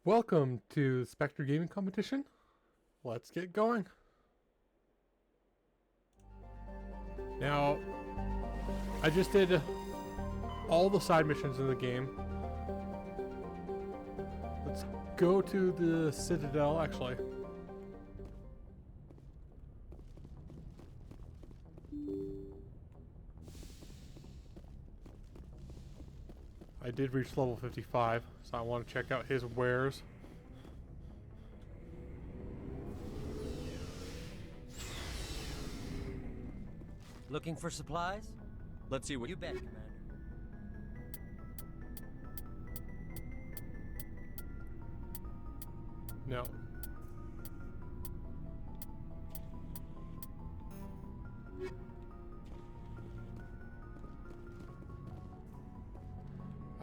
Welcome to the Spectre Gaming Competition. Let's get going. Now, I just did all the side missions in the game. Let's go to the Citadel, actually. I did reach level 55, so I want to check out his wares. Looking for supplies? Let's see what You bet, Commander. No.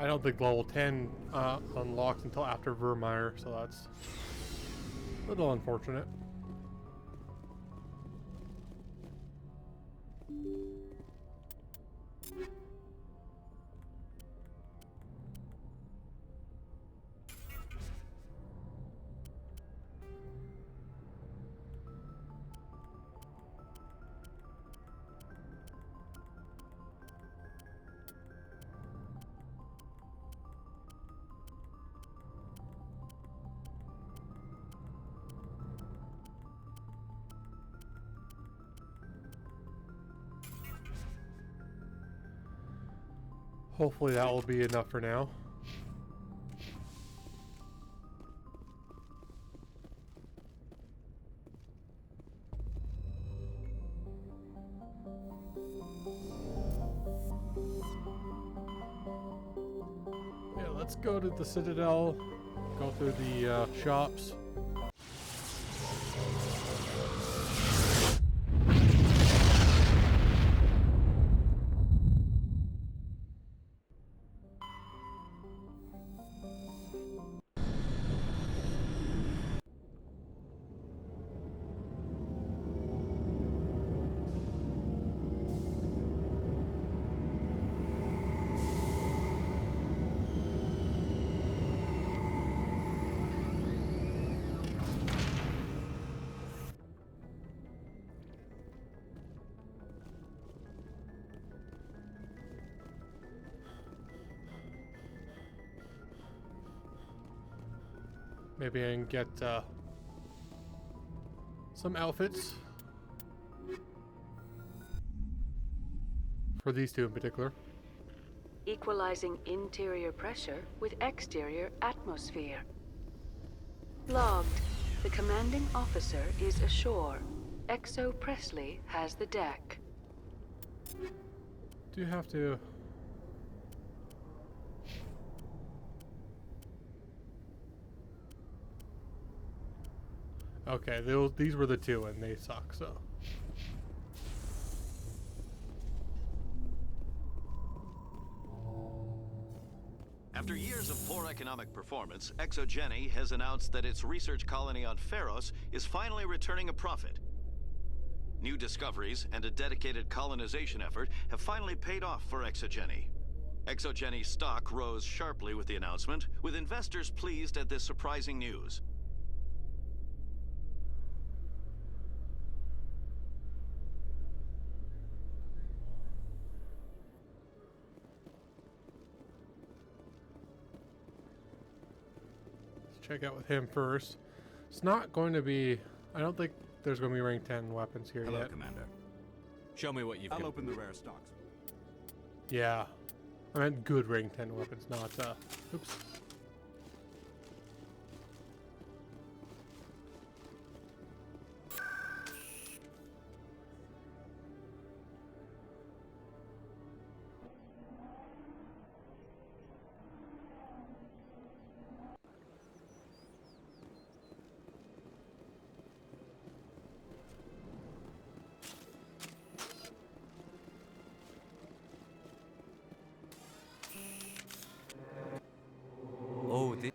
I don't think level 10 unlocks until after Vermeer, so that's a little unfortunate. Hopefully that will be enough for now. Yeah, let's go to the Citadel, go through the shops. Maybe I can get some outfits for these two in particular. Equalizing interior pressure with exterior atmosphere. Logged. The commanding officer is ashore. Exo Presley has the deck. Do you have to... Okay, these were the two and they suck, so... After years of poor economic performance, ExoGeni has announced that its research colony on Pharos is finally returning a profit. New discoveries and a dedicated colonization effort have finally paid off for ExoGeni. ExoGeni's stock rose sharply with the announcement, with investors pleased at this surprising news. Check out with him first. It's not going to be... I don't think there's going to be rank 10 weapons here Hello, yet. Commander. Show me what you've got. I'll open the rare stocks. Yeah. I meant good rank 10 weapons, not... Oops. Oh, this...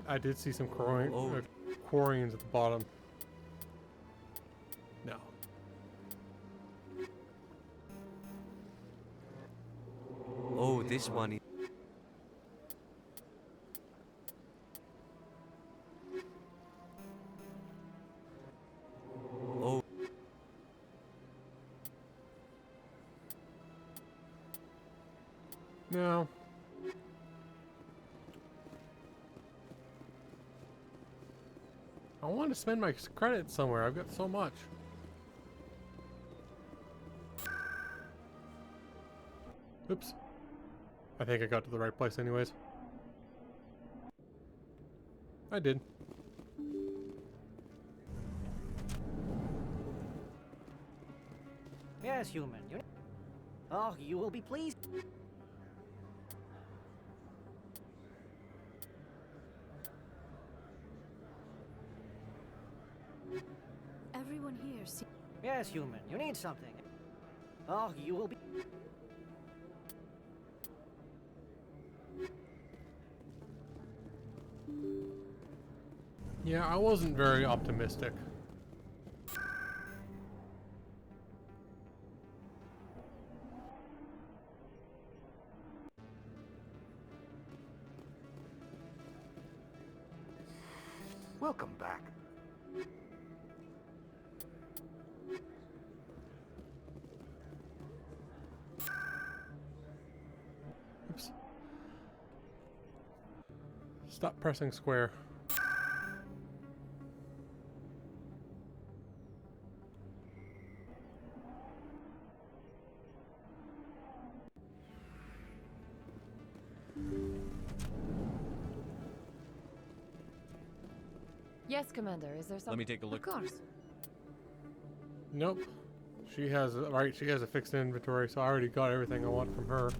I did see some Oh. Quarians at the bottom. No. Oh, this one is... Oh, No. I want to spend my credits somewhere. I've got so much. Oops. I think I got to the right place anyways. I did. Yes, human. Oh, you will be pleased. Everyone here Yes, human. You need something. Oh, you will be... Yeah, I wasn't very optimistic. Welcome back. Oops. Stop pressing square. Yes, Commander. Is there something? Let me take a look. Of course. Nope. She has she has a fixed inventory, so I already got everything I want from her.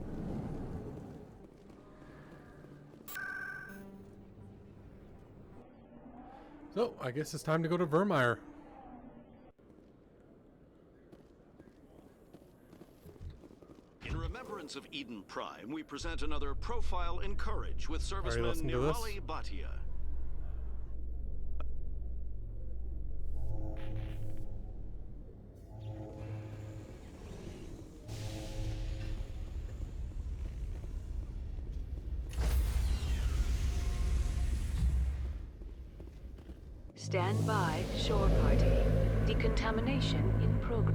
So, I guess it's time to go to Vermeer. In remembrance of Eden Prime, we present another profile in courage with serviceman listened to this? Nirali Bhatia. Stand by, shore party. Decontamination in progress.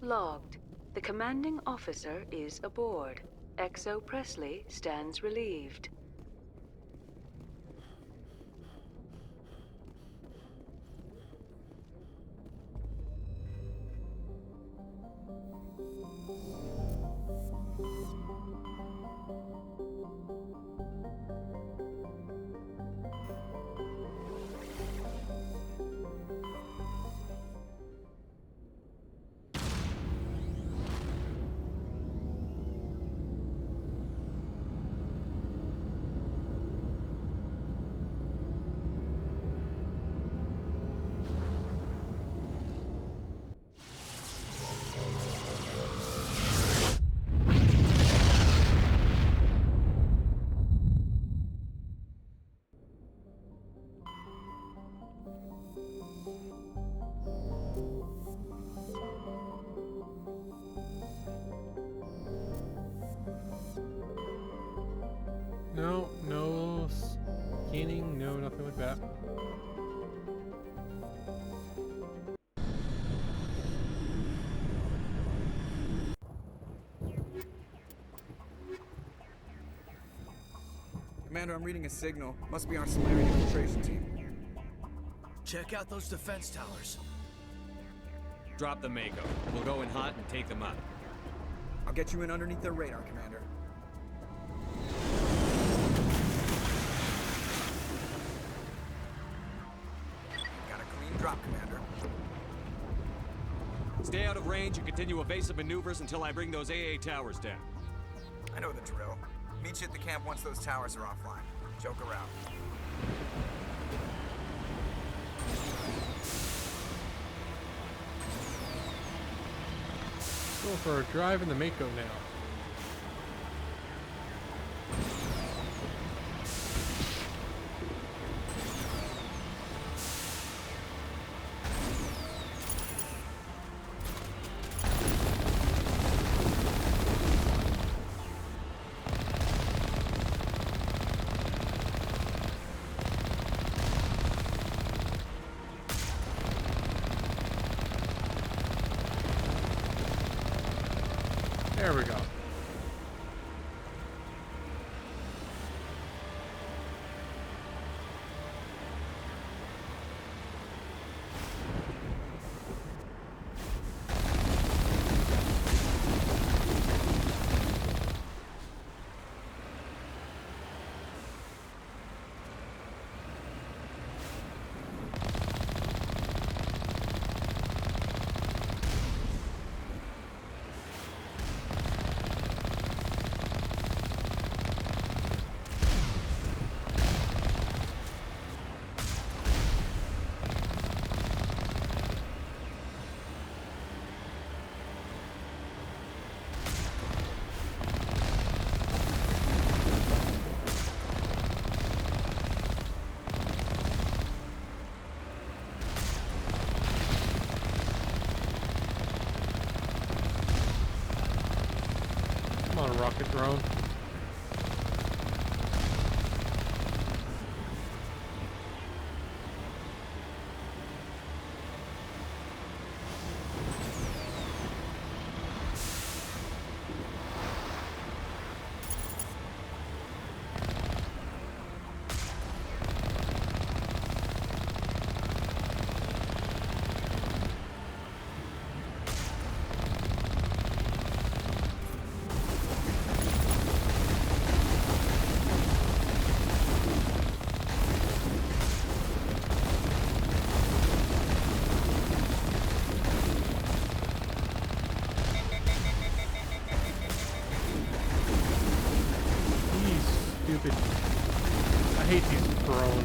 Logged. The commanding officer is aboard. XO Presley stands relieved. No, no scanning, no, nothing like that. Commander, I'm reading a signal. Must be our Solarian infiltration team. Check out those defense towers. Drop the Mako. We'll go in hot and take them out. I'll get you in underneath their radar, Commander. Got a clean drop, Commander. Stay out of range and continue evasive maneuvers until I bring those AA towers down. I know the drill. Meet you at the camp once those towers are offline. Joke around. Go for a drive in the Mako now. There we go. Come on, rocket drone. Stupid. I hate these drones.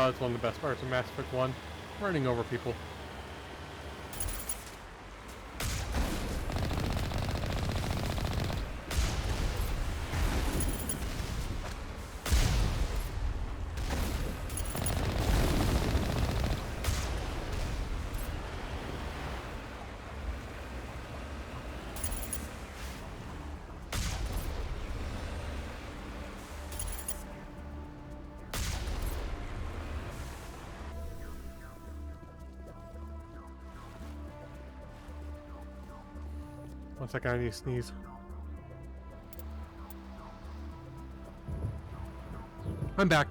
It's one of the best parts of Mass Effect 1. Running over people. One second, I need to sneeze. I'm back.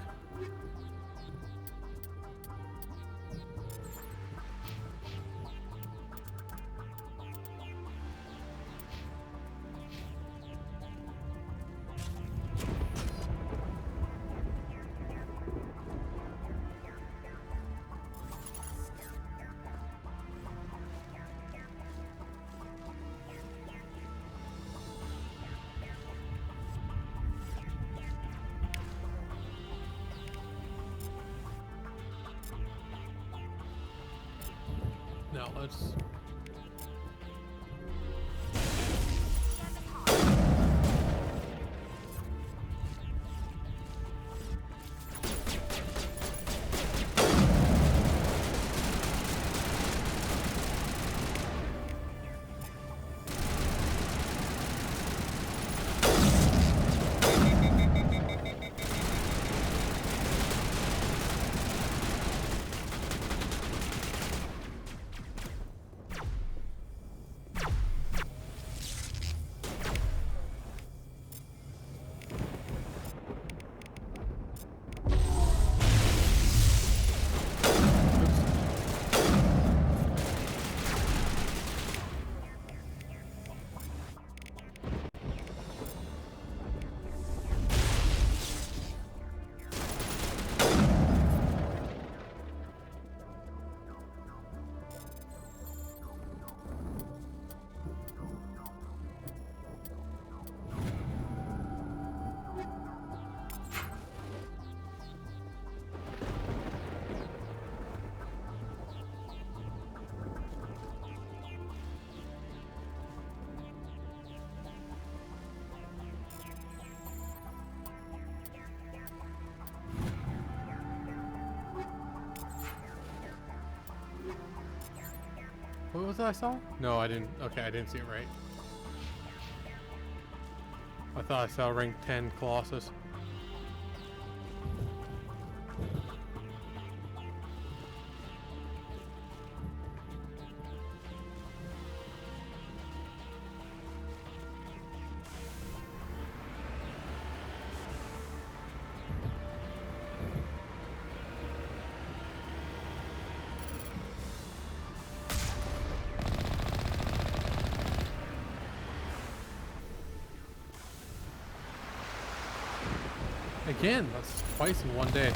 Now let's. What was that I saw? No, I didn't. Okay, I didn't see it right. I thought I saw rank 10 Colossus. Again, that's twice in one day.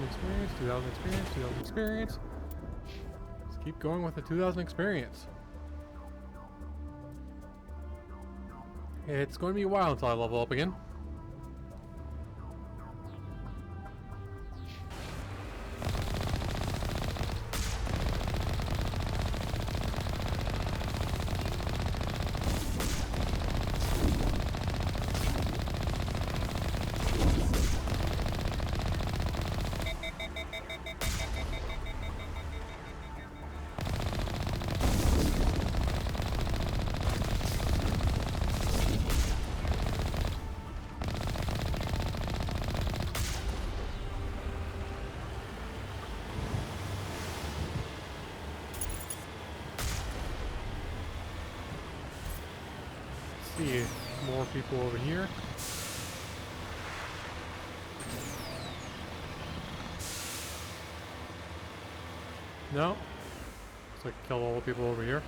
Experience, 2,000 experience, 2,000 experience. Let's keep going with the 2,000 experience. It's going to be a while until I level up again. See more people over here. No. Looks like kill all the people over here.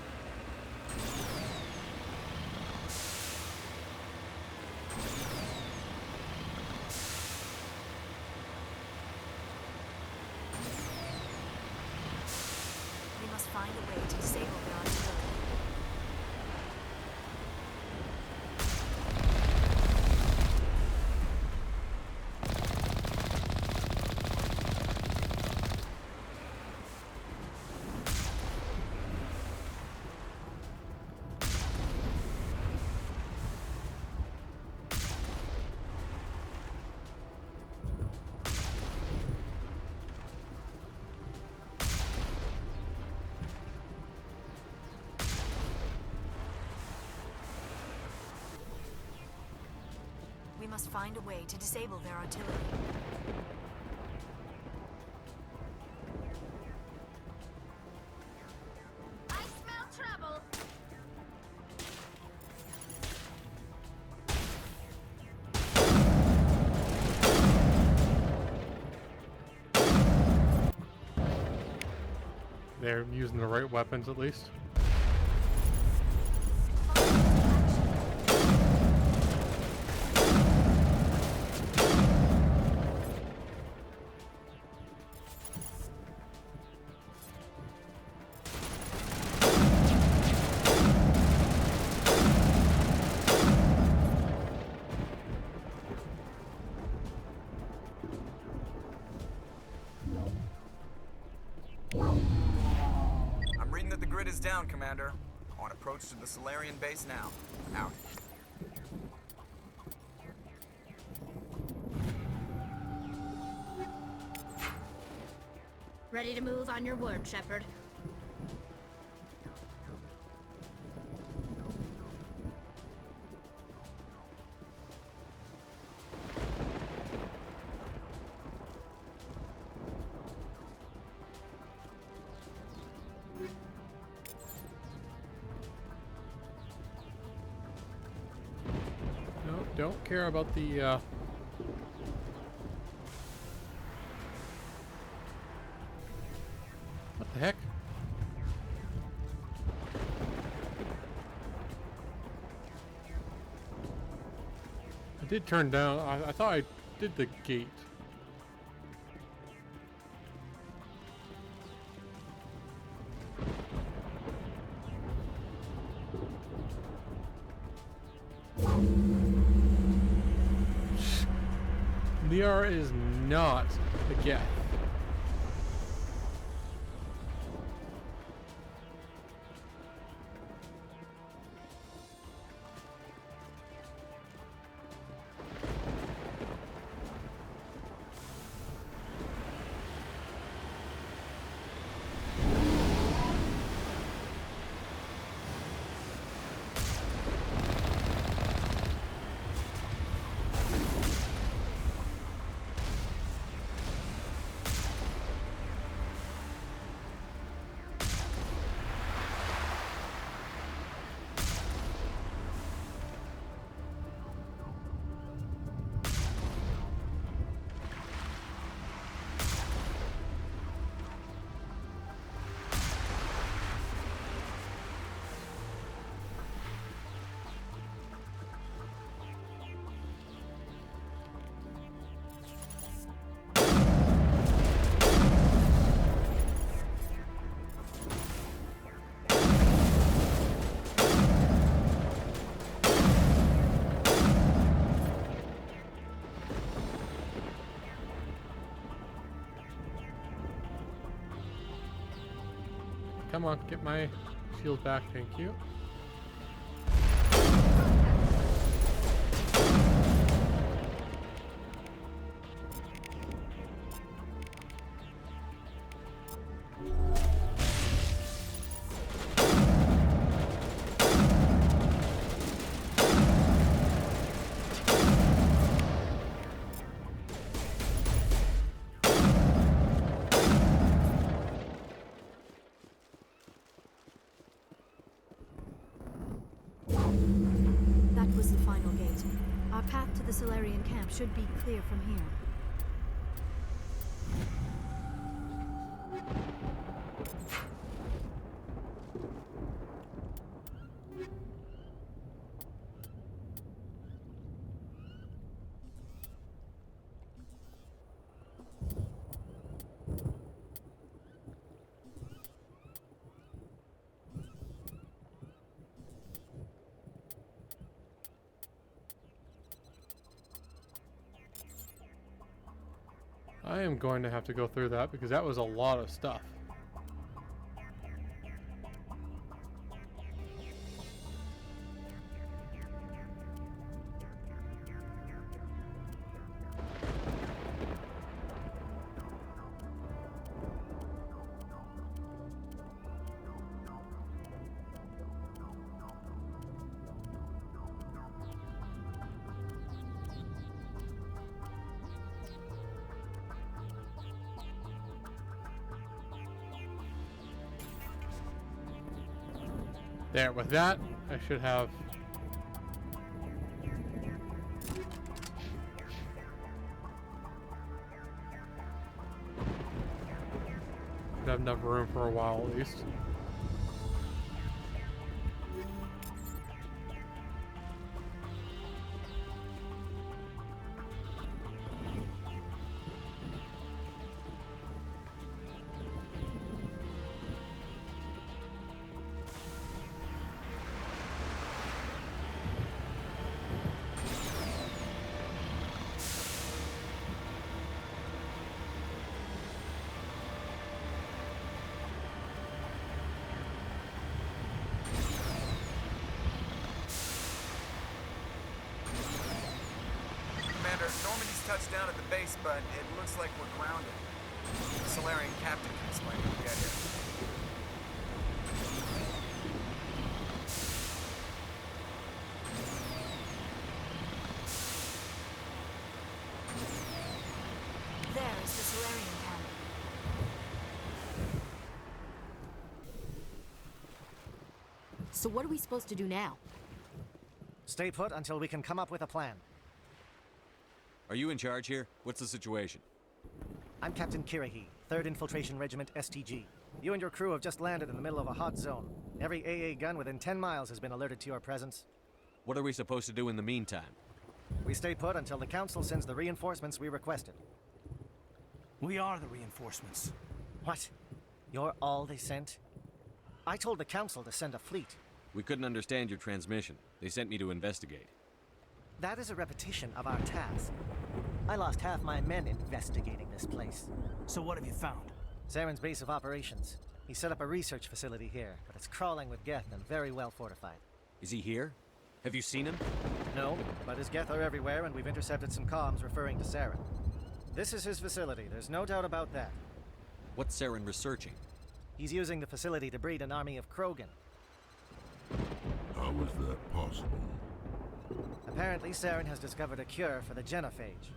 We must find a way to disable the artillery. must find a way to disable their artillery. I smell trouble! They're using the right weapons at least. I'm reading that the grid is down, Commander. On approach to the Solarian base now. Out. Ready to move on your word, Shepard. No, don't care about the what the heck? I did turn down. I thought I did the gate. Liara is not the Geth. Come on, get my shield back, thank you. That was the final gate. Our path to the Solarian camp should be clear from here. I am going to have to go through that because that was a lot of stuff. There, with that, I should have... should have enough room for a while at least. Commander, Normandy's touched down at the base, but it looks like we're grounded. The Solarian captain can explain when we get here. There is the Solarian camp. So what are we supposed to do now? Stay put until we can come up with a plan. Are you in charge here? What's the situation? I'm Captain Kirahi, 3rd Infiltration Regiment STG. You and your crew have just landed in the middle of a hot zone. Every AA gun within 10 miles has been alerted to your presence. What are we supposed to do in the meantime? We stay put until the Council sends the reinforcements we requested. We are the reinforcements. What? You're all they sent? I told the Council to send a fleet. We couldn't understand your transmission. They sent me to investigate. That is a repetition of our task. I lost half my men investigating this place. So what have you found? Zaren's base of operations. He set up a research facility here, but it's crawling with Geth and very well fortified. Is he here? Have you seen him? No, but his Geth are everywhere and we've intercepted some comms referring to Zaren. This is his facility, there's no doubt about that. What's Saren researching? He's using the facility to breed an army of Krogan. How is that possible? Apparently, Zaren has discovered a cure for the genophage.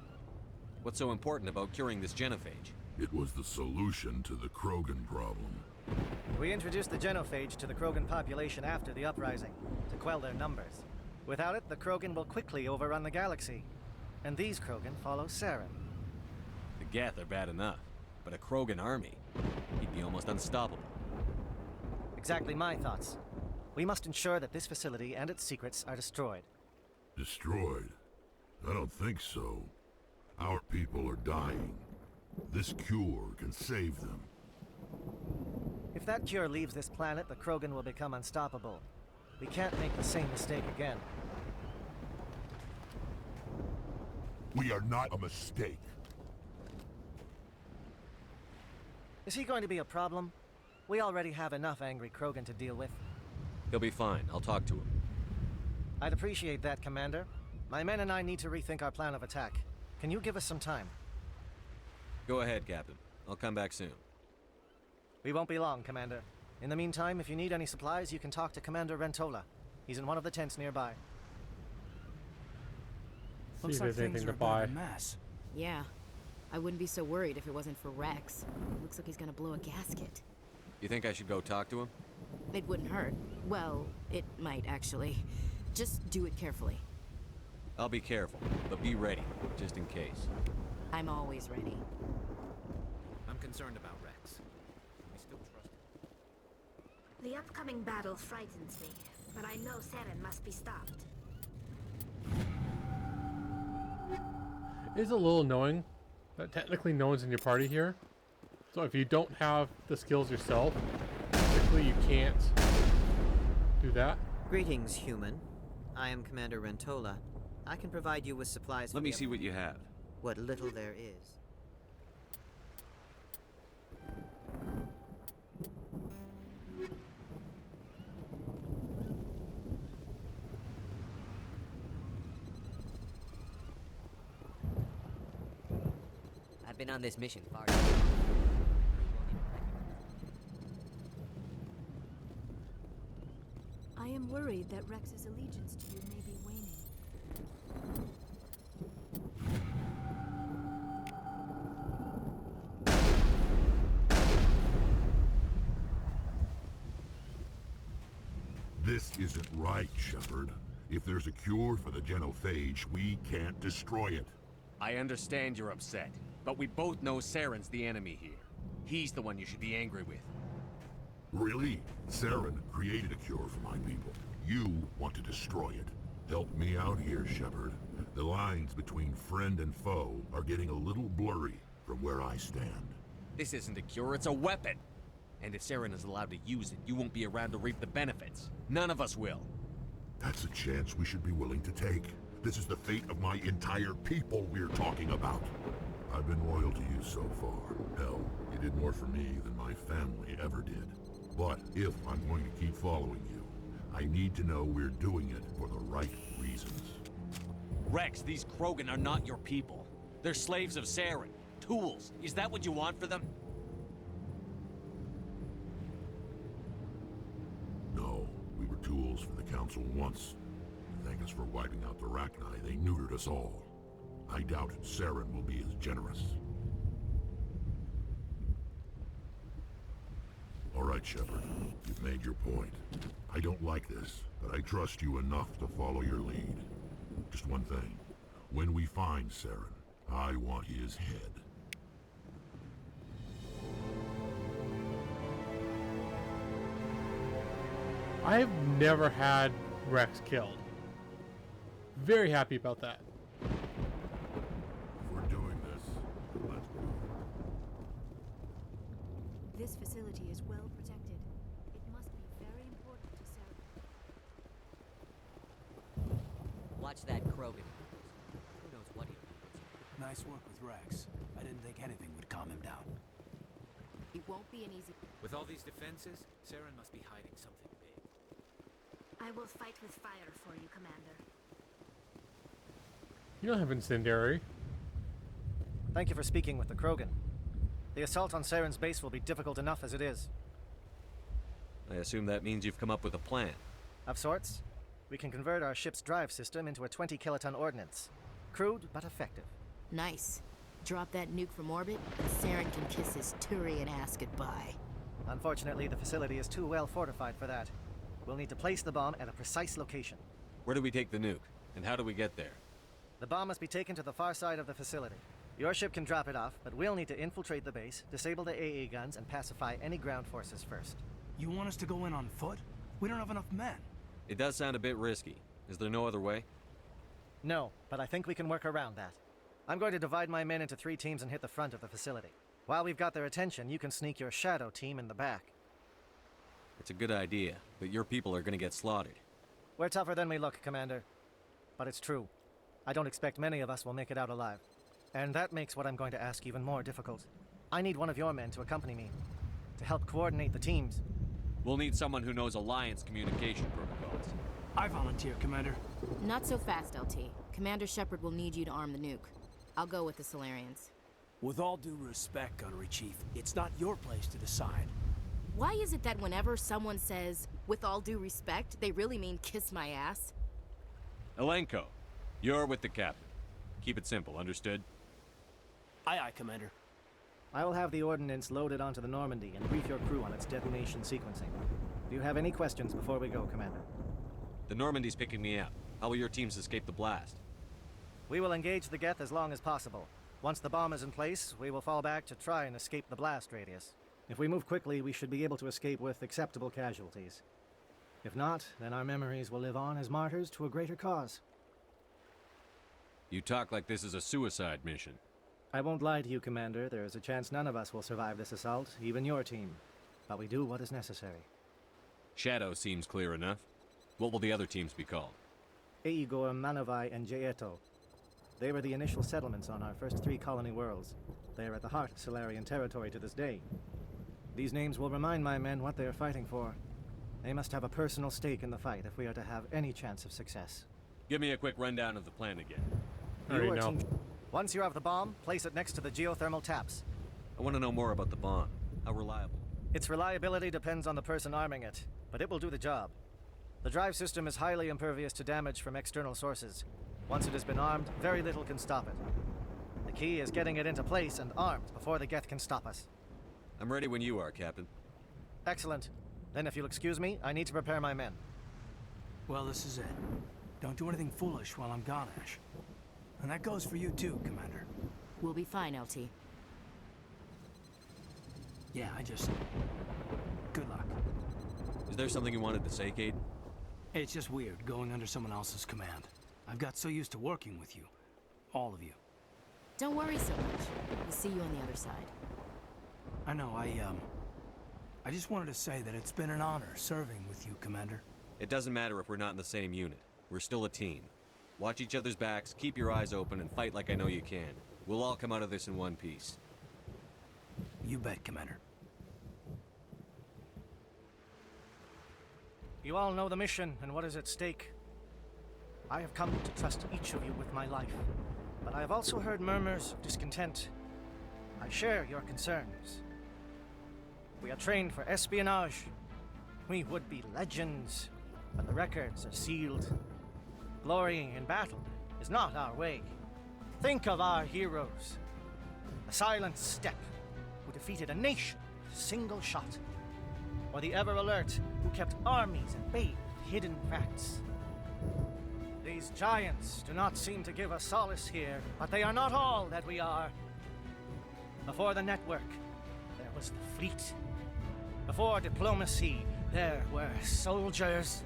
What's so important about curing this genophage? It was the solution to the Krogan problem. We introduced the genophage to the Krogan population after the uprising, to quell their numbers. Without it, the Krogan will quickly overrun the galaxy. And these Krogan follow Zaren. The Geth are bad enough, but a Krogan army, he'd be almost unstoppable. Exactly my thoughts. We must ensure that this facility and its secrets are destroyed. Destroyed? I don't think so. Our people are dying. This cure can save them. If that cure leaves this planet, the Krogan will become unstoppable. We can't make the same mistake again. We are not a mistake. Is he going to be a problem? We already have enough angry Krogan to deal with. He'll be fine. I'll talk to him. I'd appreciate that, Commander. My men and I need to rethink our plan of attack. Can you give us some time? Go ahead, Captain. I'll come back soon. We won't be long, Commander. In the meantime, if you need any supplies, you can talk to Commander Rentola. He's in one of the tents nearby. See Looks if like there's things anything are to a bit of buy. a mess. Yeah. I wouldn't be so worried if it wasn't for Rex. Looks like he's gonna blow a gasket. You think I should go talk to him? It wouldn't hurt. Well, it might actually. Just do it carefully. I'll be careful, but be ready, just in case. I'm always ready. I'm concerned about Rex. I still trust him. The upcoming battle frightens me, but I know Zaren must be stopped. It is a little annoying that technically no one's in your party here. So if you don't have the skills yourself, technically you can't do that. Greetings, human. I am Commander Rentola. I can provide you with supplies. Let me see what you have. What little there is. I've been on this mission far. I am worried that Rex's allegiance to you may be waning. This isn't right, Shepard. If there's a cure for the genophage, we can't destroy it. I understand you're upset, but we both know Saren's the enemy here. He's the one you should be angry with. Really? Saren created a cure for my people. You want to destroy it. Help me out here, Shepard. The lines between friend and foe are getting a little blurry from where I stand. This isn't a cure, it's a weapon! And if Saren is allowed to use it, you won't be around to reap the benefits. None of us will. That's a chance we should be willing to take. This is the fate of my entire people we're talking about. I've been loyal to you so far. Hell, you did more for me than my family ever did. But if I'm going to keep following you, I need to know we're doing it for the right reasons. Rex, these Krogan are not your people. They're slaves of Saren. Tools. Is that what you want for them? No, we were tools for the Council once. Thank us for wiping out the Rachni, they neutered us all. I doubt Saren will be as generous. All right, Shepard. You've made your point. I don't like this, but I trust you enough to follow your lead. Just one thing. When we find Saren, I want his head. I've never had Rex killed. Very happy about that. If we're doing this, let's do it. This facility is well protected. It must be very important to Sarah. Watch that Krogan. Who knows what he'll do. Nice work with Rex. I didn't think anything would calm him down. It won't be an easy... With all these defenses, Saren must be hiding something big. I will fight with fire for you, Commander. You don't have incendiary. Thank you for speaking with the Krogan. The assault on Saren's base will be difficult enough as it is. I assume that means you've come up with a plan. Of sorts. We can convert our ship's drive system into a 20-kiloton ordnance. Crude, but effective. Nice. Drop that nuke from orbit, and Saren can kiss his Turian ass goodbye. Unfortunately, the facility is too well fortified for that. We'll need to place the bomb at a precise location. Where do we take the nuke? And how do we get there? The bomb must be taken to the far side of the facility. Your ship can drop it off, but we'll need to infiltrate the base, disable the AA guns, and pacify any ground forces first. You want us to go in on foot? We don't have enough men. It does sound a bit risky. Is there no other way? No, but I think we can work around that. I'm going to divide my men into 3 teams and hit the front of the facility. While we've got their attention, you can sneak your shadow team in the back. It's a good idea, but your people are gonna get slaughtered. We're tougher than we look, Commander. But it's true. I don't expect many of us will make it out alive. And that makes what I'm going to ask even more difficult. I need one of your men to accompany me, to help coordinate the teams. We'll need someone who knows Alliance communication protocols. I volunteer, Commander. Not so fast, LT. Commander Shepard will need you to arm the nuke. I'll go with the Solarians. With all due respect, Gunnery Chief, it's not your place to decide. Why is it that whenever someone says, with all due respect, they really mean kiss my ass? Elenko, you're with the captain. Keep it simple, understood? Aye, aye, Commander. I will have the ordnance loaded onto the Normandy and brief your crew on its detonation sequencing. Do you have any questions before we go, Commander? The Normandy's picking me up. How will your teams escape the blast? We will engage the Geth as long as possible. Once the bomb is in place, we will fall back to try and escape the blast radius. If we move quickly, we should be able to escape with acceptable casualties. If not, then our memories will live on as martyrs to a greater cause. You talk like this is a suicide mission. I won't lie to you, Commander. There is a chance none of us will survive this assault, even your team. But we do what is necessary. Shadow seems clear enough. What will the other teams be called? Eigor, Manavai, and Jaeto. They were the initial settlements on our first 3 colony worlds. They are at the heart of Solarian territory to this day. These names will remind my men what they are fighting for. They must have a personal stake in the fight if we are to have any chance of success. Give me a quick rundown of the plan again. You know. Once you have the bomb, place it next to the geothermal taps. I want to know more about the bomb. How reliable? Its reliability depends on the person arming it, but it will do the job. The drive system is highly impervious to damage from external sources. Once it has been armed, very little can stop it. The key is getting it into place and armed before the Geth can stop us. I'm ready when you are, Captain. Excellent. Then if you'll excuse me, I need to prepare my men. Well, this is it. Don't do anything foolish while I'm gone, Ash. And that goes for you too, Commander. We'll be fine, LT. Yeah, good luck. Is there something you wanted to say, Caden? It's just weird going under someone else's command. I've got so used to working with you. All of you. Don't worry so much. We'll see you on the other side. I know, I just wanted to say that it's been an honor serving with you, Commander. It doesn't matter if we're not in the same unit. We're still a team. Watch each other's backs, keep your eyes open, and fight like I know you can. We'll all come out of this in one piece. You bet, Commander. You all know the mission and what is at stake. I have come to trust each of you with my life, but I have also heard murmurs of discontent. I share your concerns. We are trained for espionage. We would be legends, but the records are sealed. Glorying in battle is not our way. Think of our heroes. The silent step who defeated a nation with a single shot. Or the ever-alert who kept armies at bay with hidden facts. These giants do not seem to give us solace here, but they are not all that we are. Before the network, there was the fleet. Before diplomacy, there were soldiers.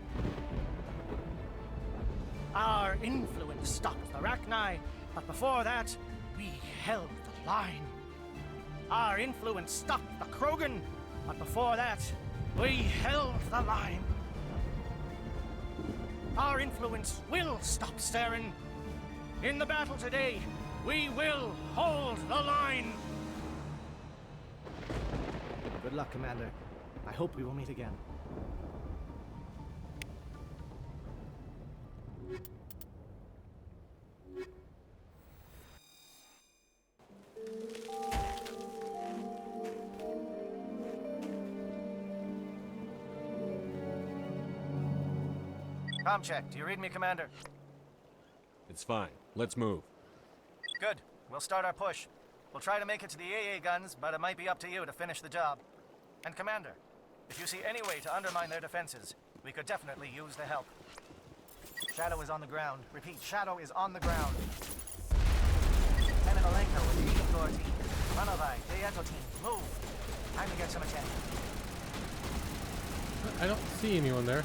Our influence stopped the Rachni, but before that, we held the line. Our influence stopped the Krogan, but before that, we held the line. Our influence will stop Saren. In the battle today, we will hold the line. Good luck, Commander. I hope we will meet again. Com check. Do you read me, Commander? It's fine. Let's move. Good. We'll start our push. We'll try to make it to the AA guns, but it might be up to you to finish the job. And Commander, if you see any way to undermine their defenses, we could definitely use the help. Shadow is on the ground. Repeat, Shadow is on the ground. Lieutenant Alenko with the Igor team. Manovai, Deeto team, move. Time to get some attention. I don't see anyone there.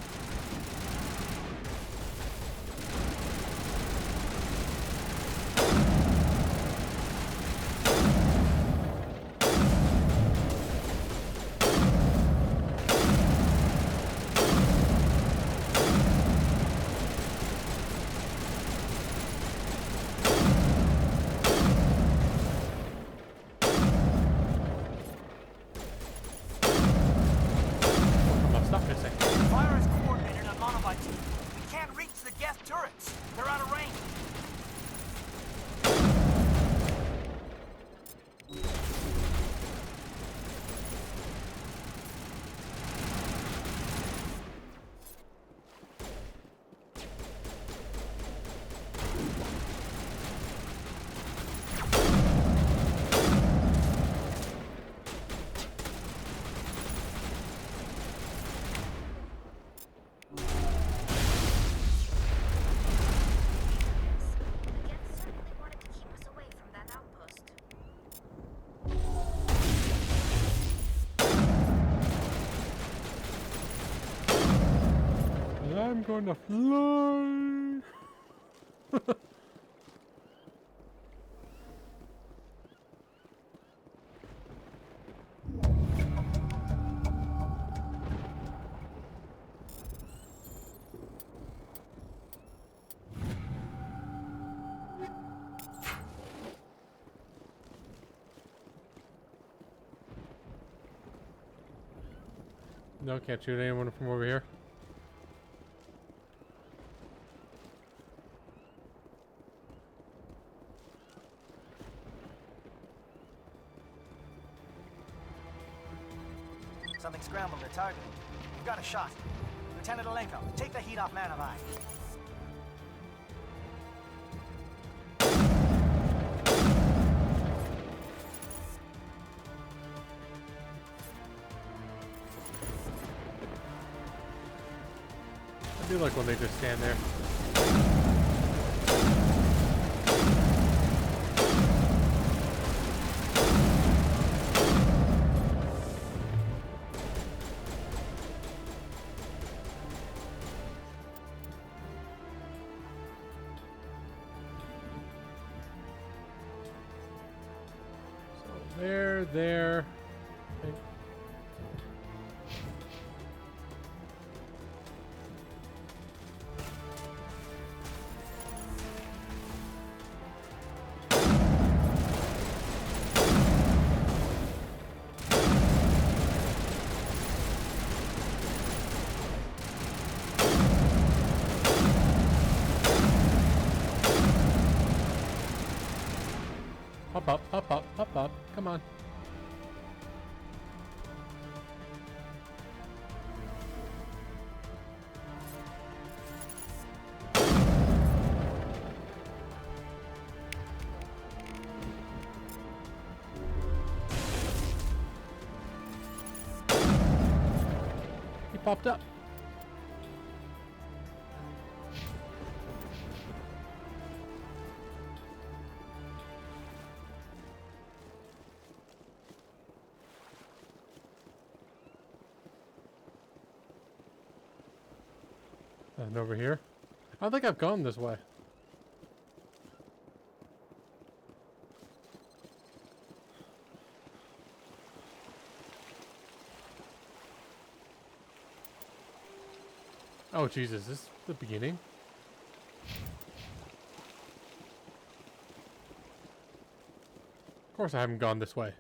Fire is coordinated on Monobite team. We can't reach the guest turrets. They're out of range. I'm gonna fly. No, can't shoot anyone from over here. Something scrambled at targeting. We've got a shot. Lieutenant Alenko, take the heat off Manovai. I do like when they just stand there. So there. Okay. Hop up. Come on. He popped up. And over here. I don't think I've gone this way. Oh Jesus, this is the beginning? Of course I haven't gone this way.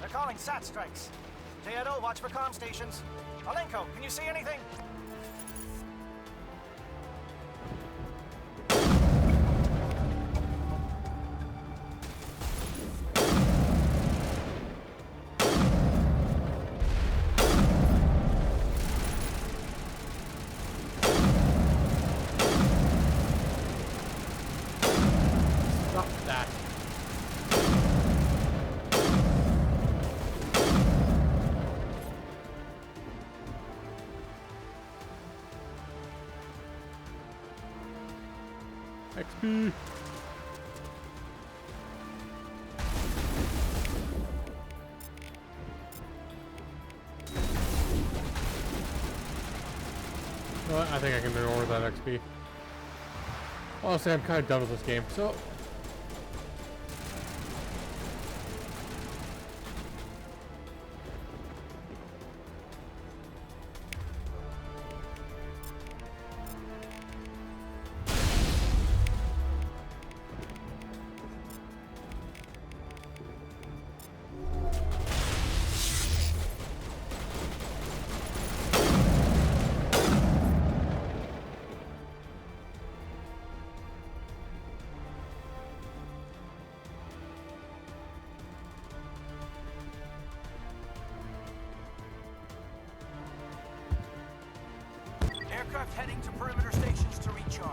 They're calling SAT strikes. J-Edo, watch for comm stations. Alenko, can you see anything? Stop that. XP. Well, I think I can ignore that XP. Honestly, I'm kind of done with this game, so... Aircraft heading to perimeter stations to recharge.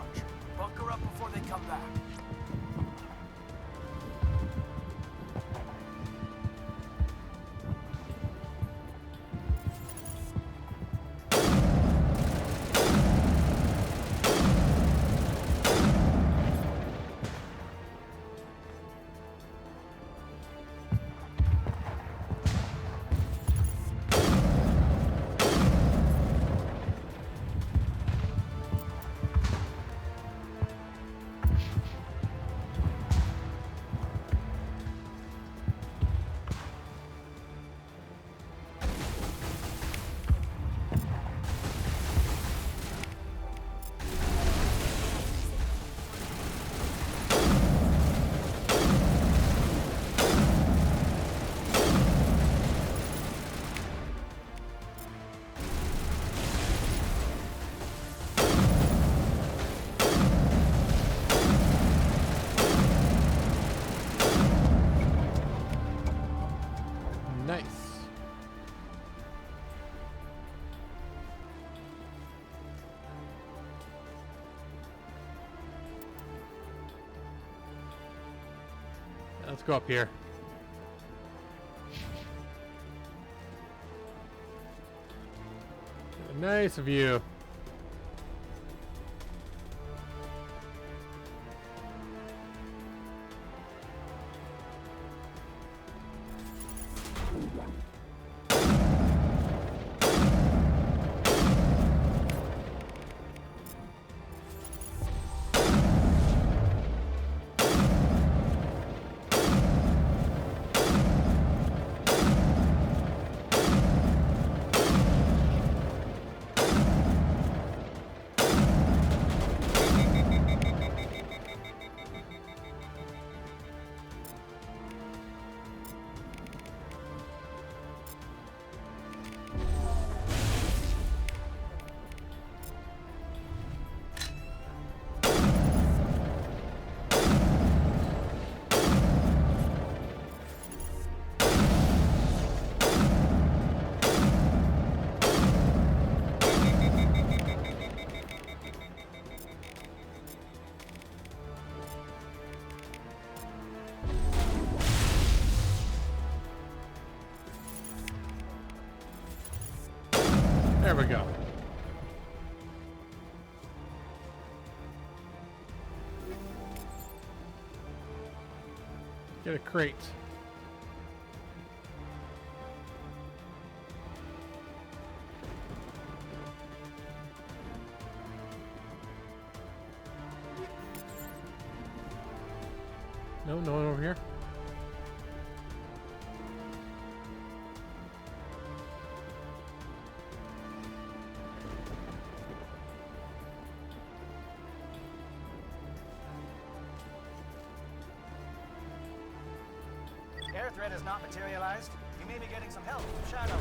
Bunker up before they come back. let's go up here. Get a nice view. There we go. Get a crate. No, no one over here. Air threat has not materialized. You may be getting some help from Shadow.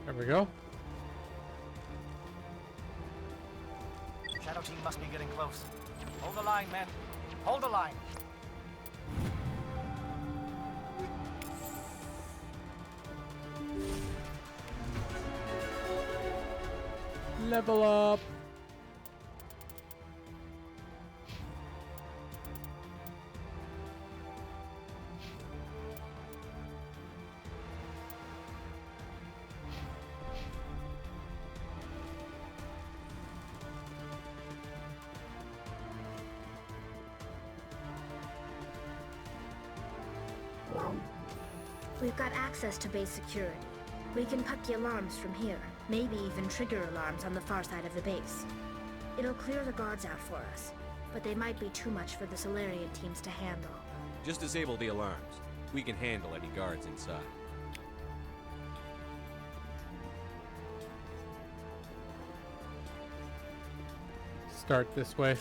There we go. Shadow team must be getting close. Hold the line, men. Hold the line. Level up. We've got access to base security. We can put the alarms from here, maybe even trigger alarms on the far side of the base. It'll clear the guards out for us, but they might be too much for the Solarian teams to handle. Just disable the alarms. We can handle any guards inside. Start this way.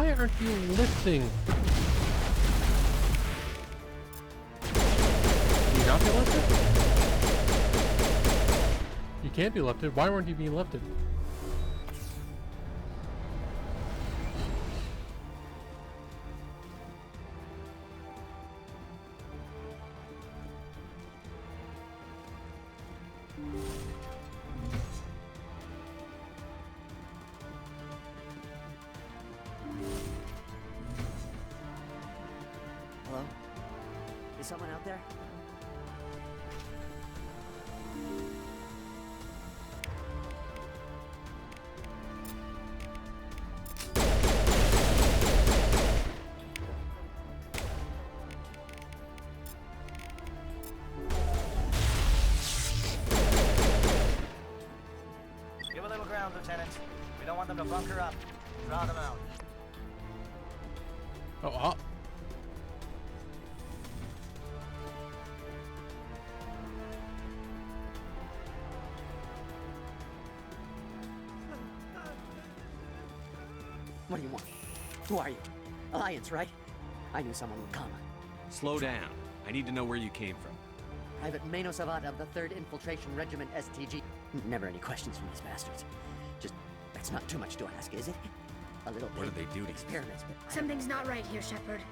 Why aren't you lifting? Can you not be lifted? You can't be lifted. Why weren't you being lifted? Hello? Is someone out there? Give a little ground, Lieutenant. We don't want them to bunker up. Draw them out. Oh, What do you want? Who are you? Alliance, right? I knew someone would come. Slow down. I need to know where you came from. Private Mano Savat of the 3rd Infiltration Regiment STG. Never any questions from these bastards. Just, that's not too much to ask, is it? A little What do they do to you? experiments, but Something's not right here, Shepard.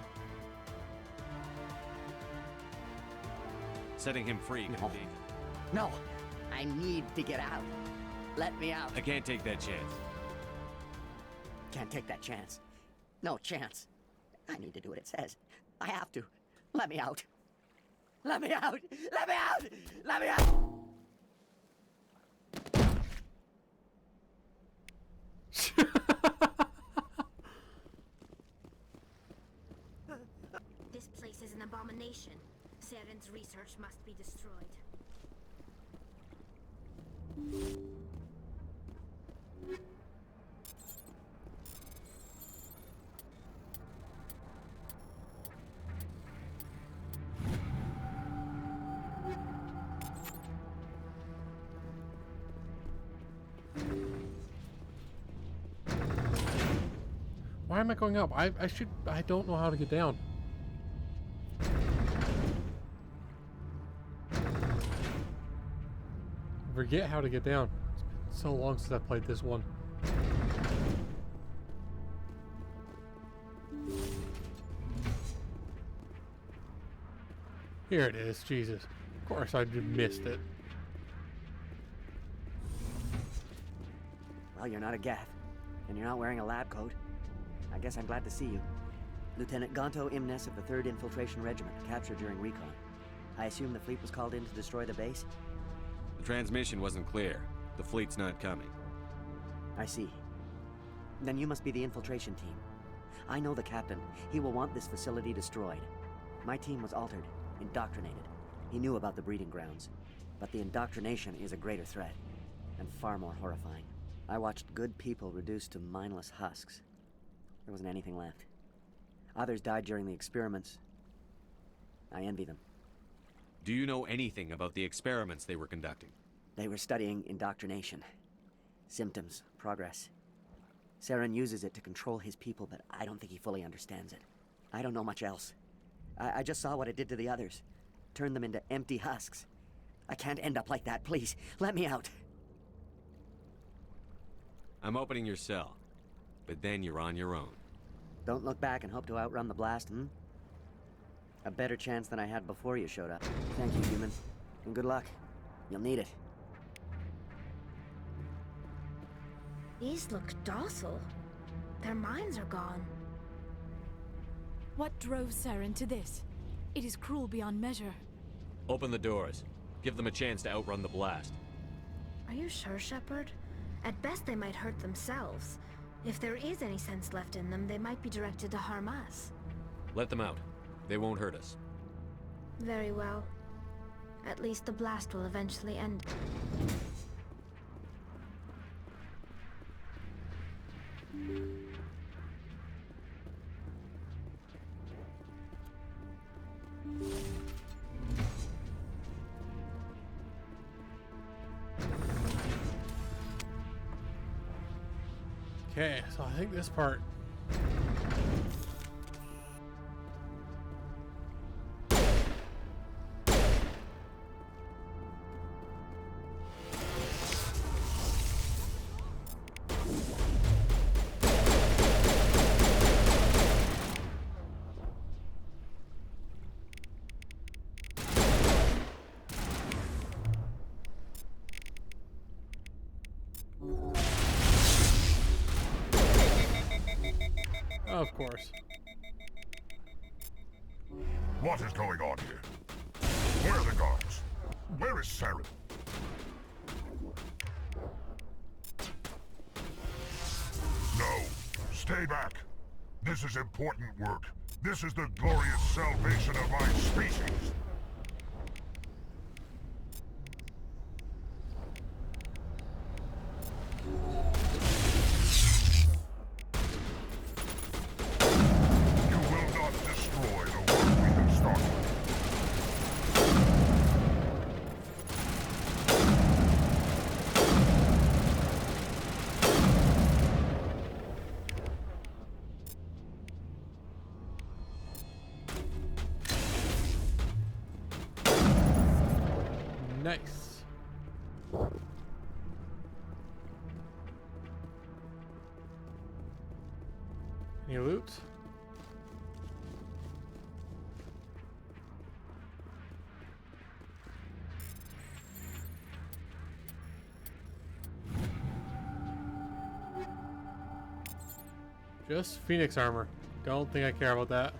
Setting him free could No. be. No, I need to get out. Let me out. I can't take that chance. Can't take that chance. No chance. I need to do what it says. I have to. Let me out. Let me out. Let me out. Let me out. This place is an abomination. Saren's research must be destroyed. why am I going up? I don't know how to get down. Forget how to get down. It's been so long since I played this one. Here it is, Jesus. Of course I just missed it. Well, you're not a Gath, and you're not wearing a lab coat. I guess I'm glad to see you. Lieutenant Gonto Imnes of the 3rd Infiltration Regiment, captured during recon. I assume the fleet was called in to destroy the base? The transmission wasn't clear. The fleet's not coming. I see. Then you must be the infiltration team. I know the captain. He will want this facility destroyed. My team was altered, indoctrinated. He knew about the breeding grounds. But the indoctrination is a greater threat, and far more horrifying. I watched good people reduced to mindless husks. There wasn't anything left. Others died during the experiments. I envy them. Do you know anything about the experiments they were conducting? They were studying indoctrination. Symptoms, progress. Saren uses it to control his people, but I don't think he fully understands it. I don't know much else. I just saw what it did to the others. Turned them into empty husks. I can't end up like that, please. Let me out. I'm opening your cell, but then you're on your own. Don't look back and hope to outrun the blast, hmm? A better chance than I had before you showed up. Thank you, human. And good luck. You'll need it. These look docile. Their minds are gone. What drove Saren to this? It is cruel beyond measure. Open the doors. Give them a chance to outrun the blast. Are you sure, Shepard? At best, they might hurt themselves. If there is any sense left in them, they might be directed to harm us. Let them out. They won't hurt us. Very well. At least the blast will eventually end. Okay, so I think this part Of course. What is going on here? Where are the guards? Where is Saren? No. Stay back. This is important work. This is the glorious salvation of my species. You will not destroy the work we have started. Nice. Any loot? Just Phoenix armor. Don't think I care about that.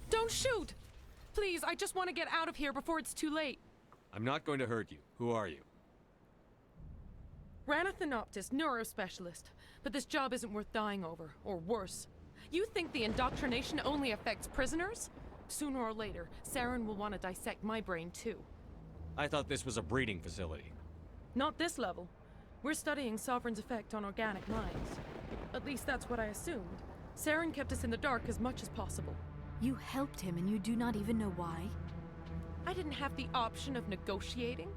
Don't shoot! Please, I just want to get out of here before it's too late. I'm not going to hurt you. Who are you? Ranathanoptis, neurospecialist. But this job isn't worth dying over, or worse. You think the indoctrination only affects prisoners? Sooner or later, Saren will want to dissect my brain too. I thought this was a breeding facility. Not this level. We're studying Sovereign's effect on organic minds. At least that's what I assumed. Saren kept us in the dark as much as possible. You helped him and you do not even know why? I didn't have the option of negotiating.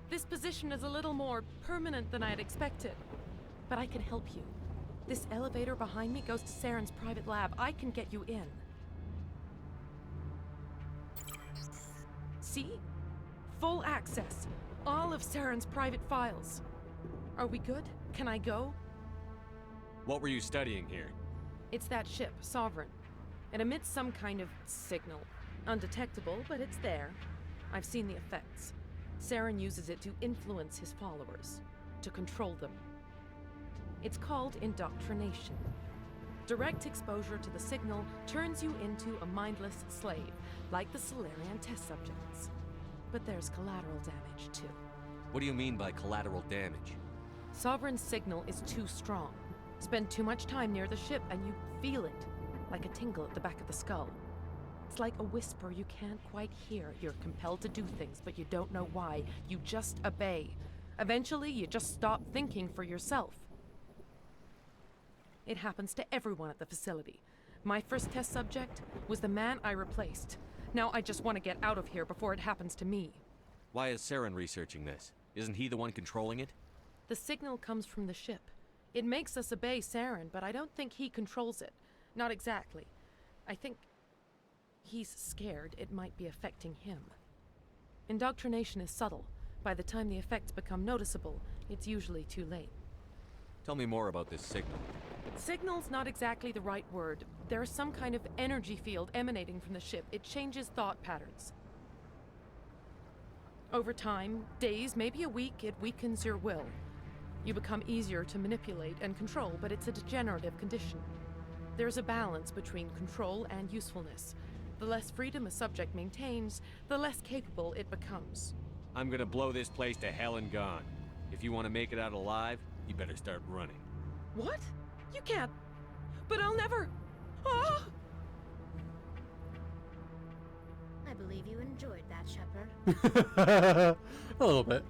This position is a little more permanent than I had expected. But I can help you. This elevator behind me goes to Saren's private lab. I can get you in. See? Full access. All of Saren's private files. Are we good? Can I go? What were you studying here? It's that ship, Sovereign. It emits some kind of signal. Undetectable, but it's there. I've seen the effects. Saren uses it to influence his followers, to control them. It's called indoctrination. Direct exposure to the signal turns you into a mindless slave, like the Solarian test subjects. But there's collateral damage, too. What do you mean by collateral damage? Sovereign's signal is too strong. Spend too much time near the ship and you feel it, like a tingle at the back of the skull. It's like a whisper you can't quite hear. You're compelled to do things, but you don't know why. You just obey. Eventually, you just stop thinking for yourself. It happens to everyone at the facility. My first test subject was the man I replaced. Now I just want to get out of here before it happens to me. Why is Saren researching this? Isn't he the one controlling it? The signal comes from the ship. It makes us obey Saren, but I don't think he controls it. Not exactly. I think he's scared it might be affecting him. Indoctrination is subtle. By the time the effects become noticeable, it's usually too late. Tell me more about this signal. Signal's not exactly the right word. There's some kind of energy field emanating from the ship. It changes thought patterns. Over time, days, maybe a week, it weakens your will. You become easier to manipulate and control, but it's a degenerative condition. There's a balance between control and usefulness. The less freedom a subject maintains, the less capable it becomes. I'm gonna blow this place to hell and gone. If you want to make it out alive, you better start running. What? You can't. But I'll never. Ah! I believe you enjoyed that, Shepard. A little bit.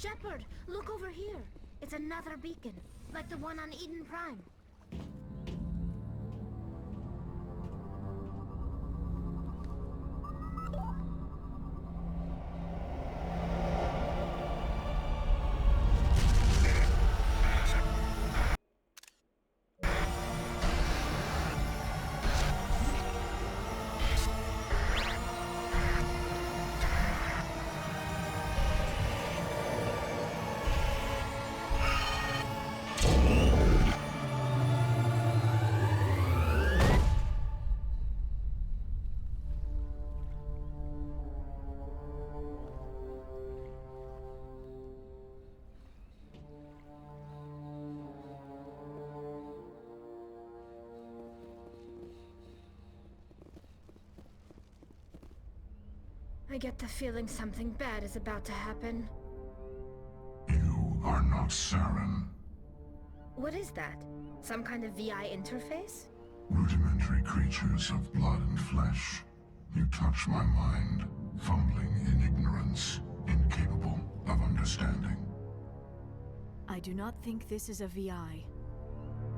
Shepard, look over here. It's another beacon, like the one on Eden Prime. I get the feeling something bad is about to happen. You are not Saren. What is that? Some kind of VI interface? Rudimentary creatures of blood and flesh. You touch my mind, fumbling in ignorance, incapable of understanding. I do not think this is a VI.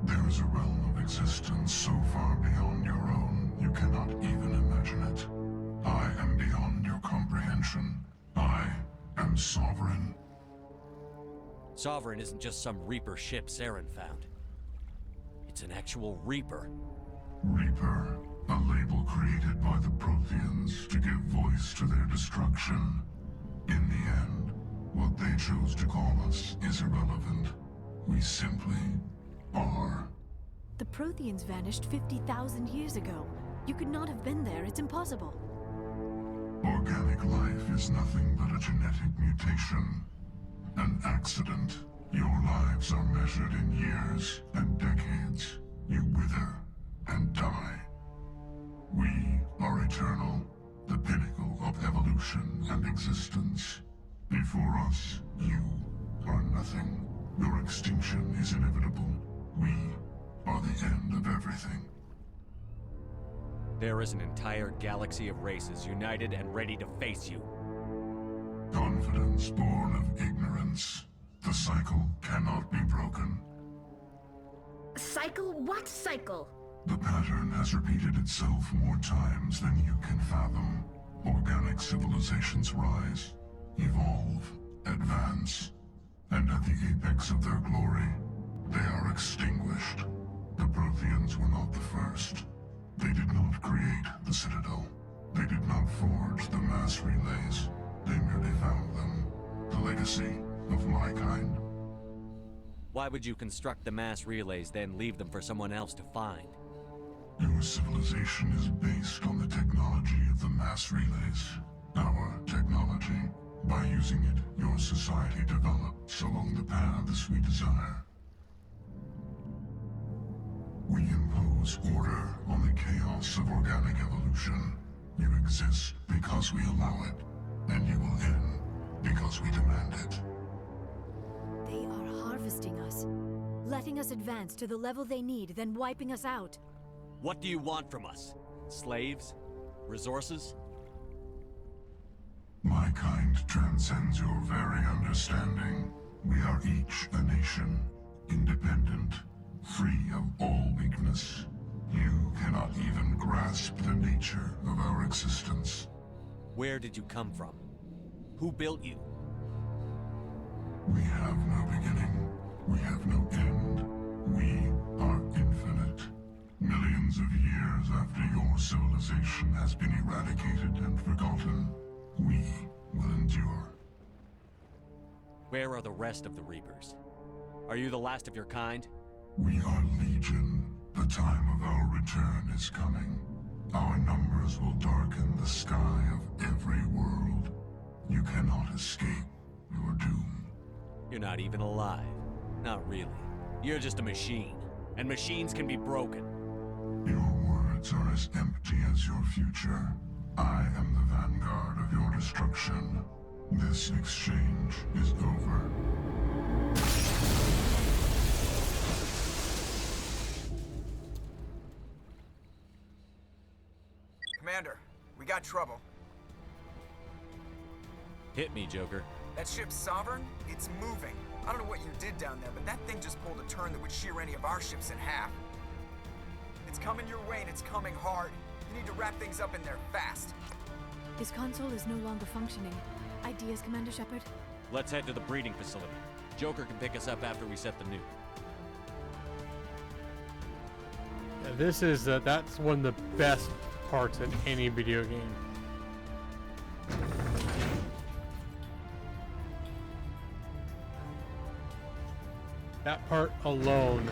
There is a realm of existence so far beyond your own, you cannot even imagine it. I am beyond your comprehension. I am Sovereign. Sovereign isn't just some Reaper ship Saren found. It's an actual Reaper. Reaper, a label created by the Protheans to give voice to their destruction. In the end, what they chose to call us is irrelevant. We simply are. The Protheans vanished 50,000 years ago. You could not have been there. It's impossible. Organic life is nothing but a genetic mutation. An accident. Your lives are measured in years and decades. You wither and die. We are eternal, the pinnacle of evolution and existence. Before us, you are nothing. Your extinction is inevitable. We are the end of everything. There is an entire galaxy of races united and ready to face you. Confidence born of ignorance. The cycle cannot be broken. Cycle? What cycle? The pattern has repeated itself more times than you can fathom. Organic civilizations rise, evolve, advance, and at the apex of their glory, they are extinguished. The Protheans were not the first. They did not create the Citadel. They did not forge the mass relays. They merely found them. The legacy of my kind. Why would you construct the mass relays, then leave them for someone else to find? Your civilization is based on the technology of the mass relays. Our technology. By using it, your society develops along the paths we desire. We impose order on the chaos of organic evolution. You exist because we allow it, and you will end because we demand it. They are harvesting us, letting us advance to the level they need, then wiping us out. What do you want from us? Slaves? Resources? My kind transcends your very understanding. We are each a nation, independent, free of all weakness. You cannot even grasp the nature of our existence. Where did you come from? Who built you? We have no beginning. We have no end. We are infinite. Millions of years after your civilization has been eradicated and forgotten, we will endure. Where are the rest of the Reapers? Are you the last of your kind? We are Legion. The time of our return is coming. Our numbers will darken the sky of every world. You cannot escape your doom. You're not even alive. Not really. You're just a machine. And machines can be broken. Your words are as empty as your future. I am the vanguard of your destruction. This exchange is over. Commander, we got trouble. Hit me, Joker. That ship's Sovereign? It's moving. I don't know what you did down there, but that thing just pulled a turn that would shear any of our ships in half. It's coming your way, and it's coming hard. You need to wrap things up in there fast. This console is no longer functioning. Ideas, Commander Shepard? Let's head to the breeding facility. Joker can pick us up after we set the nuke. Yeah, this is that's one of the best parts in any video game. That part alone.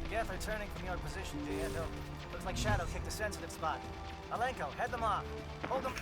Geth returning from your position, Diego. Looks like Shadow kicked a sensitive spot. Alenko, head them off. Hold them.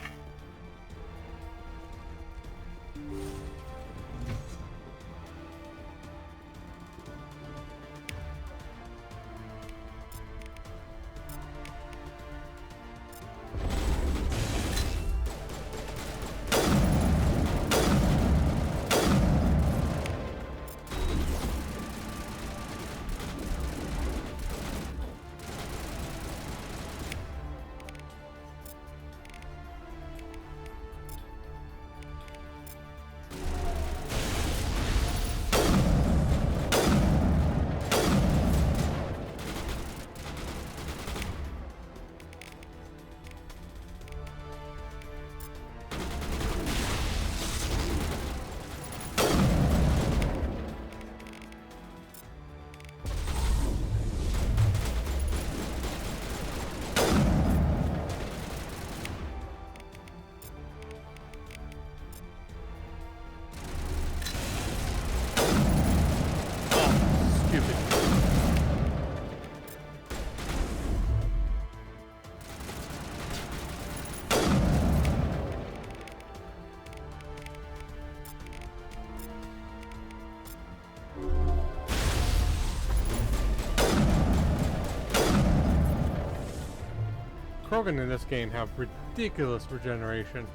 Krogan in this game have ridiculous regeneration.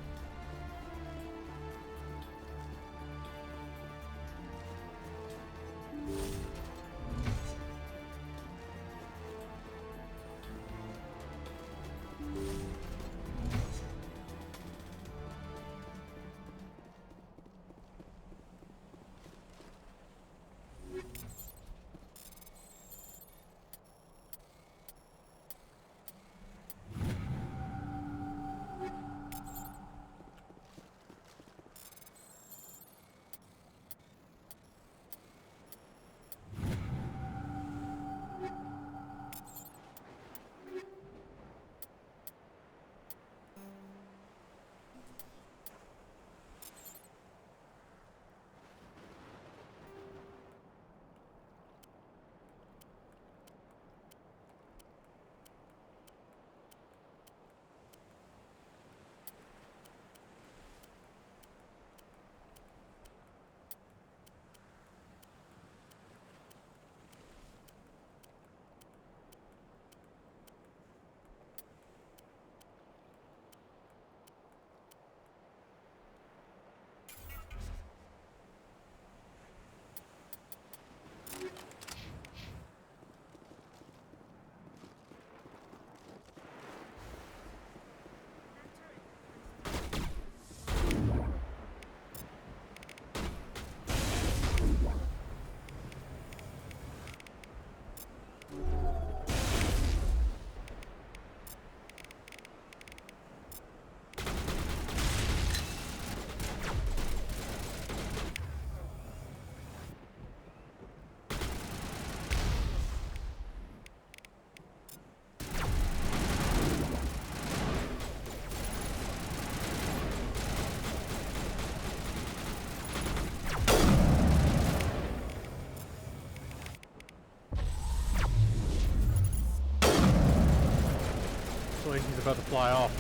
He's about to fly off.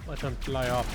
Let him fly off.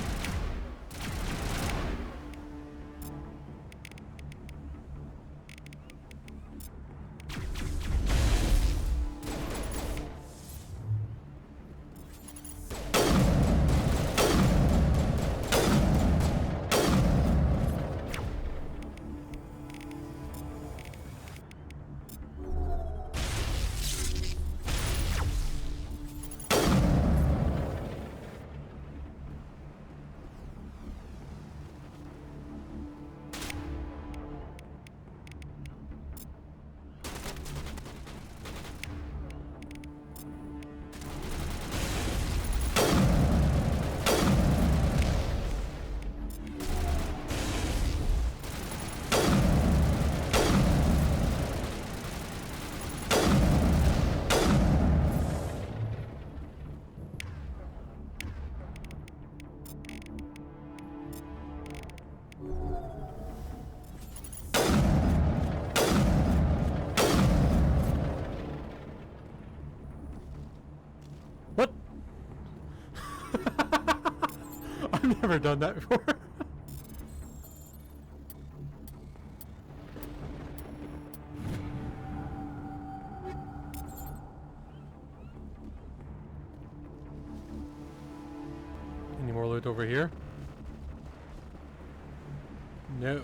Never done that before. Any more loot over here? No.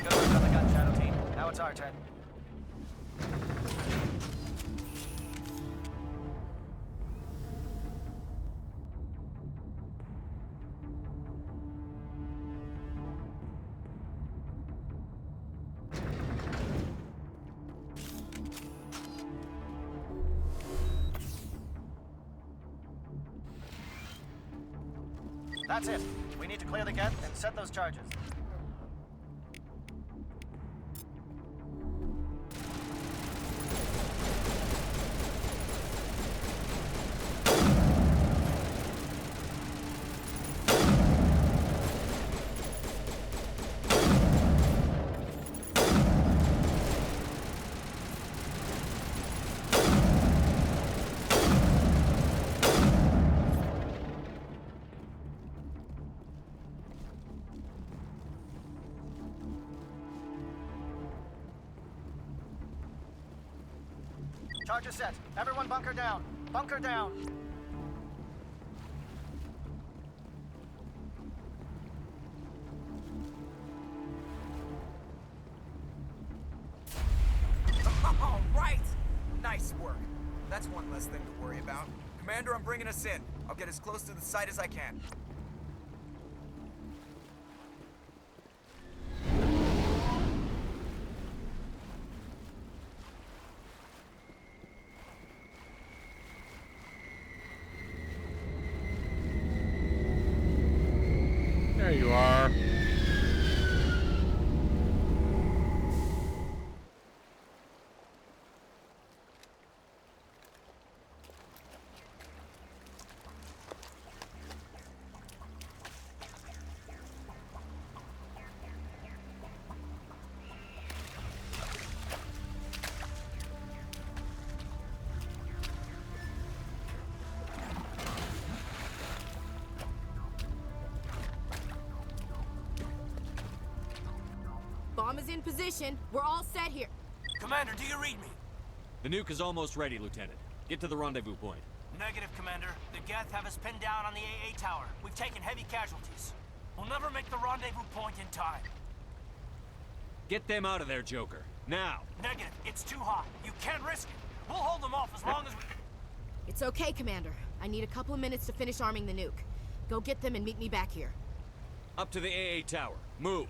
Good work on the gun, Shadow Team. Now it's our turn. That's it. We need to clear the gate and set those charges. Charges set. Everyone bunker down. Bunker down. All right! Nice work. That's one less thing to worry about. Commander, I'm bringing us in. I'll get as close to the site as I can. There you are. Bomb is in position. We're all set here. Commander, do you read me? The nuke is almost ready, Lieutenant. Get to the rendezvous point. Negative, Commander. The Geth have us pinned down on the AA tower. We've taken heavy casualties. We'll never make the rendezvous point in time. Get them out of there, Joker. Now! Negative. It's too hot. You can't risk it. We'll hold them off as long as we... It's okay, Commander. I need a couple of minutes to finish arming the nuke. Go get them and meet me back here. Up to the AA tower. Move!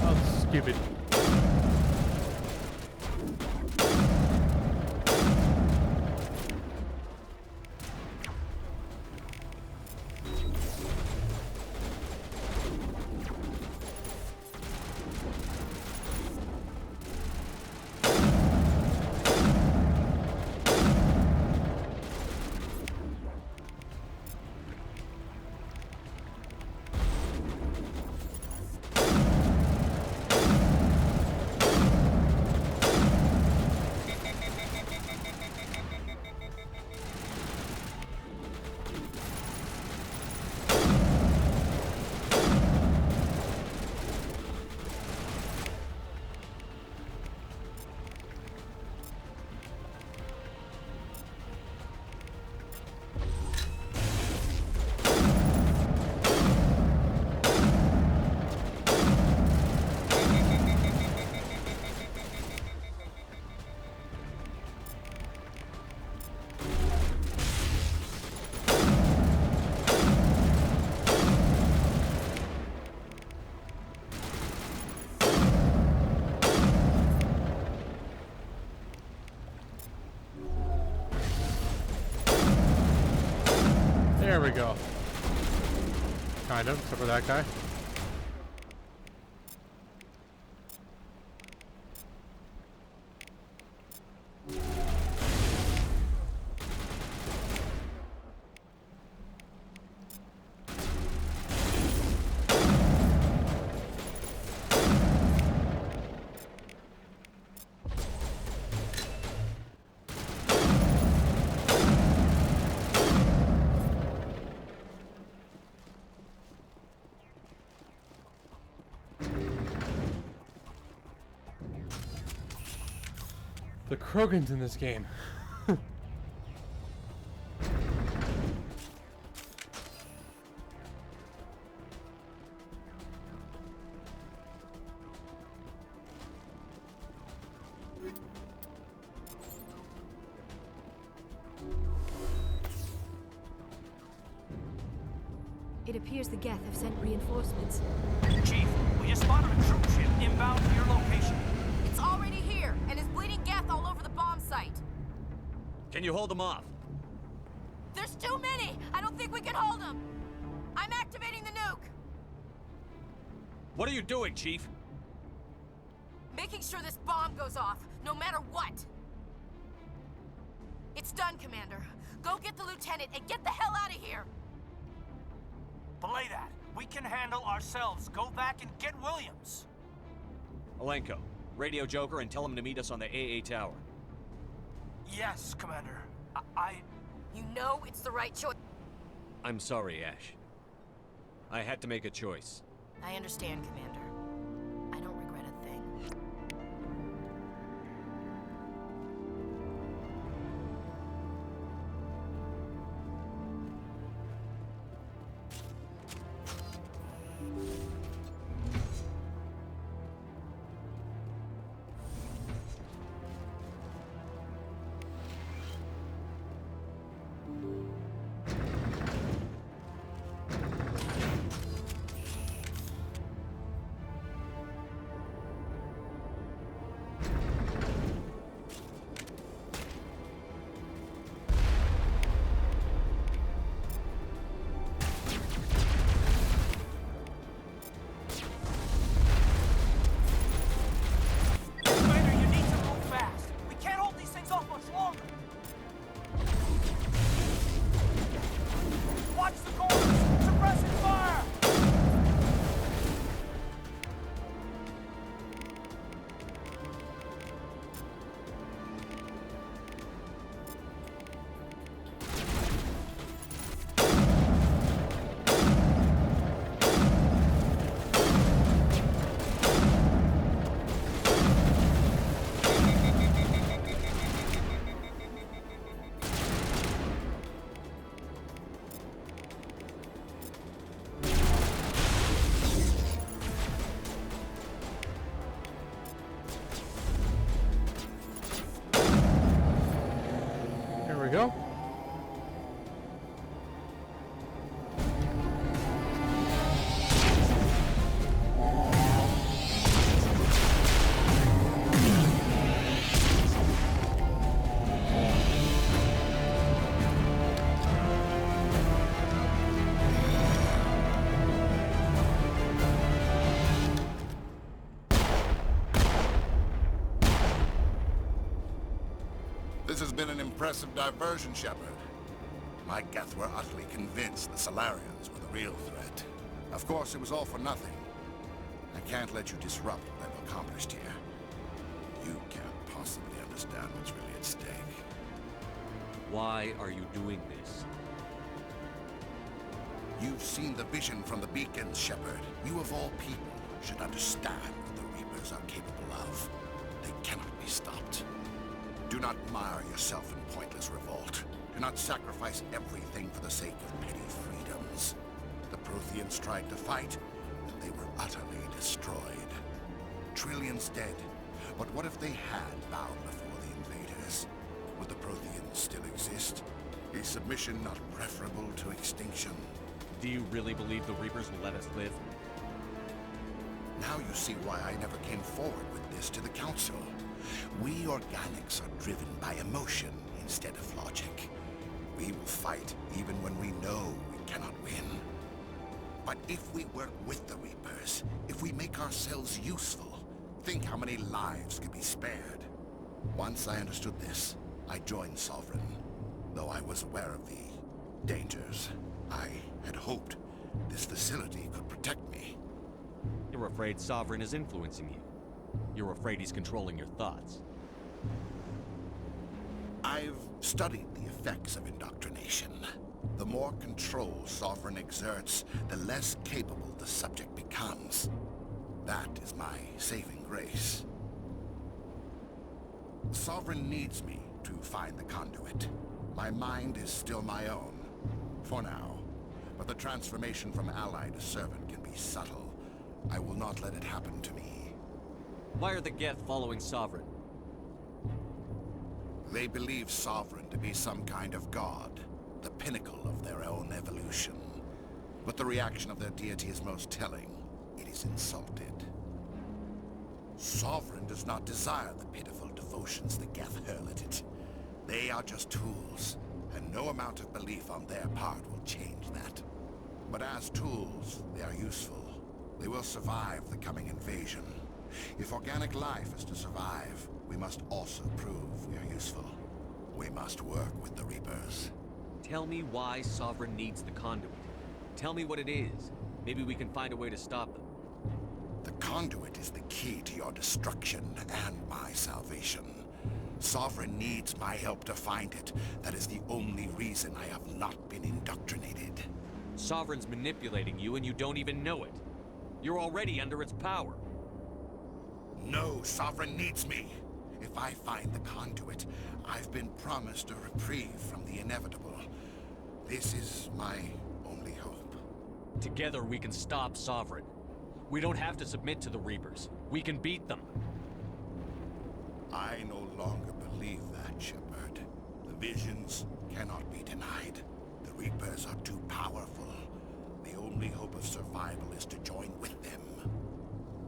Oh, stupid. There we go. Kind of, except for that guy. The Krogans in this game. It appears the Geth have sent reinforcements. Chief, we just spotted a troop ship inbound to your location. It's already here, and is bleeding Geth all over the bomb site. Can you hold them off? There's too many! I don't think we can hold them! I'm activating the nuke! What are you doing, Chief? Making sure this bomb goes off, no matter what! It's done, Commander. Go get the lieutenant and get the hell out of here! Belay that. We can handle ourselves. Go back and get Williams. Alenko, radio Joker and tell him to meet us on the AA tower. Yes, Commander. You know it's the right choice. I'm sorry, Ash. I had to make a choice. I understand, Commander. I don't regret a thing. we go. This has been an impressive diversion, Shepard. My Geth were utterly convinced the Solarians were the real threat. Of course, it was all for nothing. I can't let you disrupt what I've accomplished here. You can't possibly understand what's really at stake. Why are you doing this? You've seen the vision from the beacons, Shepard. You of all people should understand what the Reapers are capable of. They cannot be stopped. Do not mire yourself in pointless revolt. Do not sacrifice everything for the sake of petty freedoms. The Protheans tried to fight, and they were utterly destroyed. Trillions dead. But what if they had bowed before the invaders? Would the Protheans still exist? Is submission not preferable to extinction? Do you really believe the Reapers will let us live? Now you see why I never came forward with this to the Council. We organics are driven by emotion instead of logic. We will fight even when we know we cannot win. But if we work with the Reapers, if we make ourselves useful, think how many lives could be spared. Once I understood this, I joined Sovereign. Though I was aware of the dangers, I had hoped this facility could protect me. You're afraid Sovereign is influencing you. You're afraid he's controlling your thoughts. I've studied the effects of indoctrination. The more control Sovereign exerts, the less capable the subject becomes. That is my saving grace. Sovereign needs me to find the conduit. My mind is still my own, for now. But the transformation from ally to servant can be subtle. I will not let it happen to me. Why are the Geth following Sovereign? They believe Sovereign to be some kind of god, the pinnacle of their own evolution. But the reaction of their deity is most telling. It is insulted. Sovereign does not desire the pitiful devotions the Geth hurl at it. They are just tools, and no amount of belief on their part will change that. But as tools, they are useful. They will survive the coming invasion. If organic life is to survive, we must also prove we are useful. We must work with the Reapers. Tell me why Sovereign needs the conduit. Tell me what it is. Maybe we can find a way to stop them. The conduit is the key to your destruction and my salvation. Sovereign needs my help to find it. That is the only reason I have not been indoctrinated. Sovereign's manipulating you and you don't even know it. You're already under its power. No, Sovereign needs me. If I find the conduit, I've been promised a reprieve from the inevitable. This is my only hope. Together we can stop Sovereign. We don't have to submit to the Reapers. We can beat them. I no longer believe that, Shepard. The visions cannot be denied. The Reapers are too powerful. The only hope of survival is to join with them.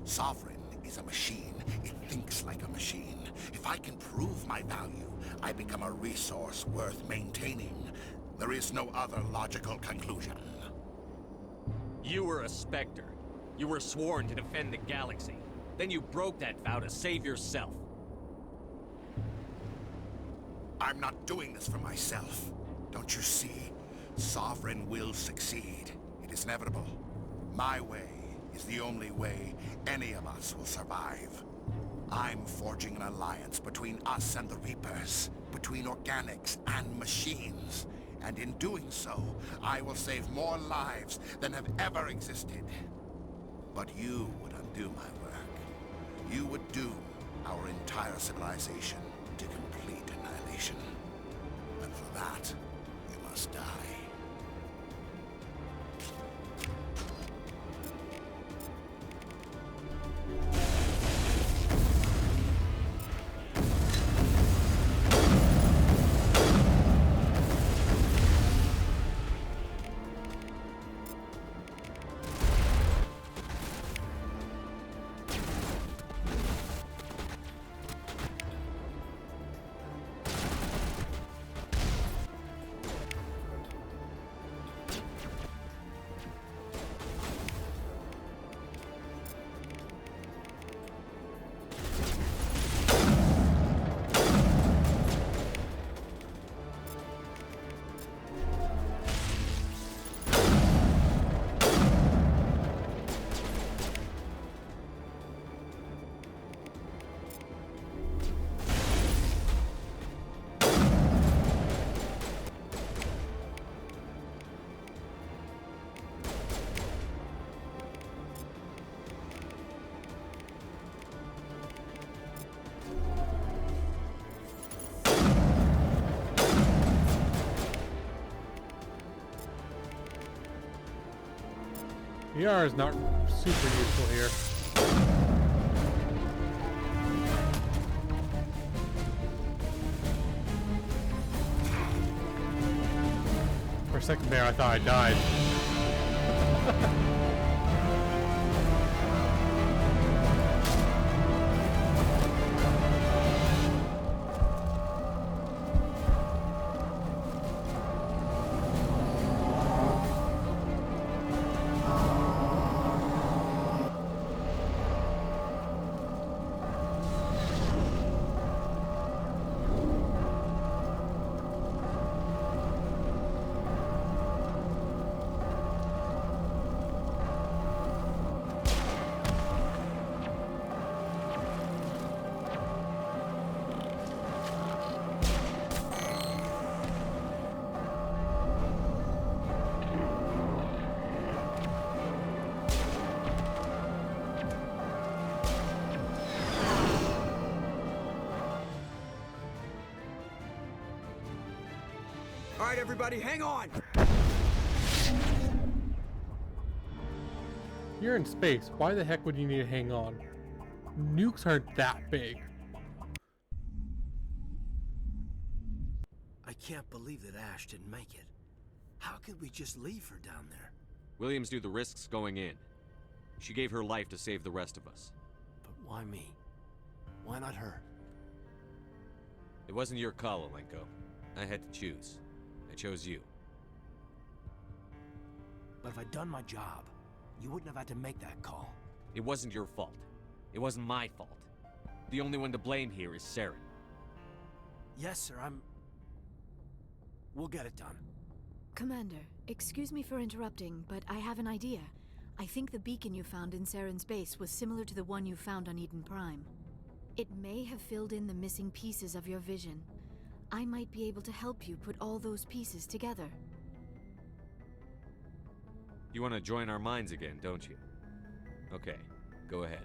Sovereign is a machine. It thinks like a machine. If I can prove my value, I become a resource worth maintaining. There is no other logical conclusion. You were a Spectre. You were sworn to defend the galaxy. Then you broke that vow to save yourself. I'm not doing this for myself. Don't you see? Sovereign will succeed. It is inevitable. My way is the only way any of us will survive. I'm forging an alliance between us and the Reapers, between organics and machines. And in doing so, I will save more lives than have ever existed. But you would undo my work. You would doom our entire civilization to complete annihilation. And for that, you must die. VR is not super useful here. For a second there, I thought I died. All right, everybody, hang on! You're in space. Why the heck would you need to hang on? Nukes aren't that big. I can't believe that Ash didn't make it. How could we just leave her down there? Williams knew the risks going in. She gave her life to save the rest of us. But why me? Why not her? It wasn't your call, Alenko. I had to choose. I chose you. But if I'd done my job, you wouldn't have had to make that call. It wasn't your fault. It wasn't my fault. The only one to blame here is Saren. Yes, sir, We'll get it done. Commander, excuse me for interrupting, but I have an idea. I think the beacon you found in Saren's base was similar to the one you found on Eden Prime. It may have filled in the missing pieces of your vision. I might be able to help you put all those pieces together. You want to join our minds again, don't you? Okay, go ahead.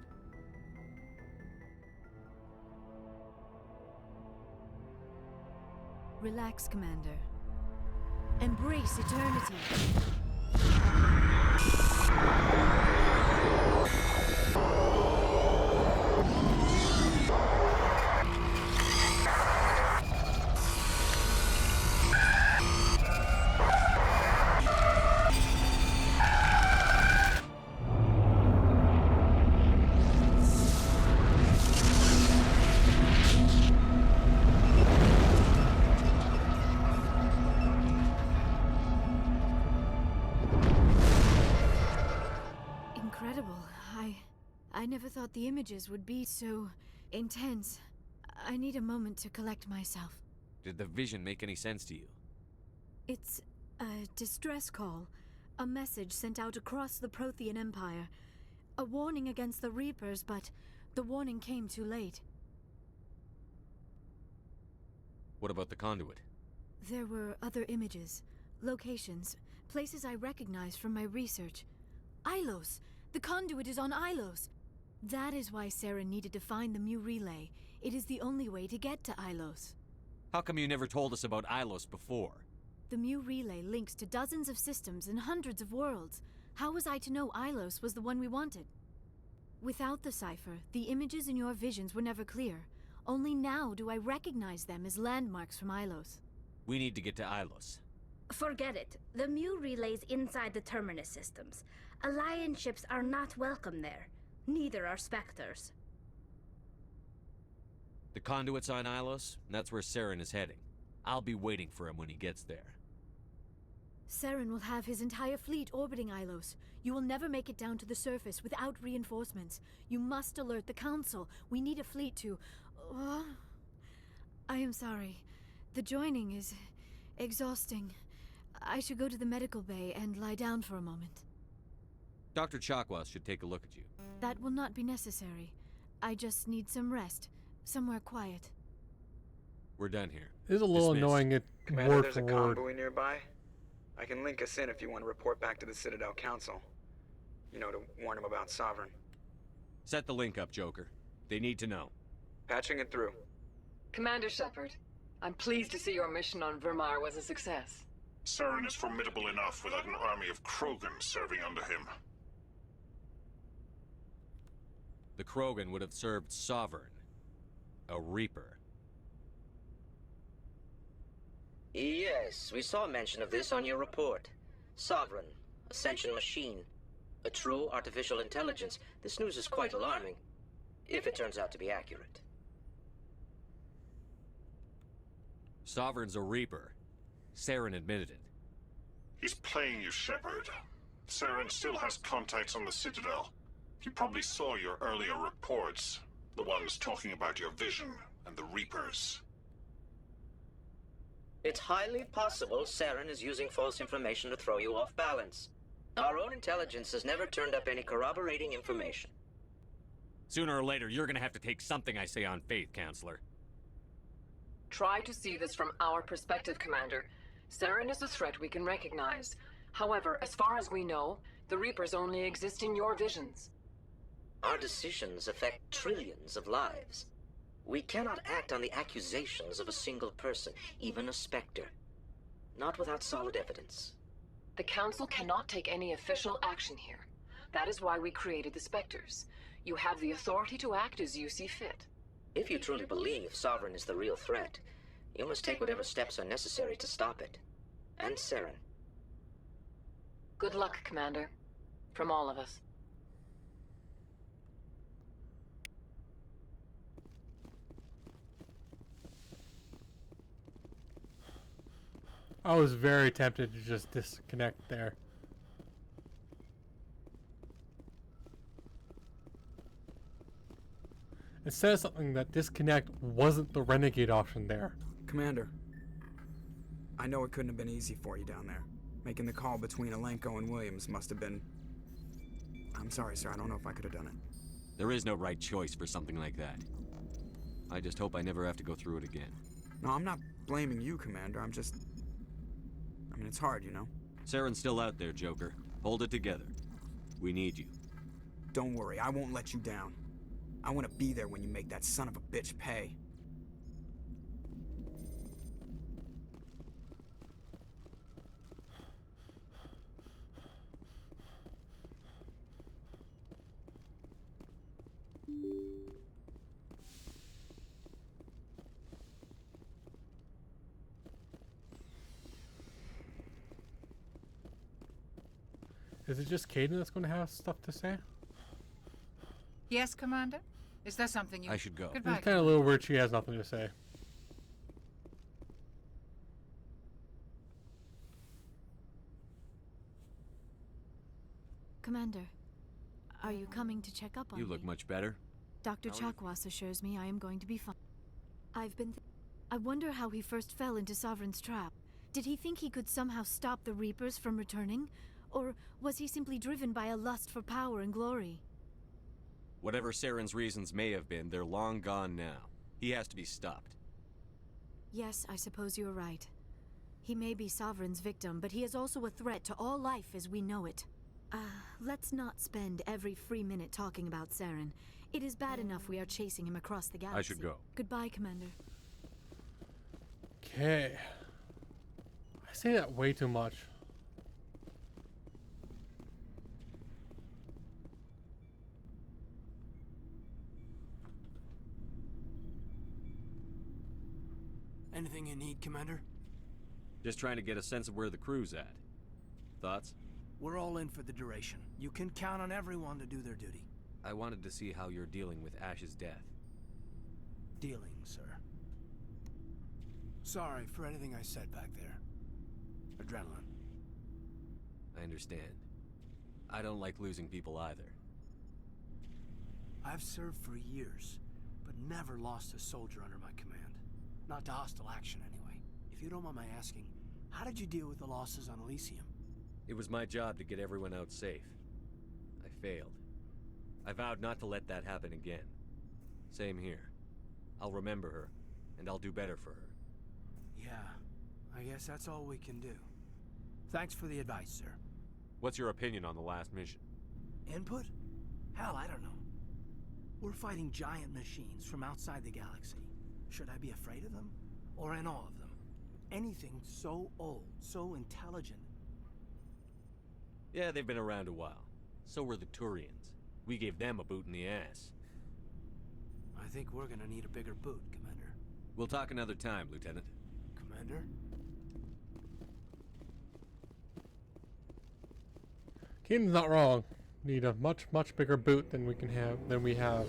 Relax, Commander. Embrace eternity. I never thought the images would be so intense. I need a moment to collect myself. Did the vision make any sense to you? It's a distress call. A message sent out across the Prothean Empire. A warning against the Reapers, but the warning came too late. What about the conduit? There were other images, locations, places I recognized from my research. Ilos! The conduit is on Ilos! That is why Saren needed to find the Mu Relay. It is the only way to get to Ilos. How come you never told us about Ilos before? The Mu Relay links to dozens of systems and hundreds of worlds. How was I to know Ilos was the one we wanted? Without the cipher, the images in your visions were never clear. Only now do I recognize them as landmarks from Ilos. We need to get to Ilos. Forget it. The Mu Relay's inside the Terminus systems. Alliance ships are not welcome there. Neither are Spectres. The conduit's on Ilos, and that's where Saren is heading. I'll be waiting for him when he gets there. Saren will have his entire fleet orbiting Ilos. You will never make it down to the surface without reinforcements. You must alert the Council. We need a fleet to... I am sorry. The joining is exhausting. I should go to the medical bay and lie down for a moment. Dr. Chakwas should take a look at you. That will not be necessary. I just need some rest. Somewhere quiet. We're done here. It is a little Dismissed. annoying it Commander, word there's for a word. convoy nearby. I can link us in if you want to report back to the Citadel Council. You know, to warn them about Sovereign. Set the link up, Joker. They need to know. Patching it through. Commander Shepard, I'm pleased to see your mission on Vermar was a success. Saren is formidable enough without an army of Krogan serving under him. The Krogan would have served Sovereign, a Reaper. Yes, we saw mention of this on your report. Sovereign, Ascension machine, a true artificial intelligence. This news is quite alarming, if it turns out to be accurate. Sovereign's a Reaper. Saren admitted it. He's playing you, Shepard. Saren still has contacts on the Citadel. He probably saw your earlier reports. The ones talking about your vision and the Reapers. It's highly possible Saren is using false information to throw you off balance. Our own intelligence has never turned up any corroborating information. Sooner or later, you're gonna have to take something I say on faith, Counselor. Try to see this from our perspective, Commander. Saren is a threat we can recognize. However, as far as we know, the Reapers only exist in your visions. Our decisions affect trillions of lives. We cannot act on the accusations of a single person, even a spectre. Not without solid evidence. The Council cannot take any official action here. That is why we created the Spectres. You have the authority to act as you see fit. If you truly believe Sovereign is the real threat, you must take whatever steps are necessary to stop it. And Saren. Good luck, Commander. From all of us. I was very tempted to just disconnect there. It says something that disconnect wasn't the renegade option there. Commander, I know it couldn't have been easy for you down there. Making the call between Alenko and Williams must have been... I'm sorry, sir. I don't know if I could have done it. There is no right choice for something like that. I just hope I never have to go through it again. No, I'm not blaming you, Commander. I'm just... I mean, it's hard, you know? Saren's still out there, Joker. Hold it together. We need you. Don't worry, I won't let you down. I want to be there when you make that son of a bitch pay. Is it just Caden that's going to have stuff to say? Yes, Commander? Is there something you... I should go. Goodbye. It's kind of a little weird she has nothing to say. Commander, are you coming to check up on me? You look much better. Dr. Chakwas assures me I am going to be fine. I wonder how he first fell into Sovereign's trap. Did he think he could somehow stop the Reapers from returning? Or was he simply driven by a lust for power and glory? Whatever Saren's reasons may have been, they're long gone now. He has to be stopped. Yes, I suppose you're right. He may be Sovereign's victim, but he is also a threat to all life as we know it. Let's not spend every free minute talking about Saren. It is bad enough we are chasing him across the galaxy. I should go. Goodbye, Commander. Okay. I say that way too much. Anything you need, Commander? Just trying to get a sense of where the crew's at. Thoughts? We're all in for the duration. You can count on everyone to do their duty. I wanted to see how you're dealing with Ash's death. Dealing, sir. Sorry for anything I said back there. Adrenaline. I understand. I don't like losing people either. I've served for years, but never lost a soldier under my command. Not to hostile action, anyway. If you don't mind my asking, how did you deal with the losses on Elysium? It was my job to get everyone out safe. I failed. I vowed not to let that happen again. Same here. I'll remember her, and I'll do better for her. Yeah, I guess that's all we can do. Thanks for the advice, sir. What's your opinion on the last mission? Input? Hell, I don't know. We're fighting giant machines from outside the galaxy. Should I be afraid of them? Or in awe of them? Anything so old, so intelligent. Yeah, they've been around a while. So were the Turians. We gave them a boot in the ass. I think we're gonna need a bigger boot, Commander. We'll talk another time, Lieutenant. Commander? Caden's not wrong. Need a much, much bigger boot than we have.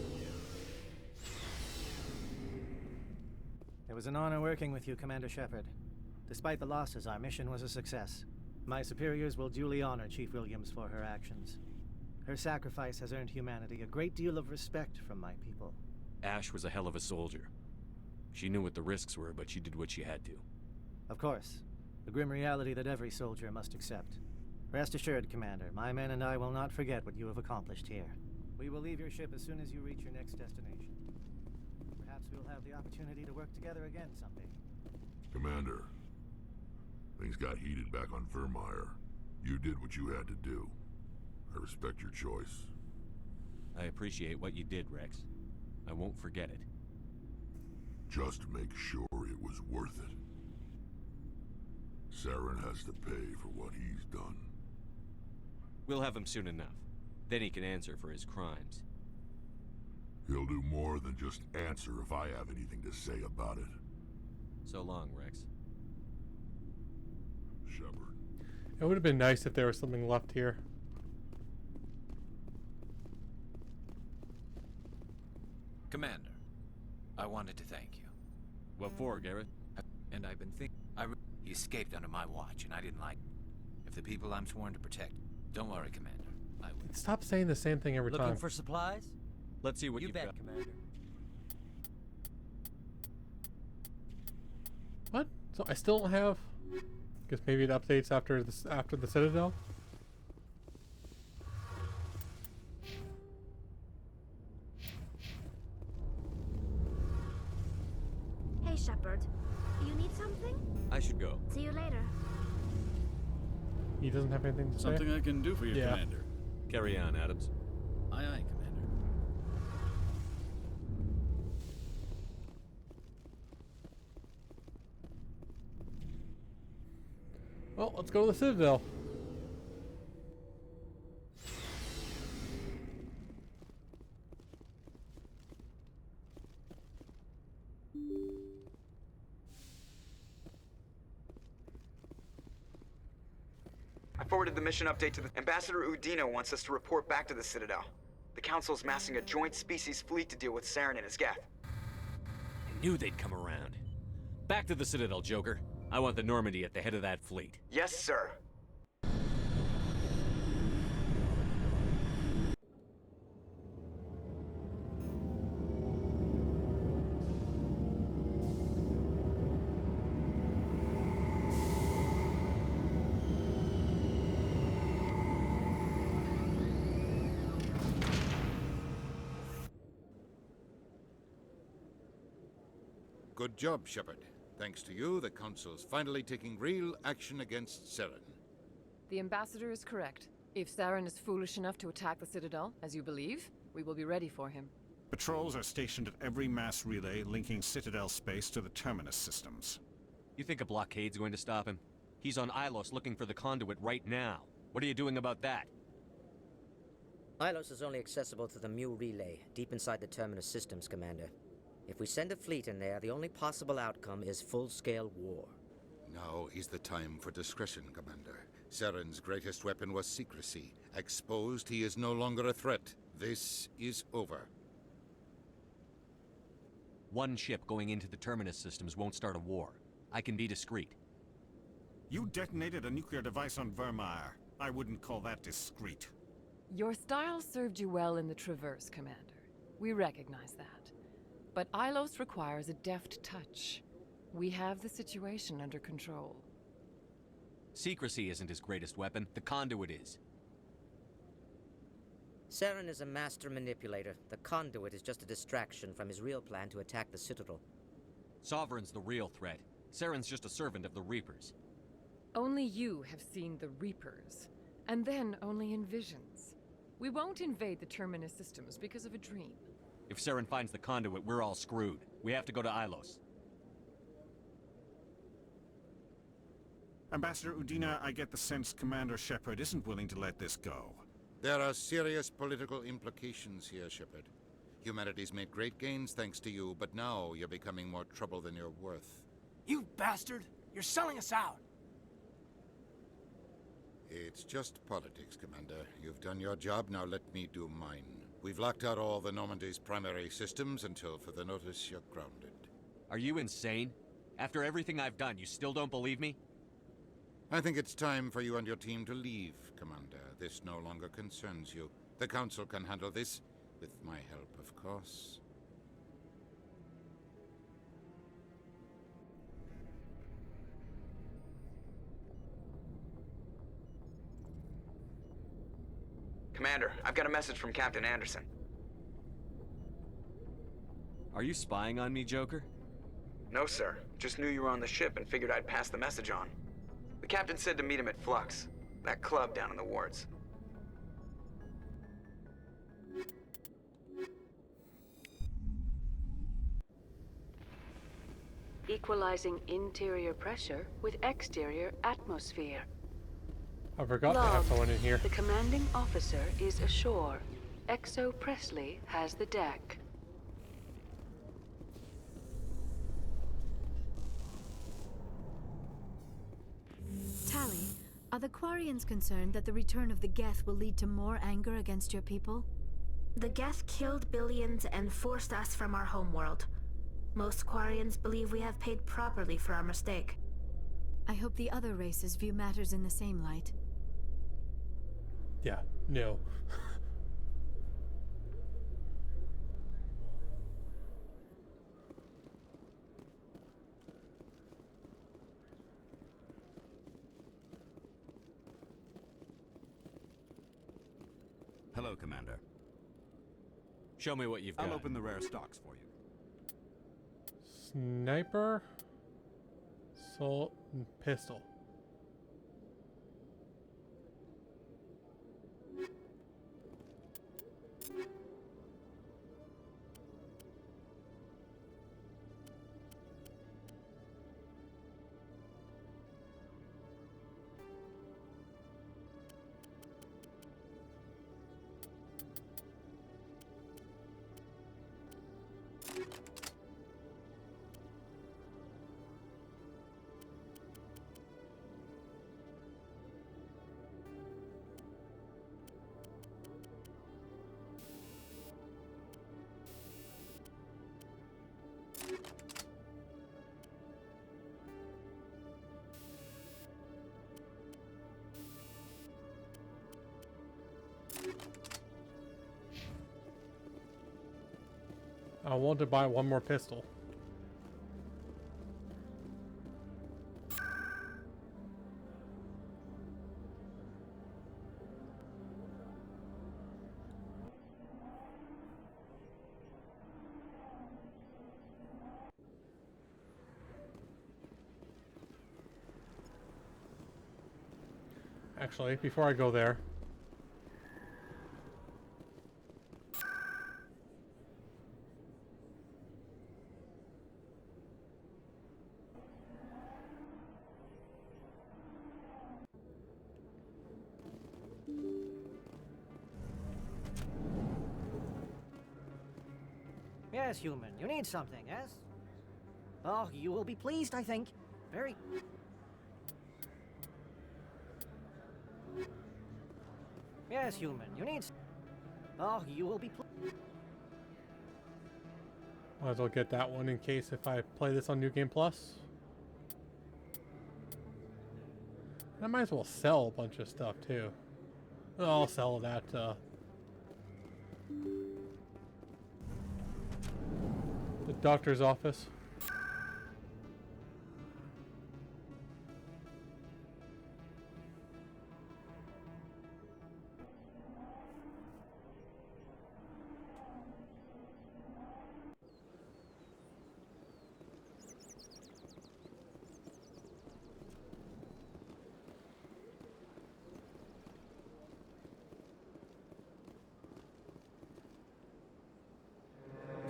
It was an honor working with you, Commander Shepard. Despite the losses, our mission was a success. My superiors will duly honor Chief Williams for her actions. Her sacrifice has earned humanity a great deal of respect from my people. Ash was a hell of a soldier. She knew what the risks were, but she did what she had to. Of course. The grim reality that every soldier must accept. Rest assured, Commander, my men and I will not forget what you have accomplished here. We will leave your ship as soon as you reach your next destination. Perhaps we'll have the opportunity to work together again someday. Commander, things got heated back on Vermeer. You did what you had to do. I respect your choice. I appreciate what you did, Rex. I won't forget it. Just make sure it was worth it. Saren has to pay for what he's done. We'll have him soon enough. Then he can answer for his crimes. He'll do more than just answer if I have anything to say about it. So long, Rex. Shepard. It would have been nice if there was something left here. Commander, I wanted to thank you. What for, Garrett? And I've been thinking... He escaped under my watch, and I didn't like it. If the people I'm sworn to protect... Don't worry, Commander. I will. Stop saying the same thing every time. Looking for supplies? Let's see what you you've bet, got. Commander. What? So I still don't have... Guess maybe it updates after the Citadel? Hey, Shepard. You need something? I should go. See you later. He doesn't have anything to say? Something I can do for you, Commander. Carry on, Adams. Aye, aye, Commander. Well, let's go to the Citadel. I forwarded the mission update to the... Ambassador Udina wants us to report back to the Citadel. The Council's massing a joint species fleet to deal with Saren and his geth. I knew they'd come around. Back to the Citadel, Joker. I want the Normandy at the head of that fleet. Yes, sir. Good job, Shepard. Thanks to you, the Council's finally taking real action against Saren. The Ambassador is correct. If Saren is foolish enough to attack the Citadel, as you believe, we will be ready for him. Patrols are stationed at every mass relay linking Citadel space to the Terminus systems. You think a blockade's going to stop him? He's on Ilos looking for the conduit right now. What are you doing about that? Ilos is only accessible to the Mu relay, deep inside the Terminus systems, Commander. If we send a fleet in there, the only possible outcome is full-scale war. Now is the time for discretion, Commander. Saren's greatest weapon was secrecy. Exposed, he is no longer a threat. This is over. One ship going into the Terminus systems won't start a war. I can be discreet. You detonated a nuclear device on Vermeer. I wouldn't call that discreet. Your style served you well in the Traverse, Commander. We recognize that. But Ilos requires a deft touch. We have the situation under control. Secrecy isn't his greatest weapon. The conduit is. Saren is a master manipulator. The conduit is just a distraction from his real plan to attack the Citadel. Sovereign's the real threat. Saren's just a servant of the Reapers. Only you have seen the Reapers, and then only in visions. We won't invade the Terminus systems because of a dream. If Saren finds the conduit, we're all screwed. We have to go to Ilos. Ambassador Udina, I get the sense Commander Shepard isn't willing to let this go. There are serious political implications here, Shepard. Humanity's made great gains thanks to you, but now you're becoming more trouble than you're worth. You bastard! You're selling us out! It's just politics, Commander. You've done your job, now let me do mine. We've locked out all the Normandy's primary systems until further notice you're grounded. Are you insane? After everything I've done, you still don't believe me? I think it's time for you and your team to leave, Commander. This no longer concerns you. The Council can handle this, with my help, of course. Commander, I've got a message from Captain Anderson. Are you spying on me, Joker? No, sir. Just knew you were on the ship and figured I'd pass the message on. The captain said to meet him at Flux, that club down in the wards. equalizing interior pressure with exterior atmosphere. I forgot to have someone in here. The commanding officer is ashore. Exo Presley has the deck. Tally, are the Quarians concerned that the return of the Geth will lead to more anger against your people? The Geth killed billions and forced us from our homeworld. Most Quarians believe we have paid properly for our mistake. I hope the other races view matters in the same light. Yeah, no. Hello, Commander. Show me what you've got. I'll open the rare stocks for you. Sniper, assault, and pistol. I want to buy one more pistol. Actually, before I go there, Yes, human. You need something, yes? Oh, you will be pleased, I think. Very... Yes, human. You need... Oh, you will be pleased. might as well get that one in case if I play this on New Game Plus. I might as well sell a bunch of stuff too. I'll sell that. The doctor's office.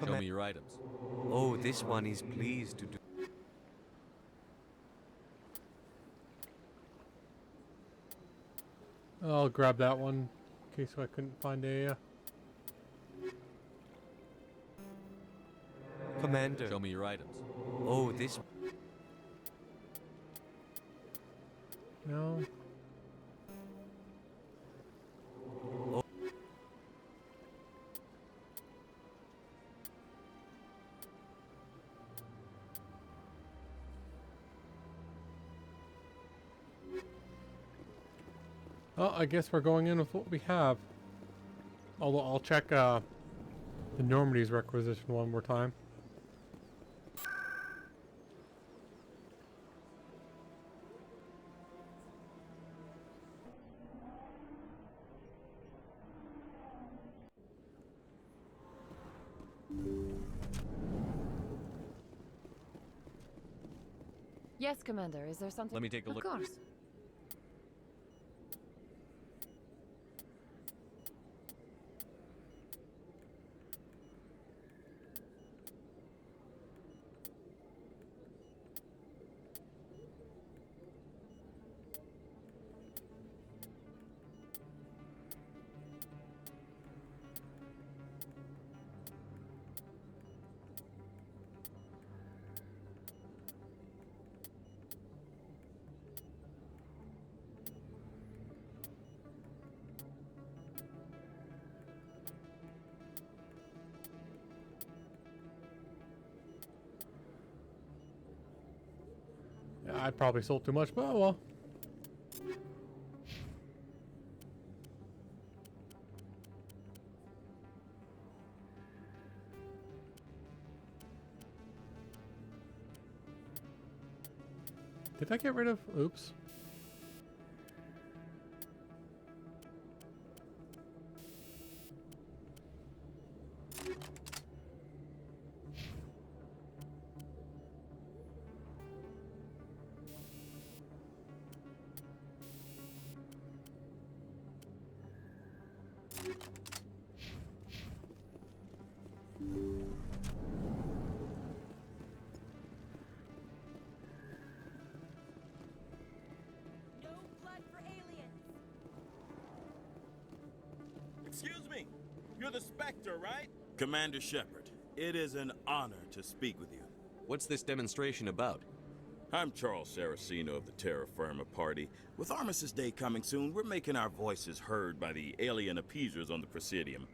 Show me your items. Oh, this one is pleased to do. I'll grab that one in case I couldn't find a. Commander. Show me your items. Oh, this. No. Oh, I guess we're going in with what we have. Although I'll check the Normandy's requisition one more time. Yes, Commander. Is there something? Let me take a look. Of course. Yeah, I probably sold too much, but oh well. Did I get rid of... Oops. Excuse me, you're the Spectre, right? Commander Shepard, it is an honor to speak with you. What's this demonstration about? I'm Charles Saraceno of the Terra Firma Party. With Armistice Day coming soon, we're making our voices heard by the alien appeasers on the Presidium.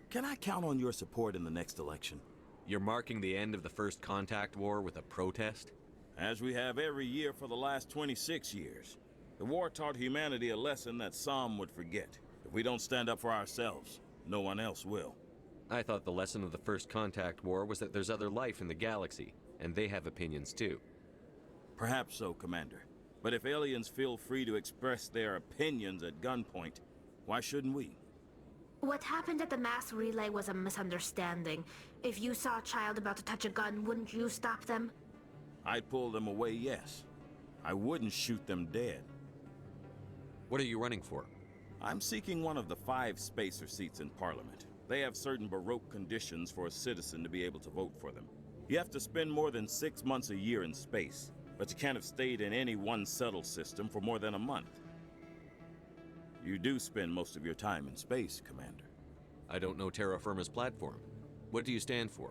Can I count on your support in the next election? You're marking the end of the First Contact War with a protest? As we have every year for the last 26 years. The war taught humanity a lesson that some would forget. If we don't stand up for ourselves, no one else will. I thought the lesson of the First Contact War was that there's other life in the galaxy, and they have opinions too. Perhaps so, Commander. But if aliens feel free to express their opinions at gunpoint, why shouldn't we? What happened at the mass relay was a misunderstanding. If you saw a child about to touch a gun, wouldn't you stop them? I'd pull them away, yes. I wouldn't shoot them dead. What are you running for? I'm seeking one of the 5 spacer seats in Parliament. They have certain Baroque conditions for a citizen to be able to vote for them. You have to spend more than 6 months a year in space, but you can't have stayed in any one settled system for more than a month. You do spend most of your time in space, Commander. I don't know Terra Firma's platform. What do you stand for?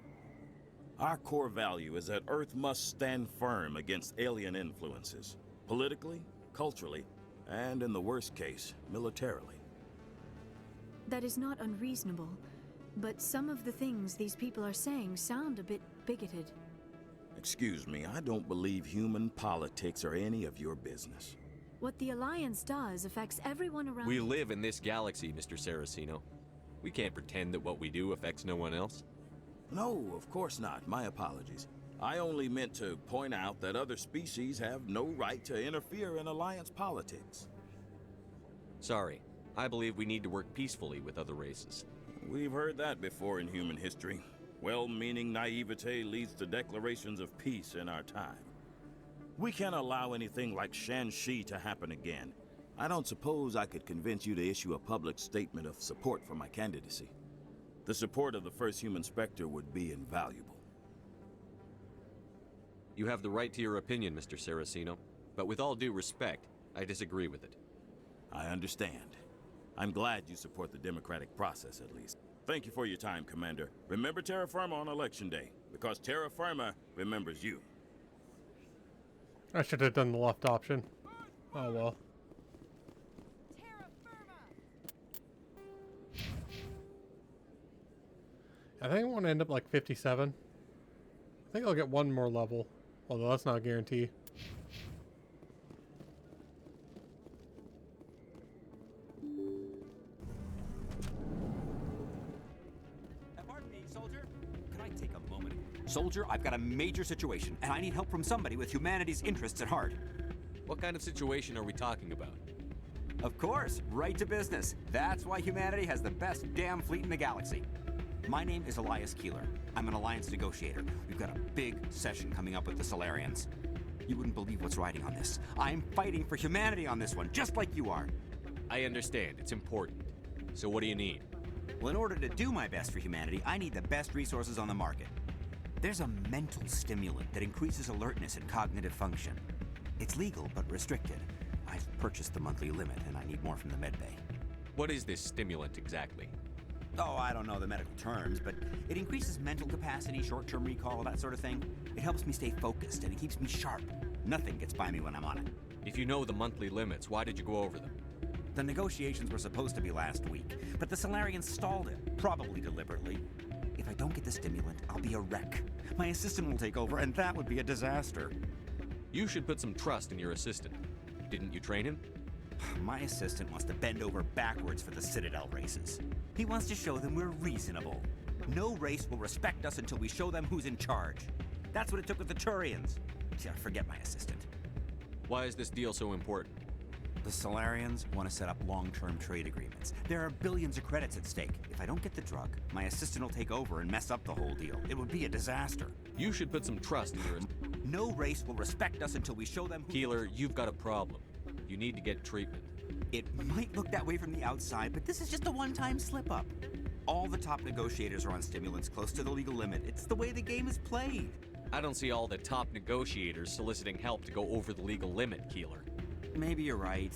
Our core value is that Earth must stand firm against alien influences, politically, culturally, and in the worst case, militarily. That is not unreasonable, but some of the things these people are saying sound a bit bigoted. Excuse me, I don't believe human politics are any of your business. What the Alliance does affects everyone around. We live in this galaxy, Mr. Saraceno. We can't pretend that what we do affects no one else. No, of course not. My apologies. I only meant to point out that other species have no right to interfere in Alliance politics. Sorry. I believe we need to work peacefully with other races. We've heard that before in human history. Well-meaning naivete leads to declarations of peace in our time. We can't allow anything like Shanxi to happen again. I don't suppose I could convince you to issue a public statement of support for my candidacy. The support of the first human Spectre would be invaluable. You have the right to your opinion, Mr. Saraceno, but with all due respect, I disagree with it. I understand. I'm glad you support the democratic process, at least. Thank you for your time, Commander. Remember Terra Firma on Election Day, because Terra Firma remembers you. I should have done the left option. Oh well. I think I want to end up like 57. I think I'll get one more level, although that's not a guarantee. Pardon me, soldier. Could I take a moment? Soldier, I've got a major situation, and I need help from somebody with humanity's interests at heart. What kind of situation are we talking about? Of course, right to business. That's why humanity has the best damn fleet in the galaxy. My name is Elias Keeler. I'm an Alliance negotiator. We've got a big session coming up with the Solarians. You wouldn't believe what's riding on this. I'm fighting for humanity on this one, just like you are. I understand. It's important. So what do you need? Well, in order to do my best for humanity, I need the best resources on the market. There's a mental stimulant that increases alertness and cognitive function. It's legal, but restricted. I've purchased the monthly limit, and I need more from the medbay. What is this stimulant exactly? Oh, I don't know the medical terms, but it increases mental capacity, short-term recall, that sort of thing. It helps me stay focused, and it keeps me sharp. Nothing gets by me when I'm on it. If you know the monthly limits, why did you go over them? The negotiations were supposed to be last week, but the Solarians stalled it, probably deliberately. If I don't get the stimulant, I'll be a wreck. My assistant will take over, and that would be a disaster. You should put some trust in your assistant. Didn't you train him? My assistant wants to bend over backwards for the Citadel races. He wants to show them we're reasonable. No race will respect us until we show them who's in charge. That's what it took with the Turians. Yeah, forget my assistant. Why is this deal so important? The Solarians want to set up long-term trade agreements. There are billions of credits at stake. If I don't get the drug, my assistant will take over and mess up the whole deal. It would be a disaster. You should put some trust in your... No race will respect us until we show them who... Keeler, you've got a problem. You need to get treatment. It might look that way from the outside, but this is just a one-time slip-up. All the top negotiators are on stimulants close to the legal limit. It's the way the game is played. I don't see all the top negotiators soliciting help to go over the legal limit, Keeler. Maybe you're right.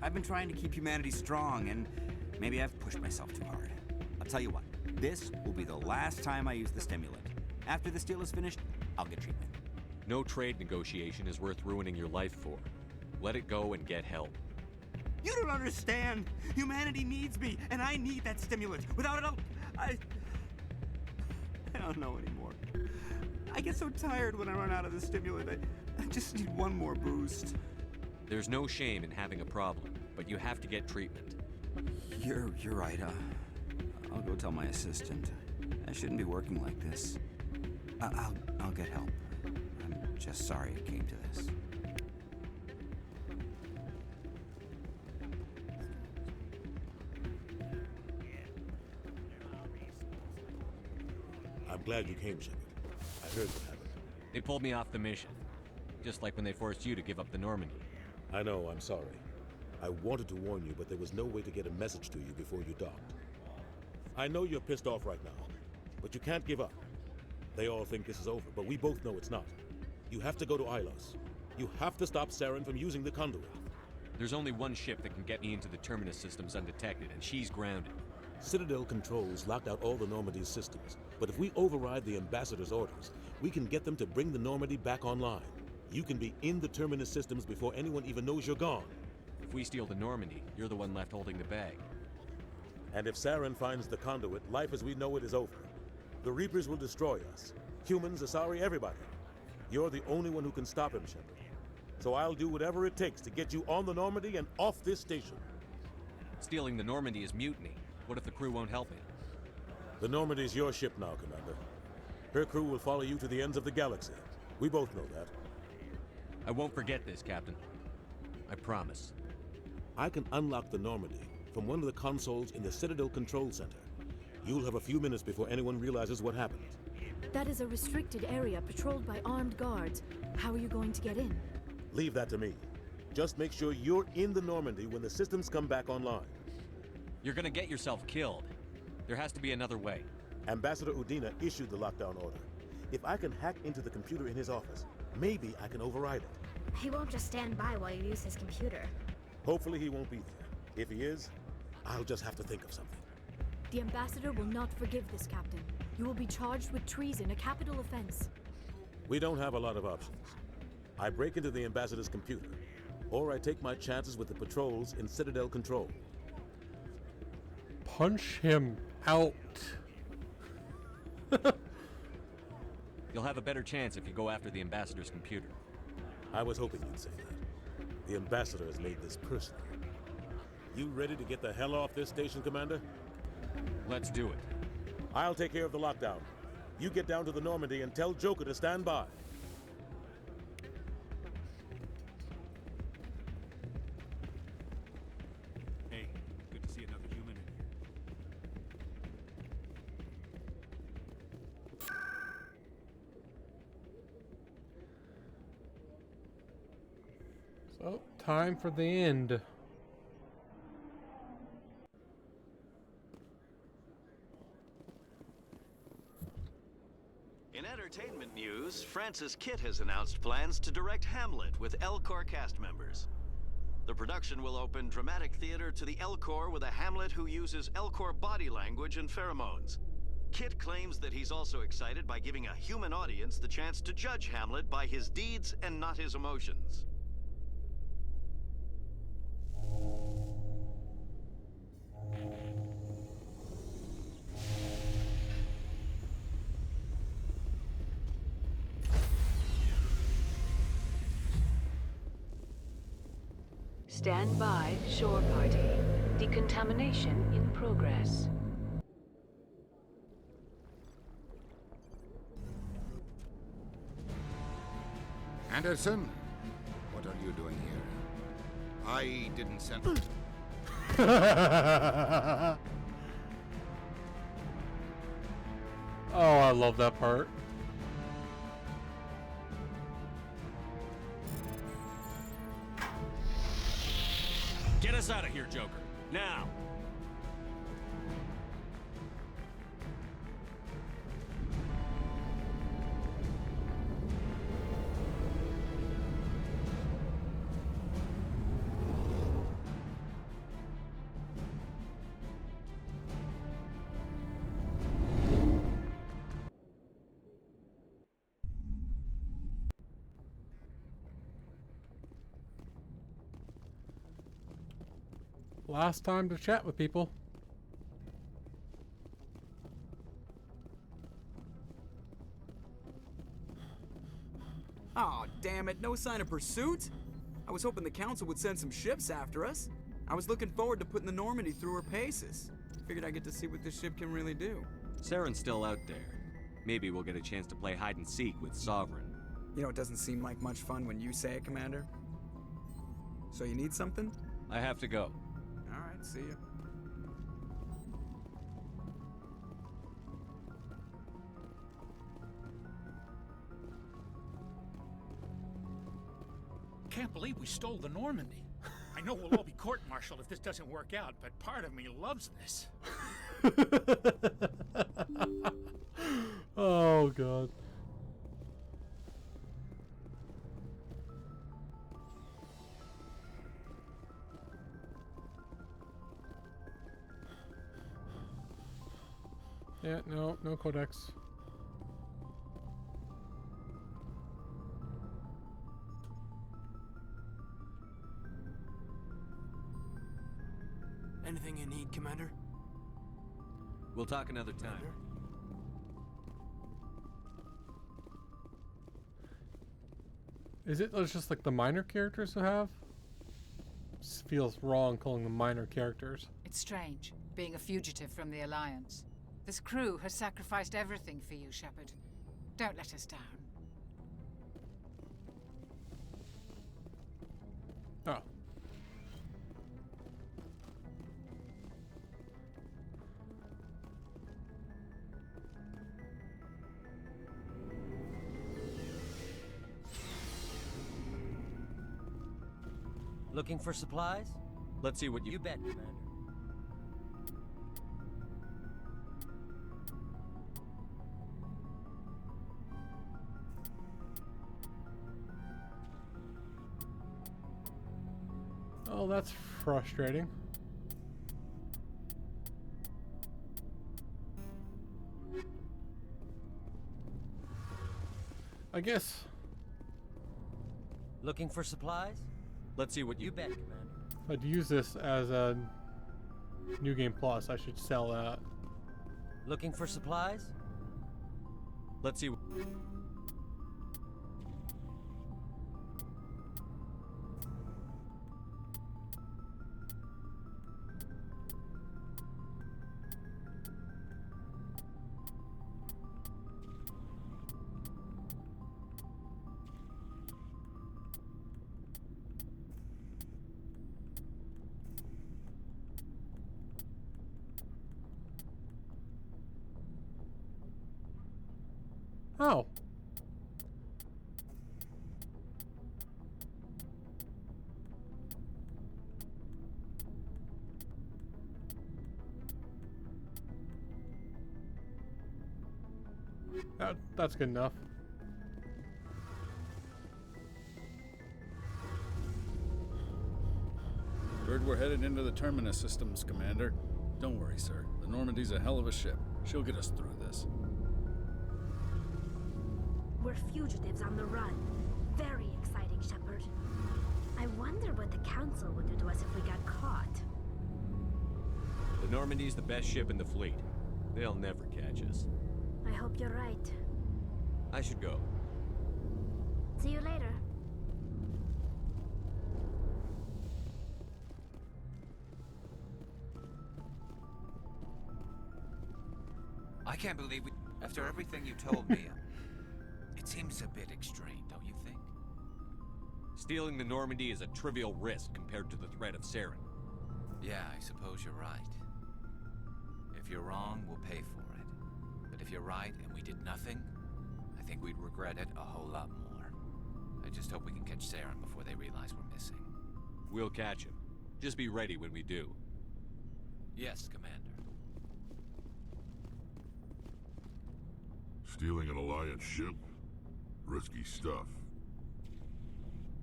I've been trying to keep humanity strong, and maybe I've pushed myself too hard. I'll tell you what, this will be the last time I use the stimulant. After this deal is finished, I'll get treatment. No trade negotiation is worth ruining your life for. Let it go and get help. You don't understand! Humanity needs me, and I need that stimulant. Without it, I don't know anymore. I get so tired when I run out of the stimulant. I just need one more boost. There's no shame in having a problem, but you have to get treatment. You're right. I'll go tell my assistant. I shouldn't be working like this. I'll get help. I'm just sorry it came to this. I'm glad you came, Shepard. I heard what happened. They pulled me off the mission. Just like when they forced you to give up the Normandy. I know, I'm sorry. I wanted to warn you, but there was no way to get a message to you before you docked. I know you're pissed off right now, but you can't give up. They all think this is over, but we both know it's not. You have to go to Ilos. You have to stop Saren from using the conduit. There's only one ship that can get me into the Terminus systems undetected, and she's grounded. Citadel controls locked out all the Normandy's systems, but if we override the Ambassador's orders, we can get them to bring the Normandy back online. You can be in the Terminus systems before anyone even knows you're gone. If we steal the Normandy, you're the one left holding the bag. And if Saren finds the conduit, life as we know it is over. The Reapers will destroy us. Humans, Asari, everybody. You're the only one who can stop him, Shepard. So I'll do whatever it takes to get you on the Normandy and off this station. Stealing the Normandy is mutiny. What if the crew won't help me? The Normandy's your ship now, Commander. Her crew will follow you to the ends of the galaxy. We both know that. I won't forget this, Captain. I promise. I can unlock the Normandy from one of the consoles in the Citadel Control Center. You'll have a few minutes before anyone realizes what happened. That is a restricted area patrolled by armed guards. How are you going to get in? Leave that to me. Just make sure you're in the Normandy when the systems come back online. You're gonna get yourself killed. There has to be another way. Ambassador Udina issued the lockdown order. If I can hack into the computer in his office, maybe I can override it. He won't just stand by while you use his computer. Hopefully he won't be there. If he is, I'll just have to think of something. The Ambassador will not forgive this, Captain. You will be charged with treason, a capital offense. We don't have a lot of options. I break into the Ambassador's computer, or I take my chances with the patrols in Citadel Control. Punch him out. You'll have a better chance if you go after the Ambassador's computer. I was hoping you'd say that. The Ambassador has made this personal. You ready to get the hell off this station, Commander? Let's do it. I'll take care of the lockdown. You get down to the Normandy and tell Joker to stand by. Hey, good to see another human in here. So, time for the end. In entertainment news, Francis Kitt has announced plans to direct Hamlet with Elcor cast members. The production will open dramatic theater to the Elcor with a Hamlet who uses Elcor body language and pheromones. Kitt claims that he's also excited by giving a human audience the chance to judge Hamlet by his deeds and not his emotions. Stand by, shore party. Decontamination in progress. Anderson, what are you doing here? I didn't send... Oh, I love that part. Get us out of here, Joker. Now! Last time to chat with people. Aw, damn it, no sign of pursuit? I was hoping the Council would send some ships after us. I was looking forward to putting the Normandy through her paces. Figured I'd get to see what this ship can really do. Saren's still out there. Maybe we'll get a chance to play hide and seek with Sovereign. You know, it doesn't seem like much fun when you say it, Commander. So you need something? I have to go. Alright, see ya. Can't believe we stole the Normandy. I know we'll all be court-martialed if this doesn't work out, but part of me loves this. Oh, God. Yeah, no codex. Anything you need, Commander? We'll talk another time. Is it just like the minor characters who have? This feels wrong calling them minor characters. It's strange, being a fugitive from the Alliance. This crew has sacrificed everything for you, Shepard. Don't let us down. Oh. Looking for supplies? Let's see what You bet, Commander. Oh, that's frustrating. I guess. Looking for supplies? Let's see what You bet, Commander. I'd use this as a New Game Plus. I should sell that. Looking for supplies? Let's see. Oh. That's good enough. Heard we're headed into the Terminus systems, Commander. Don't worry, sir. The Normandy's a hell of a ship. She'll get us through this. We're fugitives on the run. Very exciting, Shepard. I wonder what the Council would do to us if we got caught. The Normandy's the best ship in the fleet. They'll never catch us. I hope you're right. I should go. See you later. I can't believe we... After everything you told me, it seems a bit extreme, don't you think? Stealing the Normandy is a trivial risk compared to the threat of Saren. Yeah, I suppose you're right. If you're wrong, we'll pay for it. But if you're right and we did nothing, I think we'd regret it a whole lot more. I just hope we can catch Saren before they realize we're missing. We'll catch him. Just be ready when we do. Yes, Commander. Stealing an Alliance ship? Risky stuff.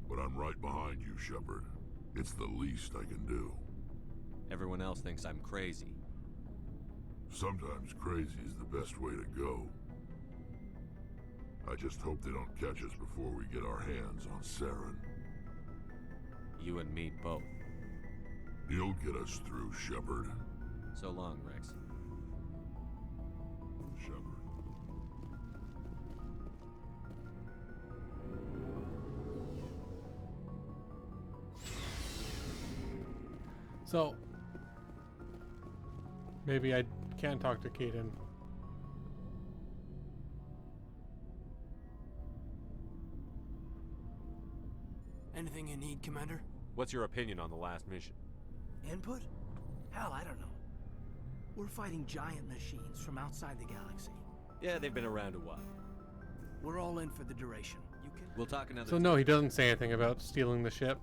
But I'm right behind you, Shepard. It's the least I can do. Everyone else thinks I'm crazy. Sometimes crazy is the best way to go. I just hope they don't catch us before we get our hands on Saren. You and me both. You'll get us through, Shepard. So long, Rex. Shepard. So, maybe I can talk to Kaden. Anything you need, Commander? What's your opinion on the last mission? Input? Hell, I don't know. We're fighting giant machines from outside the galaxy. Yeah, they've been around a while. We're all in for the duration. You can... We'll talk another So no, he doesn't say anything about stealing the ship.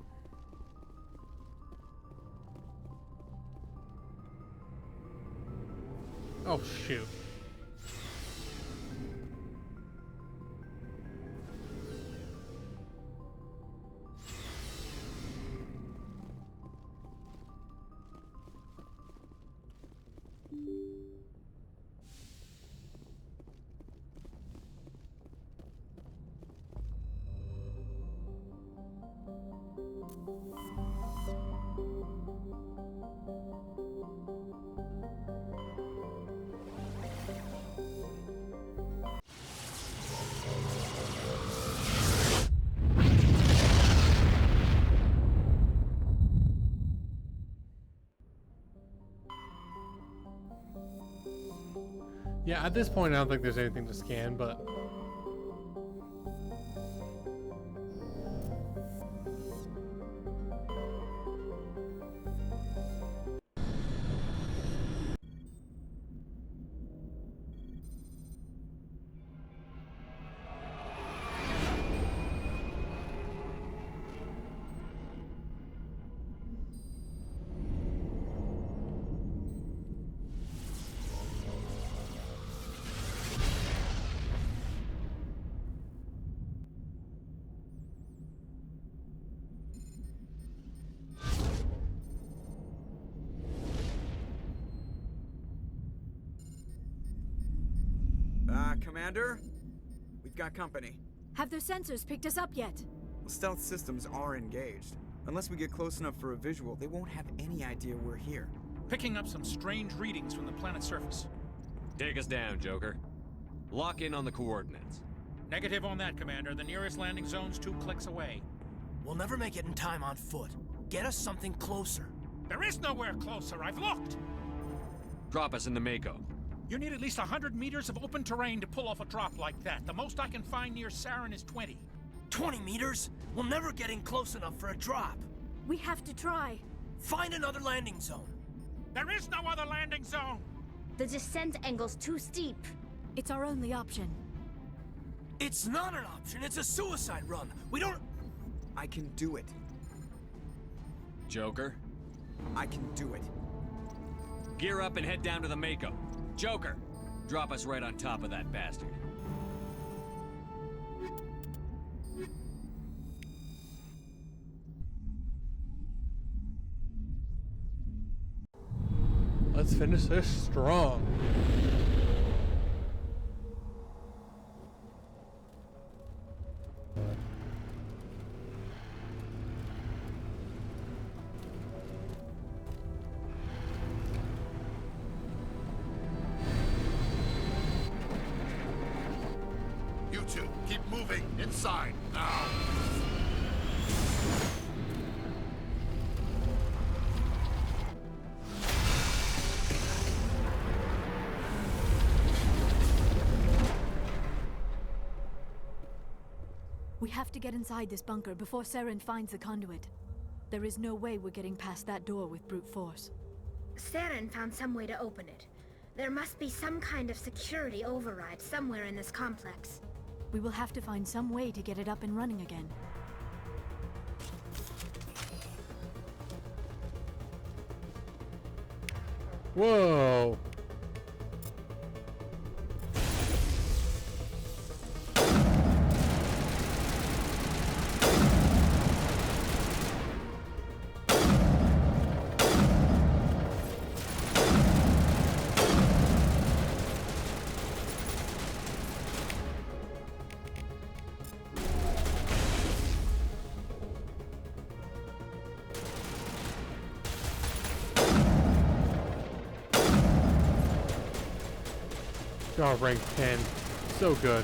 Oh, shoot. Yeah, at this point I don't think there's anything to scan, but... Commander? We've got company. Have their sensors picked us up yet? Well, stealth systems are engaged. Unless we get close enough for a visual, they won't have any idea we're here. Picking up some strange readings from the planet's surface. Take us down, Joker. Lock in on the coordinates. Negative on that, Commander. The nearest landing zone's 2 clicks away. We'll never make it in time on foot. Get us something closer. There is nowhere closer. I've looked. Drop us in the Mako. You need at least 100 meters of open terrain to pull off a drop like that. The most I can find near Saren is 20. 20 meters? We'll never get in close enough for a drop. We have to try. Find another landing zone. There is no other landing zone! The descent angle's too steep. It's our only option. It's not an option, it's a suicide run. We don't... I can do it. Joker? I can do it. Gear up and head down to the Mako. Joker, drop us right on top of that bastard. Let's finish this strong. You two, keep moving inside now. We have to get inside this bunker before Saren finds the conduit. There is no way we're getting past that door with brute force. Saren found some way to open it. There must be some kind of security override somewhere in this complex. We will have to find some way to get it up and running again. Whoa! Oh, rank 10. So good.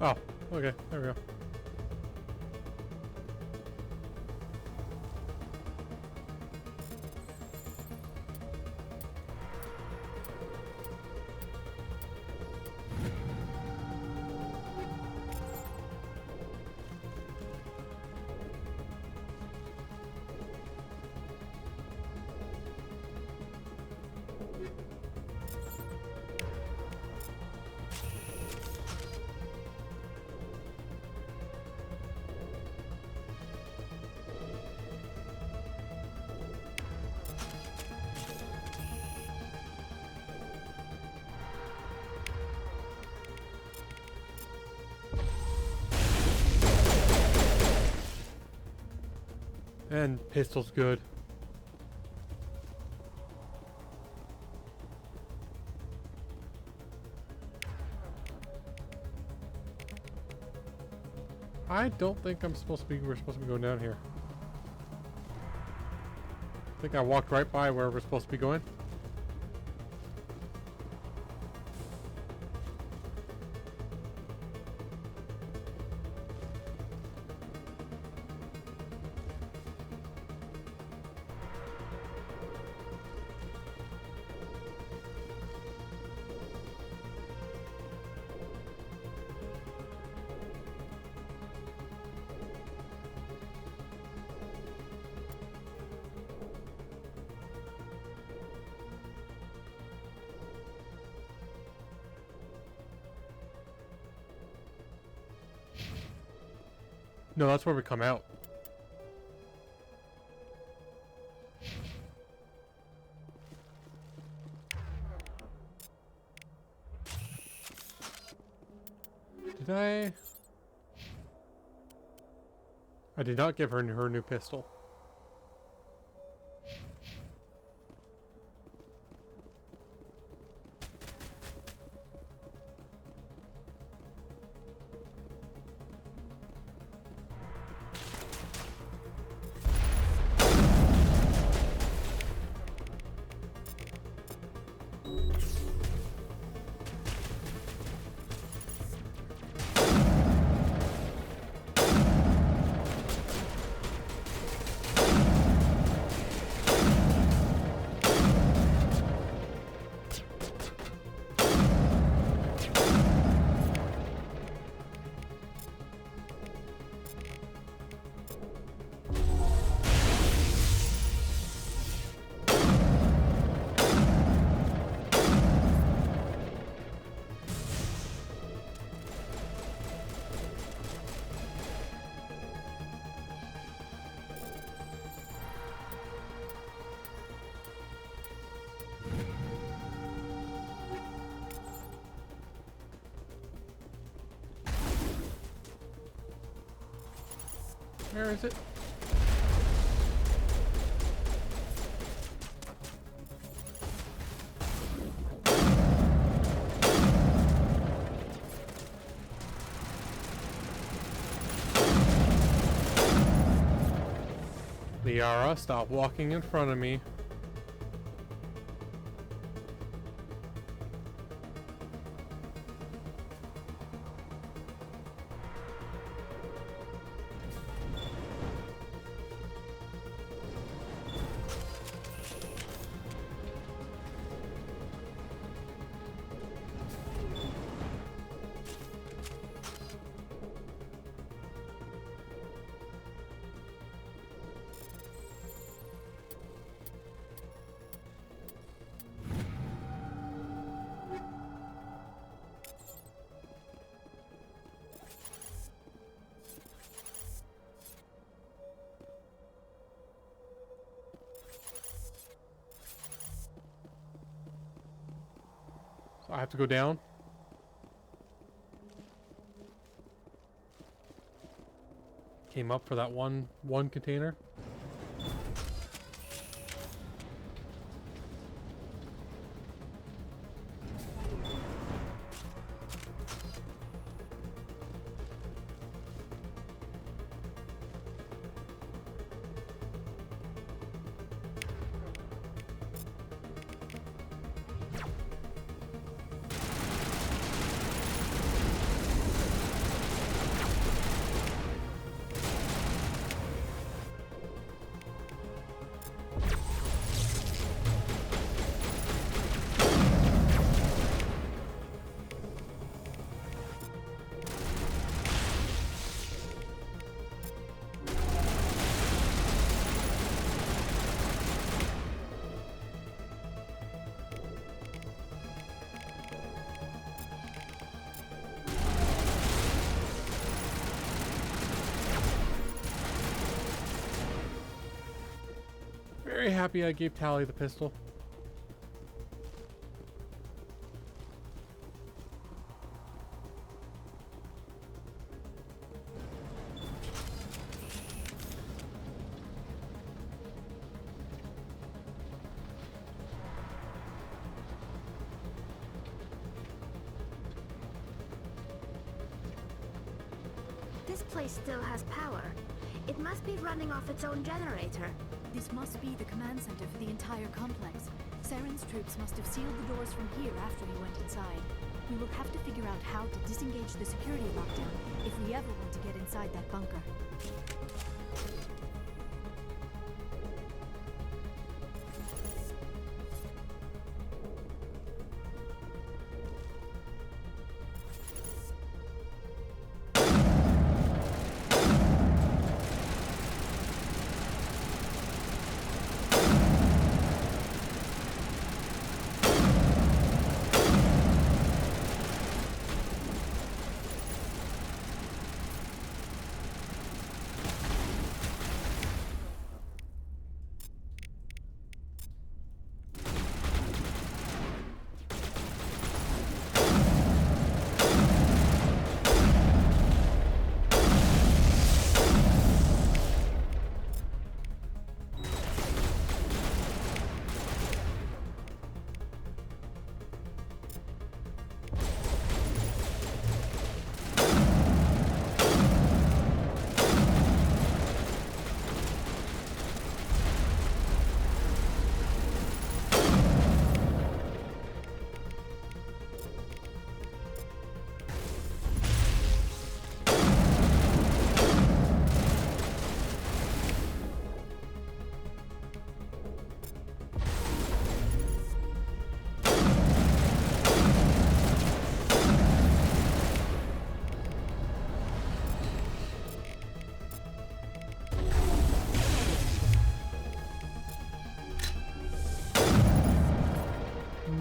Oh, okay, there we go. And pistol's good. I don't think we're supposed to be going down here. I think I walked right by where we're supposed to be going. No, that's where we come out. Did I? I did not give her her new pistol. Where is it? Liara, stop walking in front of me. So I have to go down. Came up for that one container. Very happy I gave Tally the pistol. This place still has power. It must be running off its own generator. This must be the command center for the entire complex. Saren's troops must have sealed the doors from here after he went inside. We will have to figure out how to disengage the security lockdown if we ever want to get inside that bunker.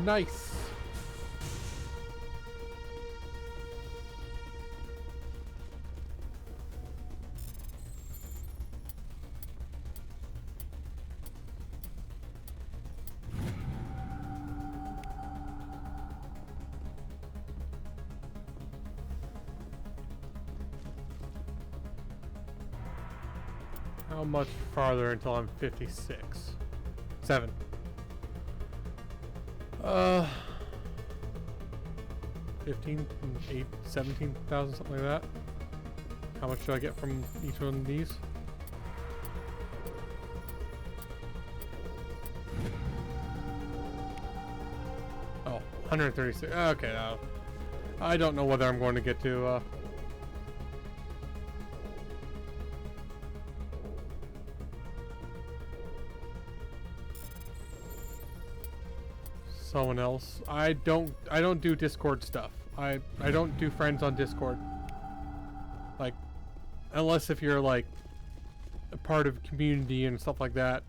Nice. How much farther until I'm 56? 7. 15, 8, 17,000, something like that. How much do I get from each one of these? Oh, 136. Okay, I don't know whether I'm going to get to, someone else. I don't do Discord stuff. I don't do friends on Discord. Like, unless if you're like a part of community and stuff like that.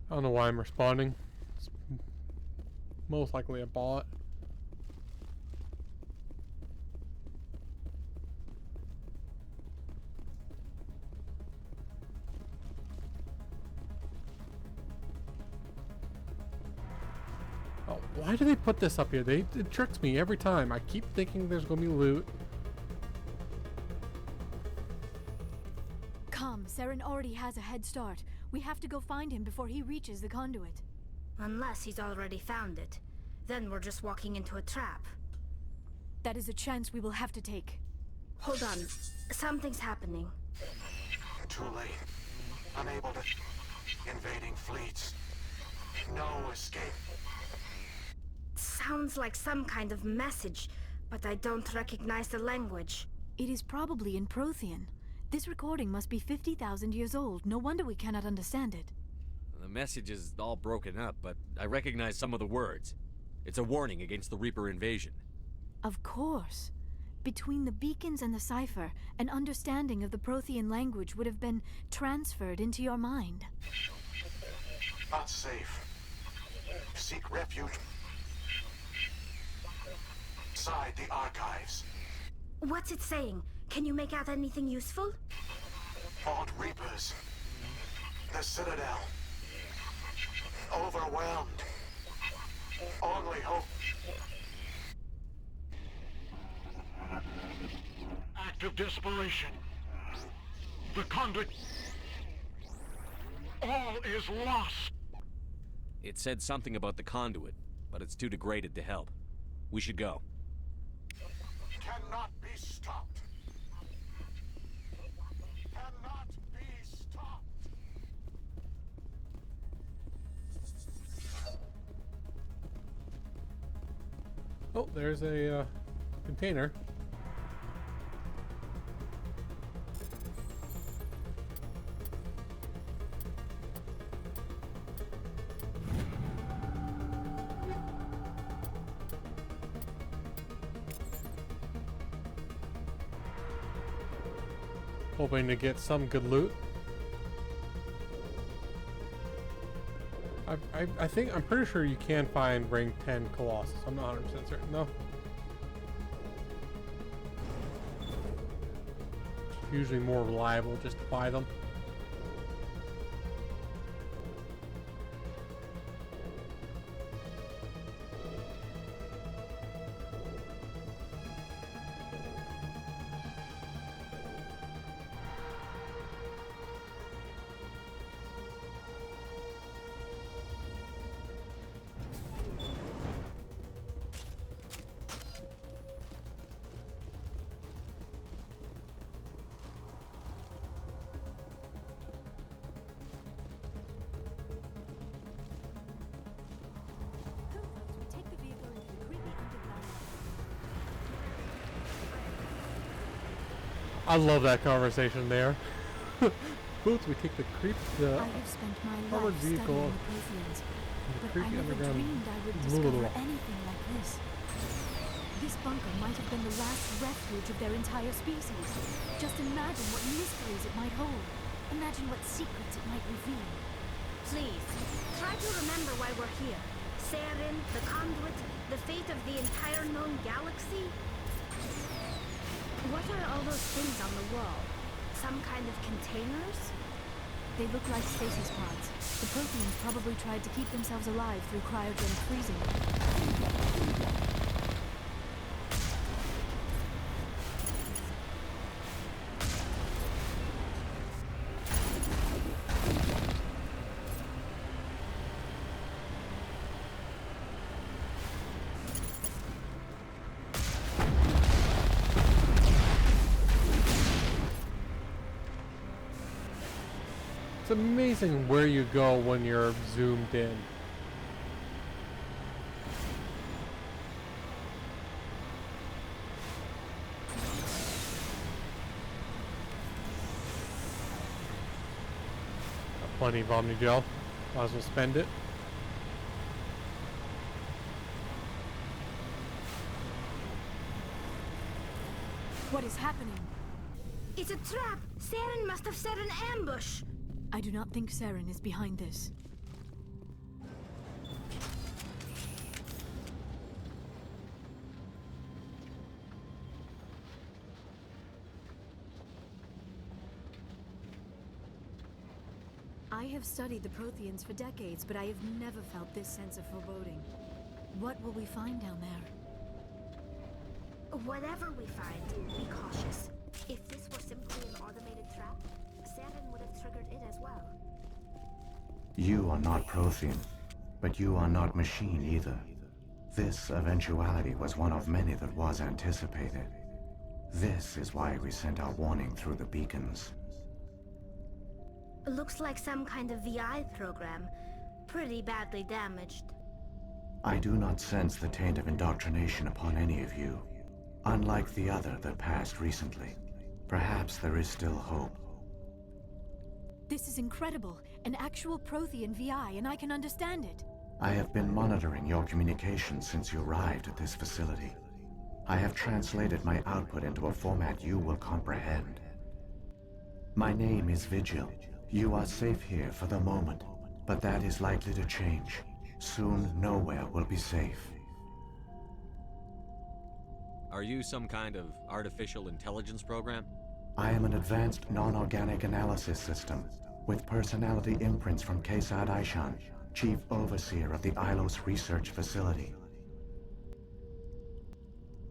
I don't know why I'm responding. It's most likely a bot. Oh, why do they put this up here? It tricks me every time. I keep thinking there's gonna be loot. Come, Saren already has a head start. We have to go find him before he reaches the conduit. Unless he's already found it. Then we're just walking into a trap. That is a chance we will have to take. Hold on. Something's happening. Too late. Unable to... Invading fleets. No escape. Sounds like some kind of message, but I don't recognize the language. It is probably in Prothean. This recording must be 50,000 years old. No wonder we cannot understand it. The message is all broken up, but I recognize some of the words. It's a warning against the Reaper invasion. Of course. Between the beacons and the cipher, an understanding of the Prothean language would have been transferred into your mind. Not safe. Seek refuge inside the archives. What's it saying? Can you make out anything useful? Fought Reapers. The Citadel. Overwhelmed. Only hope. Act of desperation. The conduit. All is lost. It said something about the conduit, but it's too degraded to help. We should go. Cannot be stopped. Cannot be stopped. Oh, there's a container. Hoping to get some good loot. I think, I'm pretty sure you can find rank 10 Colossus. I'm not 100% certain, no. It's usually more reliable just to buy them. I love that conversation there. Boots, we take the I have spent my armored life vehicle studying the Protheans, but I creepy never underground dreamed I would discover anything like this. This bunker might have been the last refuge of their entire species. Just imagine what mysteries it might hold. Imagine what secrets it might reveal. Please, try to remember why we're here. Saren, the conduit, the fate of the entire known galaxy. What are all those things on the wall? Some kind of containers? They look like stasis pods. The Protheans probably tried to keep themselves alive through cryogenic freezing. amazing where you go when you're zoomed in. Got plenty of Omnigel. Might as well spend it. What is happening? It's a trap! Saren must have set an ambush! I do not think Saren is behind this. I have studied the Protheans for decades, but I have never felt this sense of foreboding. What will we find down there? Whatever we find, be cautious. If this were simply an automated trap, Saren would have triggered it as well. You are not Prothean, but you are not machine either. This eventuality was one of many that was anticipated. This is why we sent our warning through the beacons. Looks like some kind of VI program. Pretty badly damaged. I do not sense the taint of indoctrination upon any of you. Unlike the other that passed recently. Perhaps there is still hope. This is incredible. An actual Prothean VI, and I can understand it. I have been monitoring your communications since you arrived at this facility. I have translated my output into a format you will comprehend. My name is Vigil. You are safe here for the moment, but that is likely to change. Soon, nowhere will be safe. Are you some kind of artificial intelligence program? I am an advanced non-organic analysis system, with personality imprints from Kesad Aishan, Chief Overseer of the Ilos Research Facility.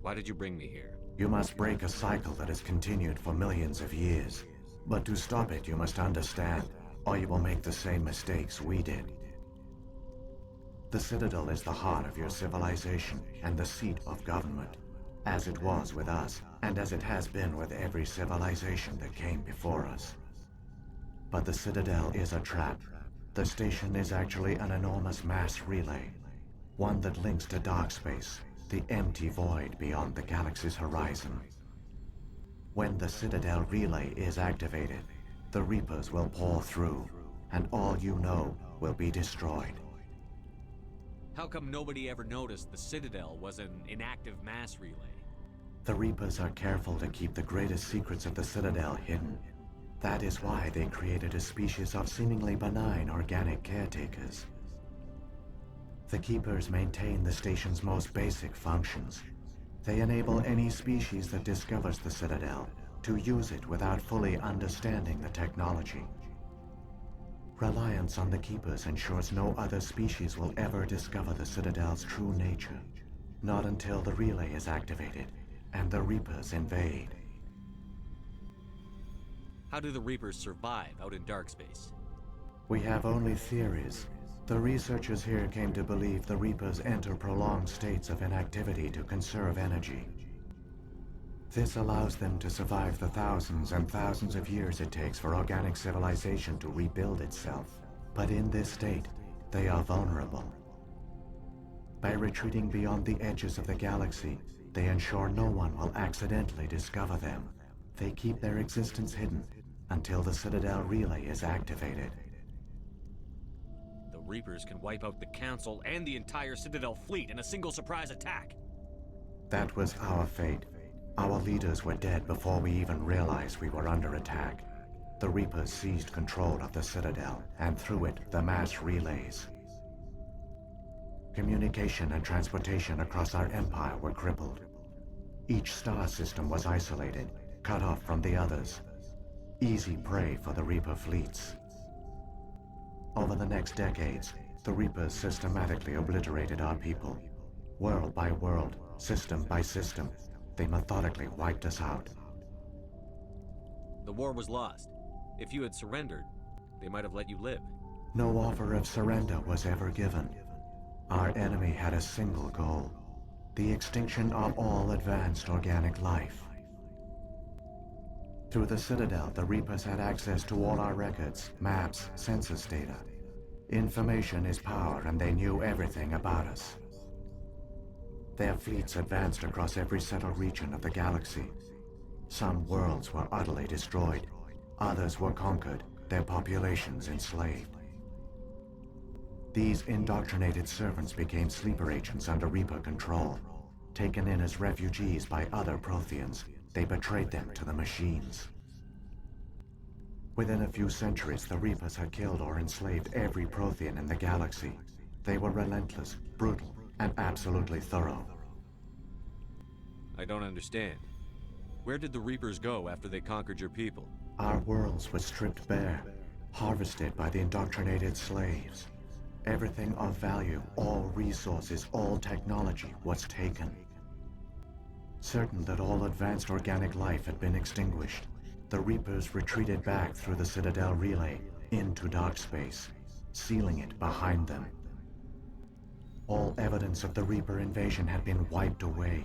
Why did you bring me here? You must break a cycle that has continued for millions of years. But to stop it, you must understand, or you will make the same mistakes we did. The Citadel is the heart of your civilization and the seat of government, as it was with us, and as it has been with every civilization that came before us. But the Citadel is a trap. The station is actually an enormous mass relay, one that links to dark space, the empty void beyond the galaxy's horizon. When the Citadel relay is activated, the Reapers will pour through, and all you know will be destroyed. How come nobody ever noticed the Citadel was an inactive mass relay? The Reapers are careful to keep the greatest secrets of the Citadel hidden. That is why they created a species of seemingly benign organic caretakers. The Keepers maintain the station's most basic functions. They enable any species that discovers the Citadel to use it without fully understanding the technology. Reliance on the Keepers ensures no other species will ever discover the Citadel's true nature. Not until the relay is activated and the Reapers invade. How do the Reapers survive out in dark space? We have only theories. The researchers here came to believe the Reapers enter prolonged states of inactivity to conserve energy. This allows them to survive the thousands and thousands of years it takes for organic civilization to rebuild itself. But in this state, they are vulnerable. By retreating beyond the edges of the galaxy, they ensure no one will accidentally discover them. They keep their existence hidden until the Citadel relay is activated. The Reapers can wipe out the Council and the entire Citadel fleet in a single surprise attack. That was our fate. Our leaders were dead before we even realized we were under attack. The Reapers seized control of the Citadel, and through it, the mass relays. Communication and transportation across our empire were crippled. Each star system was isolated, cut off from the others. Easy prey for the Reaper fleets. Over the next decades, the Reapers systematically obliterated our people. World by world, system by system, they methodically wiped us out. The war was lost. If you had surrendered, they might have let you live. No offer of surrender was ever given. Our enemy had a single goal: the extinction of all advanced organic life. Through the Citadel, the Reapers had access to all our records, maps, census data. Information is power, and they knew everything about us. Their fleets advanced across every settled region of the galaxy. Some worlds were utterly destroyed. Others were conquered, their populations enslaved. These indoctrinated servants became sleeper agents under Reaper control. Taken in as refugees by other Protheans, they betrayed them to the machines. Within a few centuries, the Reapers had killed or enslaved every Prothean in the galaxy. They were relentless, brutal, and absolutely thorough. I don't understand. Where did the Reapers go after they conquered your people? Our worlds were stripped bare, harvested by the indoctrinated slaves. Everything of value, all resources, all technology was taken. Certain that all advanced organic life had been extinguished, the Reapers retreated back through the Citadel relay into dark space, sealing it behind them. All evidence of the Reaper invasion had been wiped away.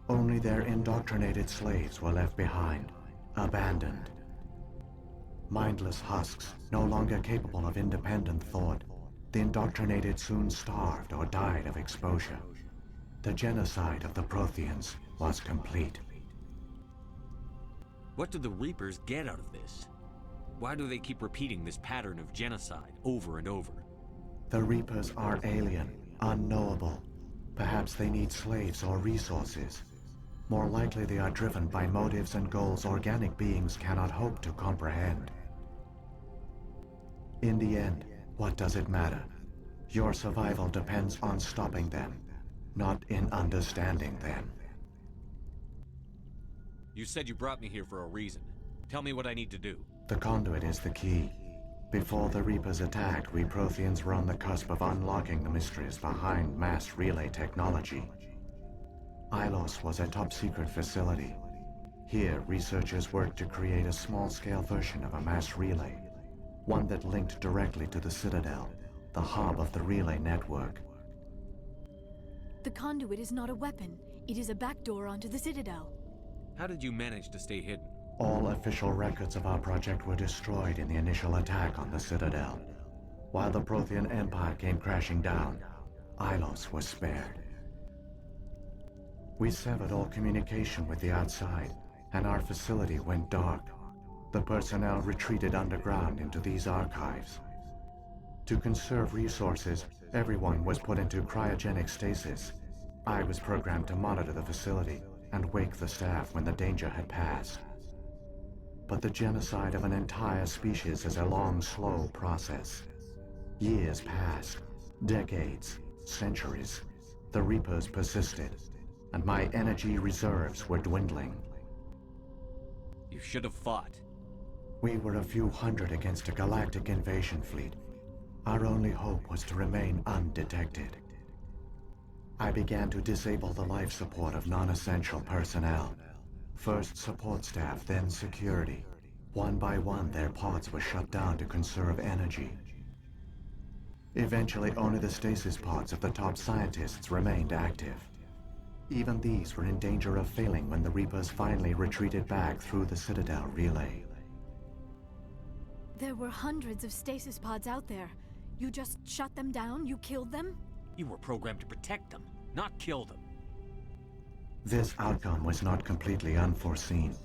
Only their indoctrinated slaves were left behind, abandoned. Mindless husks, no longer capable of independent thought, the indoctrinated soon starved or died of exposure. The genocide of the Protheans was complete. What do the Reapers get out of this? Why do they keep repeating this pattern of genocide over and over? The Reapers are alien, unknowable. Perhaps they need slaves or resources. More likely they are driven by motives and goals organic beings cannot hope to comprehend. In the end, what does it matter? Your survival depends on stopping them, not in understanding them. You said you brought me here for a reason. Tell me what I need to do. The conduit is the key. Before the Reapers attacked, we Protheans were on the cusp of unlocking the mysteries behind mass relay technology. Ilos was a top-secret facility. Here, researchers worked to create a small-scale version of a mass relay, one that linked directly to the Citadel, the hub of the relay network. The conduit is not a weapon. It is a backdoor onto the Citadel. How did you manage to stay hidden? All official records of our project were destroyed in the initial attack on the Citadel. While the Prothean Empire came crashing down, Ilos was spared. We severed all communication with the outside, and our facility went dark. The personnel retreated underground into these archives. To conserve resources, everyone was put into cryogenic stasis. I was programmed to monitor the facility and wake the staff when the danger had passed. But the genocide of an entire species is a long, slow process. Years passed, decades, centuries. The Reapers persisted, and my energy reserves were dwindling. You should have fought. We were a few hundred against a galactic invasion fleet. Our only hope was to remain undetected. I began to disable the life support of non-essential personnel. First support staff, then security. One by one, their pods were shut down to conserve energy. Eventually, only the stasis pods of the top scientists remained active. Even these were in danger of failing when the Reapers finally retreated back through the Citadel relay. There were hundreds of stasis pods out there. You just shut them down? You killed them? You were programmed to protect them, not kill them. This outcome was not completely unforeseen.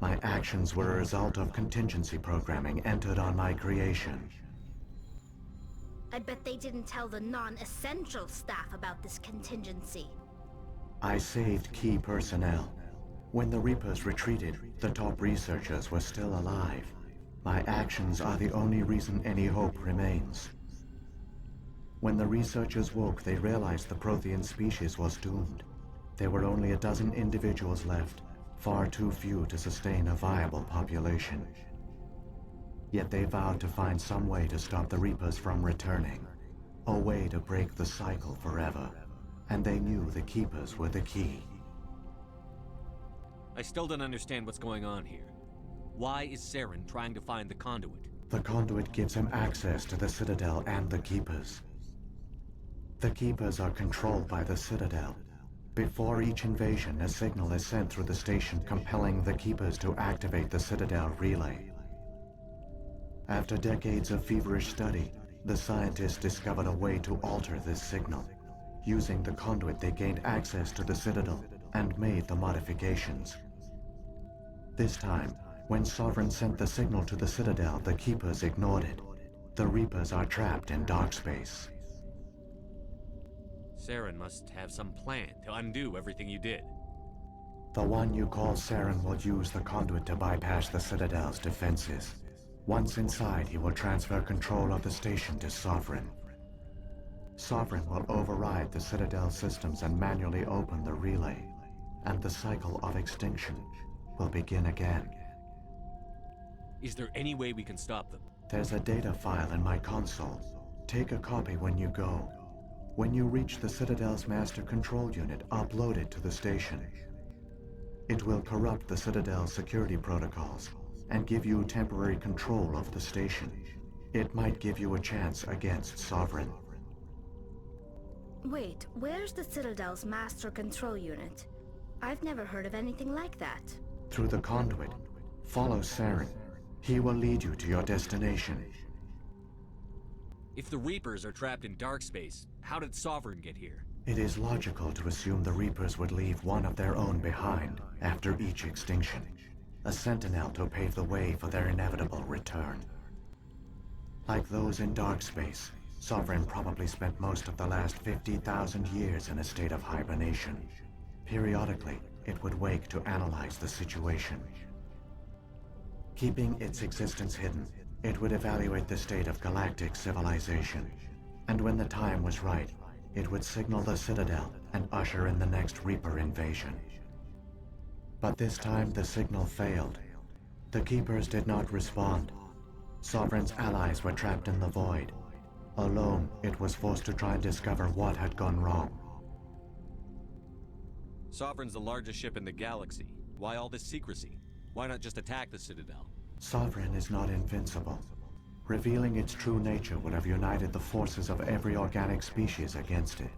My actions were a result of contingency programming entered on my creation. I bet they didn't tell the non-essential staff about this contingency. I saved key personnel. When the Reapers retreated, the top researchers were still alive. My actions are the only reason any hope remains. When the researchers woke, they realized the Prothean species was doomed. There were only a dozen individuals left, far too few to sustain a viable population. Yet they vowed to find some way to stop the Reapers from returning, a way to break the cycle forever. And they knew the Keepers were the key. I still don't understand what's going on here. Why is Saren trying to find the conduit? The conduit gives him access to the Citadel and the Keepers. The Keepers are controlled by the Citadel. Before each invasion, a signal is sent through the station compelling the Keepers to activate the Citadel relay. After decades of feverish study, the scientists discovered a way to alter this signal. Using the conduit, they gained access to the Citadel and made the modifications. This time, when Sovereign sent the signal to the Citadel, the Keepers ignored it. The Reapers are trapped in dark space. Saren must have some plan to undo everything you did. The one you call Saren will use the conduit to bypass the Citadel's defenses. Once inside, he will transfer control of the station to Sovereign. Sovereign will override the Citadel systems and manually open the relay, and the cycle of extinction will begin again. Is there any way we can stop them? There's a data file in my console. Take a copy when you go. When you reach the Citadel's master control unit, upload it to the station. It will corrupt the Citadel's security protocols and give you temporary control of the station. It might give you a chance against Sovereign. Wait, where's the Citadel's master control unit? I've never heard of anything like that. Through the conduit, follow Saren. He will lead you to your destination. If the Reapers are trapped in dark space, how did Sovereign get here? It is logical to assume the Reapers would leave one of their own behind after each extinction. A sentinel to pave the way for their inevitable return. Like those in dark space, Sovereign probably spent most of the last 50,000 years in a state of hibernation. Periodically, it would wake to analyze the situation. Keeping its existence hidden, it would evaluate the state of galactic civilization. And when the time was right, it would signal the Citadel and usher in the next Reaper invasion. But this time the signal failed. The Keepers did not respond. Sovereign's allies were trapped in the void. Alone, it was forced to try and discover what had gone wrong. Sovereign's the largest ship in the galaxy. Why all this secrecy? Why not just attack the Citadel? Sovereign is not invincible. Revealing its true nature would have united the forces of every organic species against it.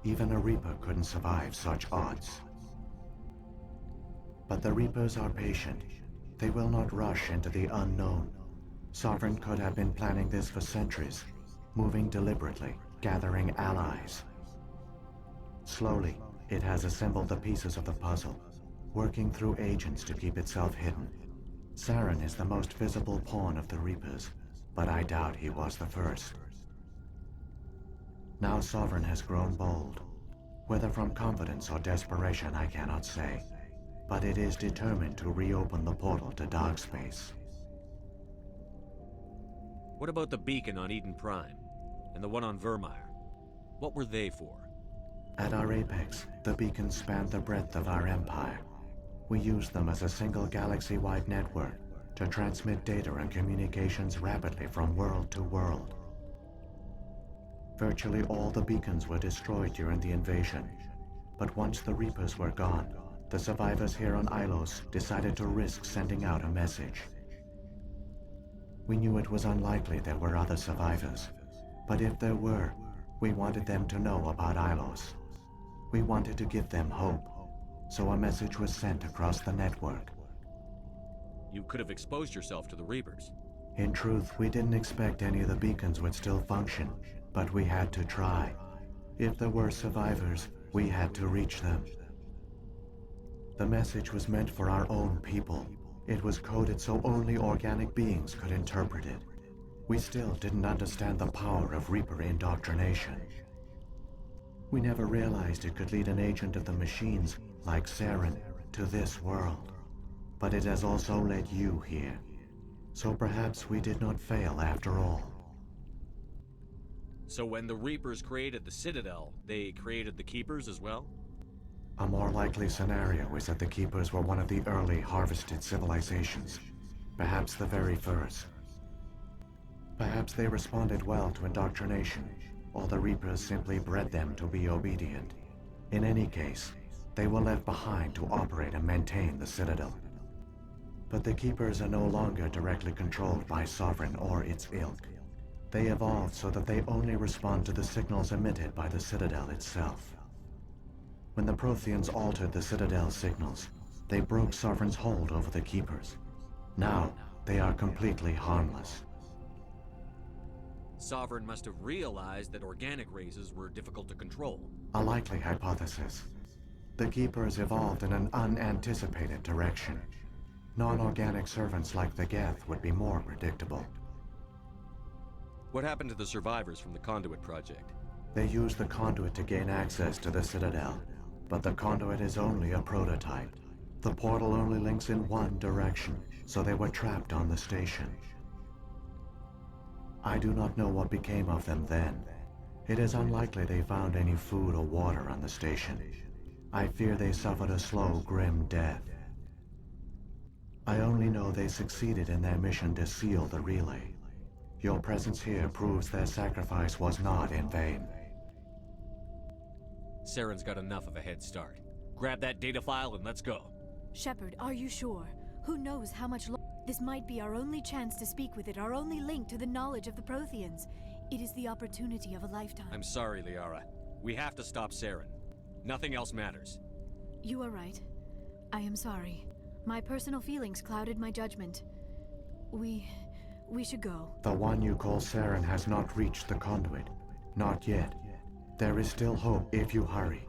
Even a Reaper couldn't survive such odds. But the Reapers are patient. They will not rush into the unknown. Sovereign could have been planning this for centuries, moving deliberately, gathering allies. Slowly, it has assembled the pieces of the puzzle, working through agents to keep itself hidden. Saren is the most visible pawn of the Reapers, but I doubt he was the first. Now Sovereign has grown bold. Whether from confidence or desperation, I cannot say. But it is determined to reopen the portal to dark space. What about the beacon on Eden Prime? And the one on Vermeer? What were they for? At our apex, the beacons spanned the breadth of our empire. We used them as a single galaxy-wide network to transmit data and communications rapidly from world to world. Virtually all the beacons were destroyed during the invasion, but once the Reapers were gone, the survivors here on Ilos decided to risk sending out a message. We knew it was unlikely there were other survivors, but if there were, we wanted them to know about Ilos. We wanted to give them hope, so a message was sent across the network. You could have exposed yourself to the Reapers. In truth, we didn't expect any of the beacons would still function, but we had to try. If there were survivors, we had to reach them. The message was meant for our own people. It was coded so only organic beings could interpret it. We still didn't understand the power of Reaper indoctrination. We never realized it could lead an agent of the machines, like Saren, to this world. But it has also led you here. So perhaps we did not fail after all. So when the Reapers created the Citadel, they created the Keepers as well? A more likely scenario is that the Keepers were one of the early harvested civilizations, perhaps the very first. Perhaps they responded well to indoctrination, or the Reapers simply bred them to be obedient. In any case, they were left behind to operate and maintain the Citadel. But the Keepers are no longer directly controlled by Sovereign or its ilk. They evolved so that they only respond to the signals emitted by the Citadel itself. When the Protheans altered the Citadel signals, they broke Sovereign's hold over the Keepers. Now, they are completely harmless. Sovereign must have realized that organic races were difficult to control. A likely hypothesis. The Keepers evolved in an unanticipated direction. Non-organic servants like the Geth would be more predictable. What happened to the survivors from the Conduit project? They used the conduit to gain access to the Citadel, but the conduit is only a prototype. The portal only links in one direction, so they were trapped on the station. I do not know what became of them then. It is unlikely they found any food or water on the station. I fear they suffered a slow, grim death. I only know they succeeded in their mission to seal the relay. Your presence here proves their sacrifice was not in vain. Saren's got enough of a head start. Grab that data file and let's go. Shepard, are you sure? Who knows how much this might be our only chance to speak with it, our only link to the knowledge of the Protheans. It is the opportunity of a lifetime. I'm sorry, Liara. We have to stop Saren. Nothing else matters. You are right. I am sorry. My personal feelings clouded my judgment. We should go. The one you call Saren has not reached the conduit. Not yet. There is still hope if you hurry.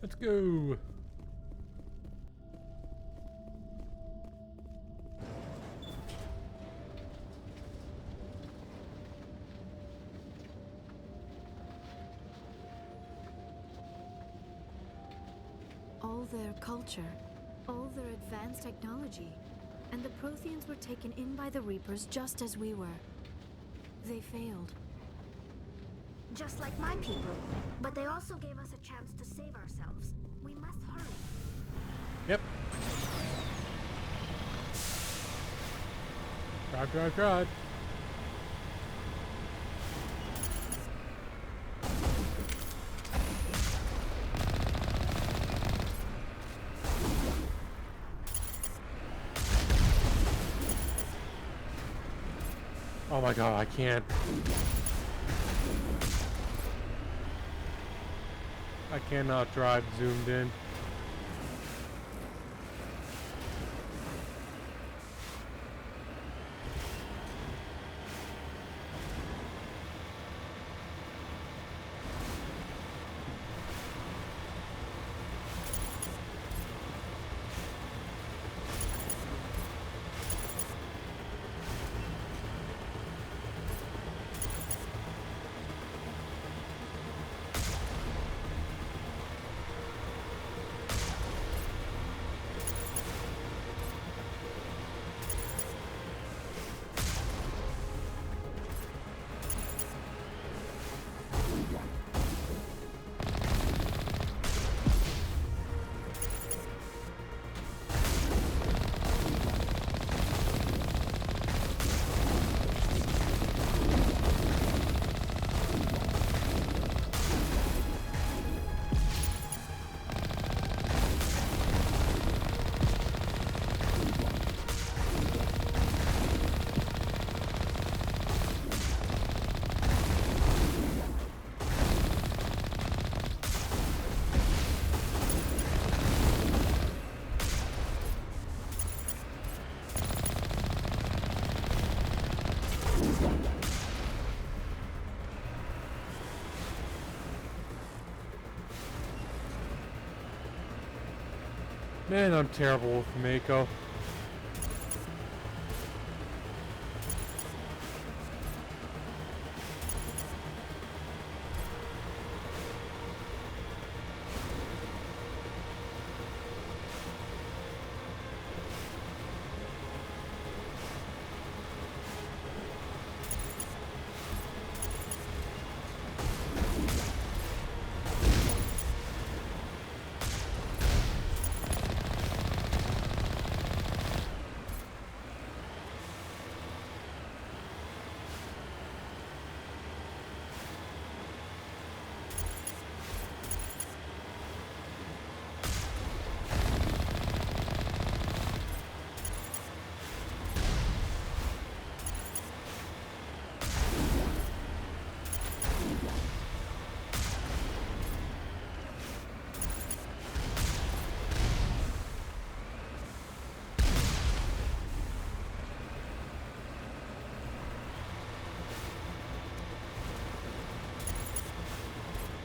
Let's go. All their culture, all their advanced technology, and the Protheans were taken in by the Reapers just as we were. They failed. Just like my people. But they also gave us a chance to save ourselves. We must hurry. Yep. Drive. Oh my god, I can't. I cannot drive zoomed in. Man, I'm terrible with Mako.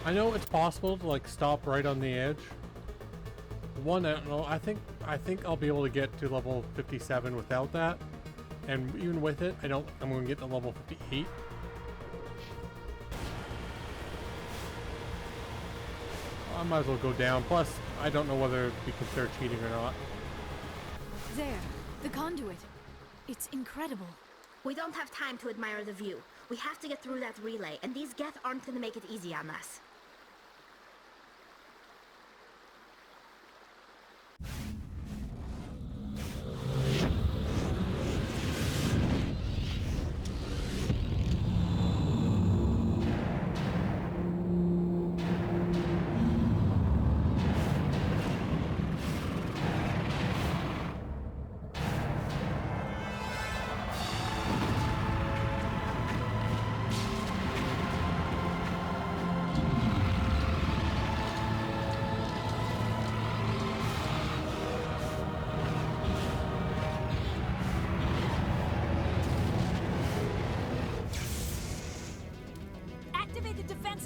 I know it's possible to like stop right on the edge. One, I don't know. I think I'll be able to get to level 57 without that, and even with it, I'm going to get to level 58. I might as well go down. Plus, I don't know whether we consider cheating or not. There, the conduit. It's incredible. We don't have time to admire the view. We have to get through that relay, and these Geth aren't gonna make it easy on us.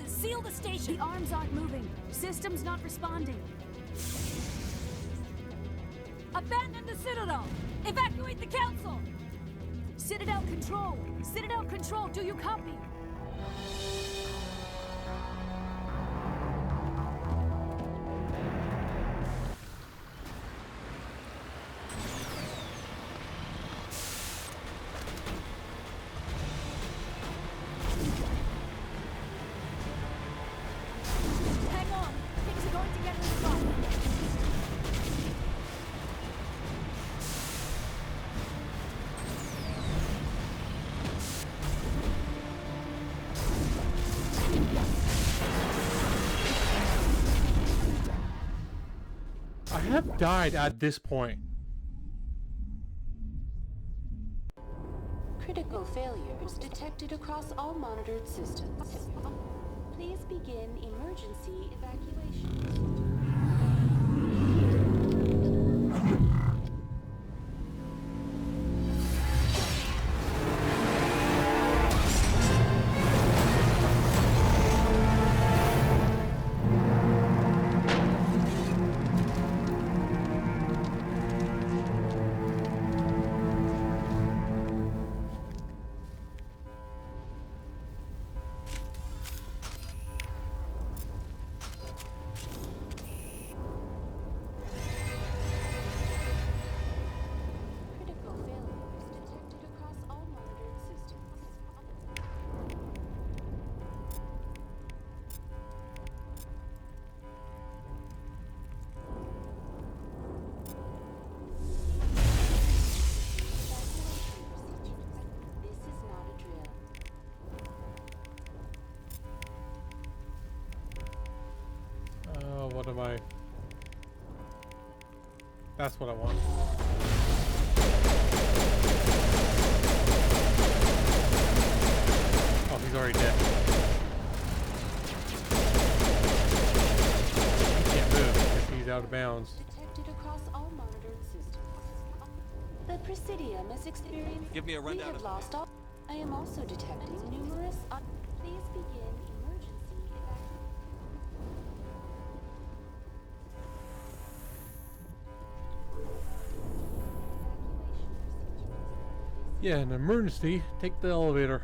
Seal the station! The arms aren't moving. Systems not responding. Abandon the Citadel! Evacuate the Council! Citadel Control! Citadel Control, do you copy? I have died at this point. Critical failures detected across all monitored systems. Please begin emergency evacuation. What am I? That's what I want. Oh, he's already dead. He can't move because he's out of bounds. Detected across all monitored systems. The Presidium is experiencing. Give me a rundown. We have lost all. I am also detecting numerous. Please begin emergency evacuation. Yeah, an emergency. Take the elevator.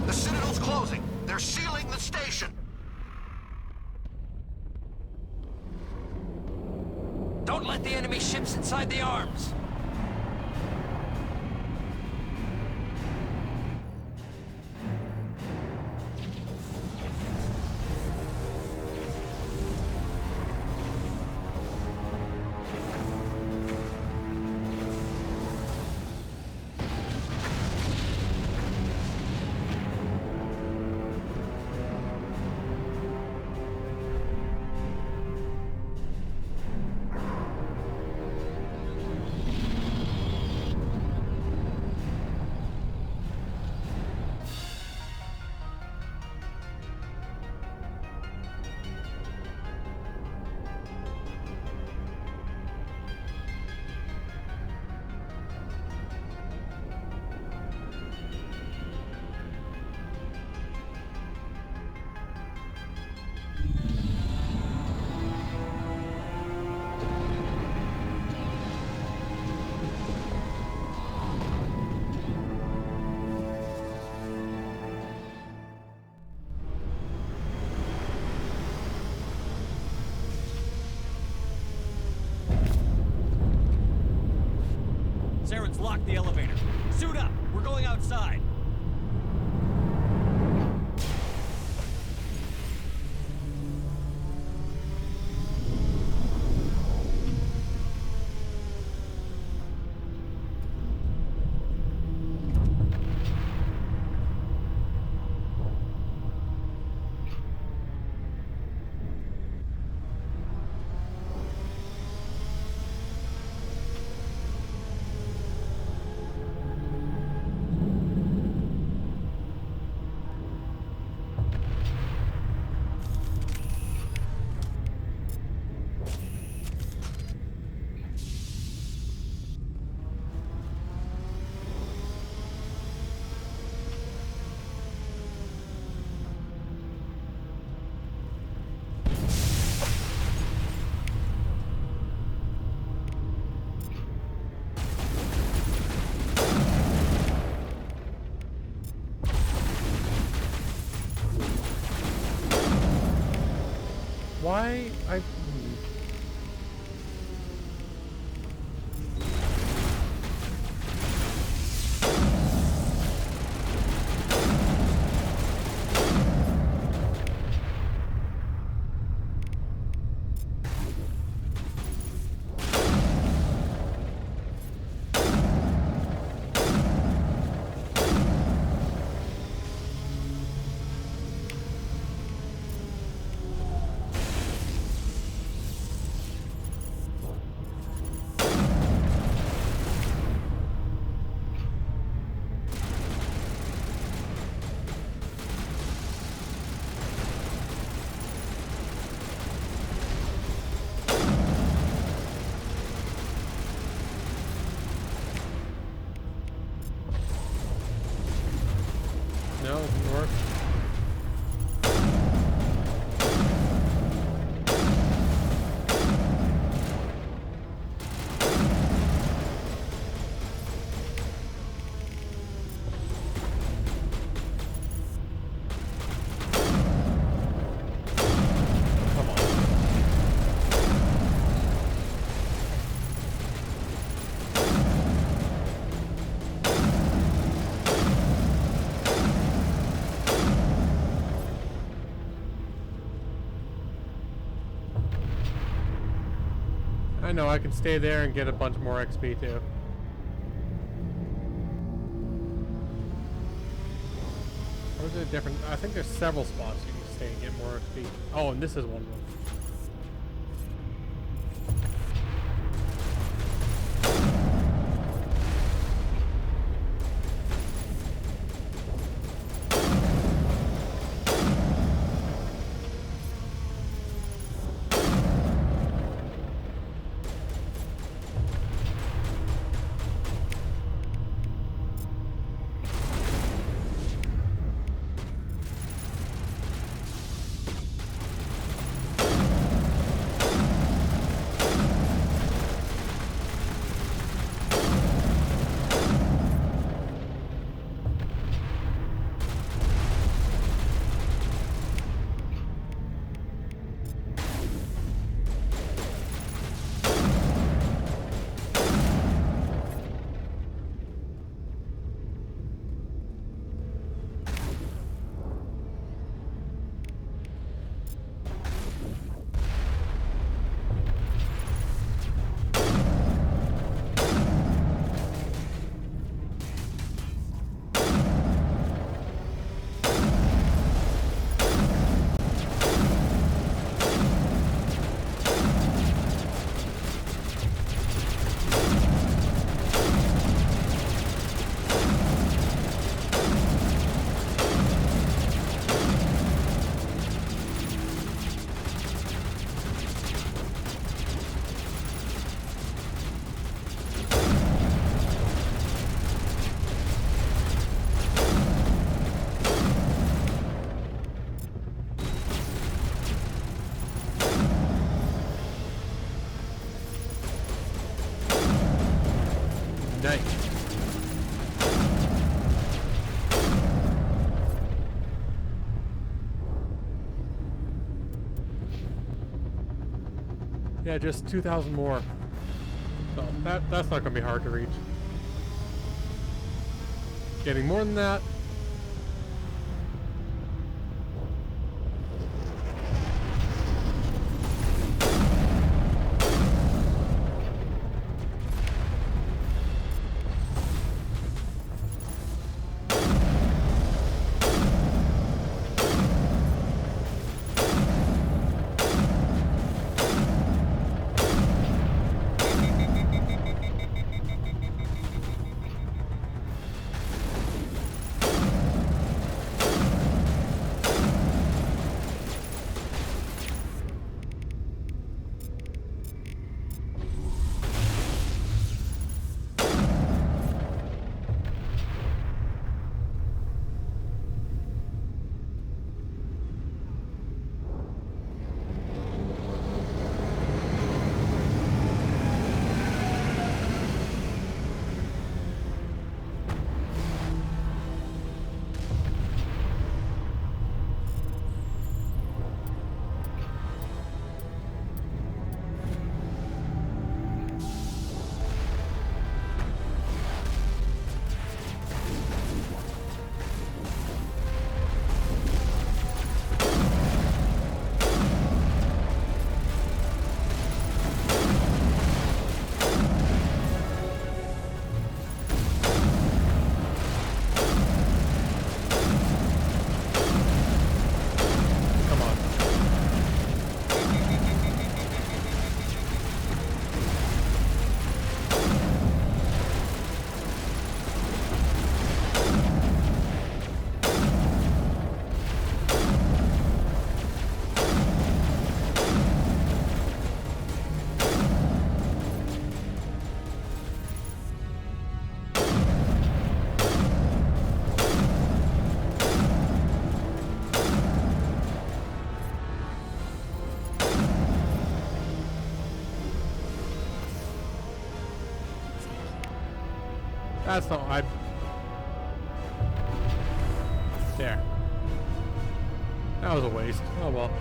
The Citadel's closing. They're sealing the station. Don't let the enemy ships inside the arms! Saren's locked the elevator. Suit up! We're going outside! Why? No, it didn't work. I know, I can stay there and get a bunch more XP too. Or is it different? I think there's several spots you can stay and get more XP. Oh, and this is one of them. Yeah, just 2,000 more. So that's not gonna be hard to reach. getting more than that. That's not. There. That was a waste. Oh well.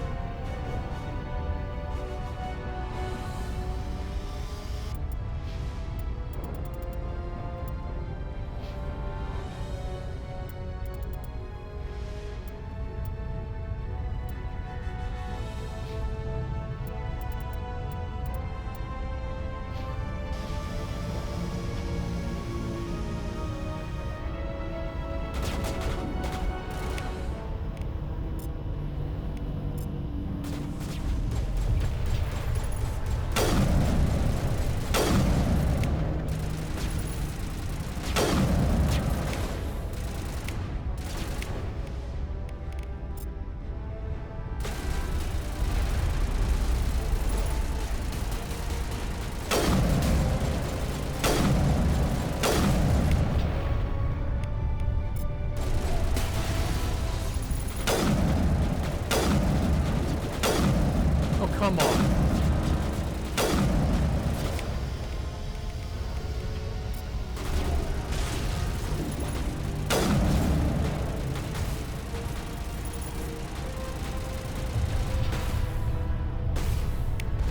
Come on.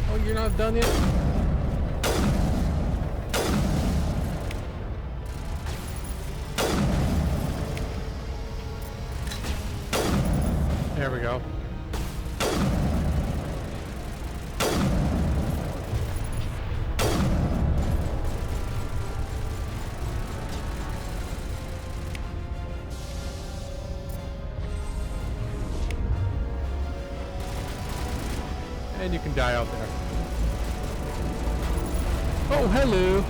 Oh, you're not done yet? There we go. And you can die out there. Oh, hello!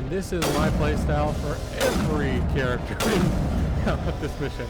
And this is my playstyle for every character in this mission.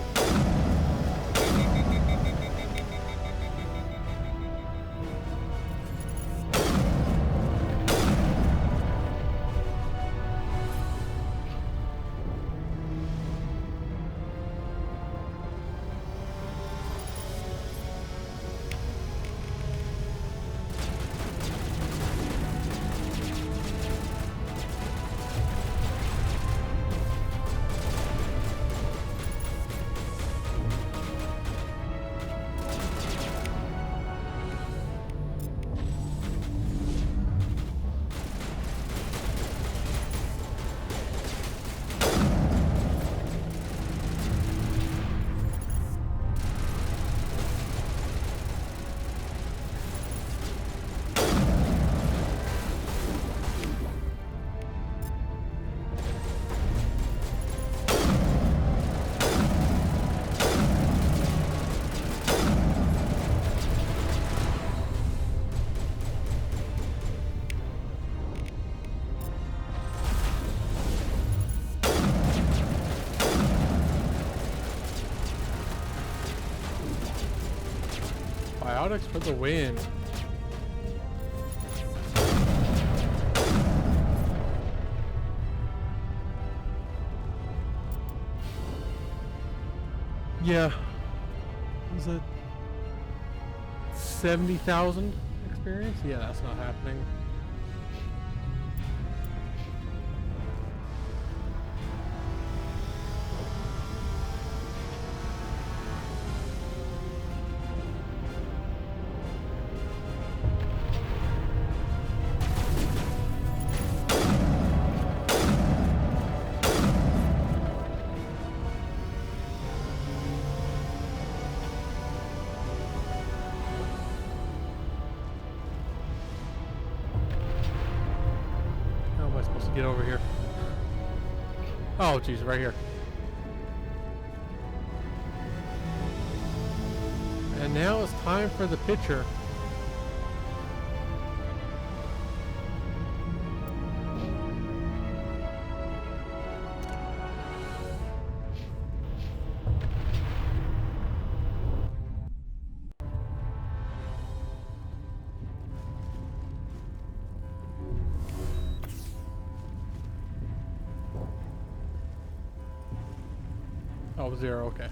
Biotics for the win. Yeah. Was it 70,000 experience? Yeah, that's not happening. Get over here. Oh, geez, right here. And now it's time for the picture. Oh, 0, okay.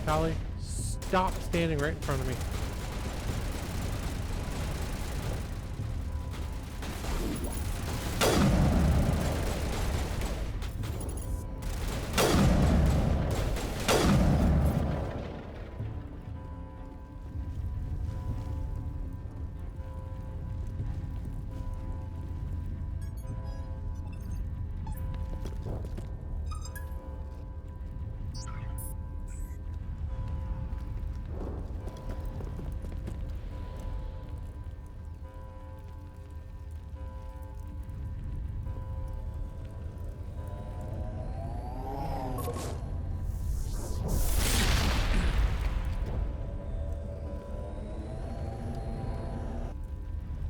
Callie, stop standing right in front of me.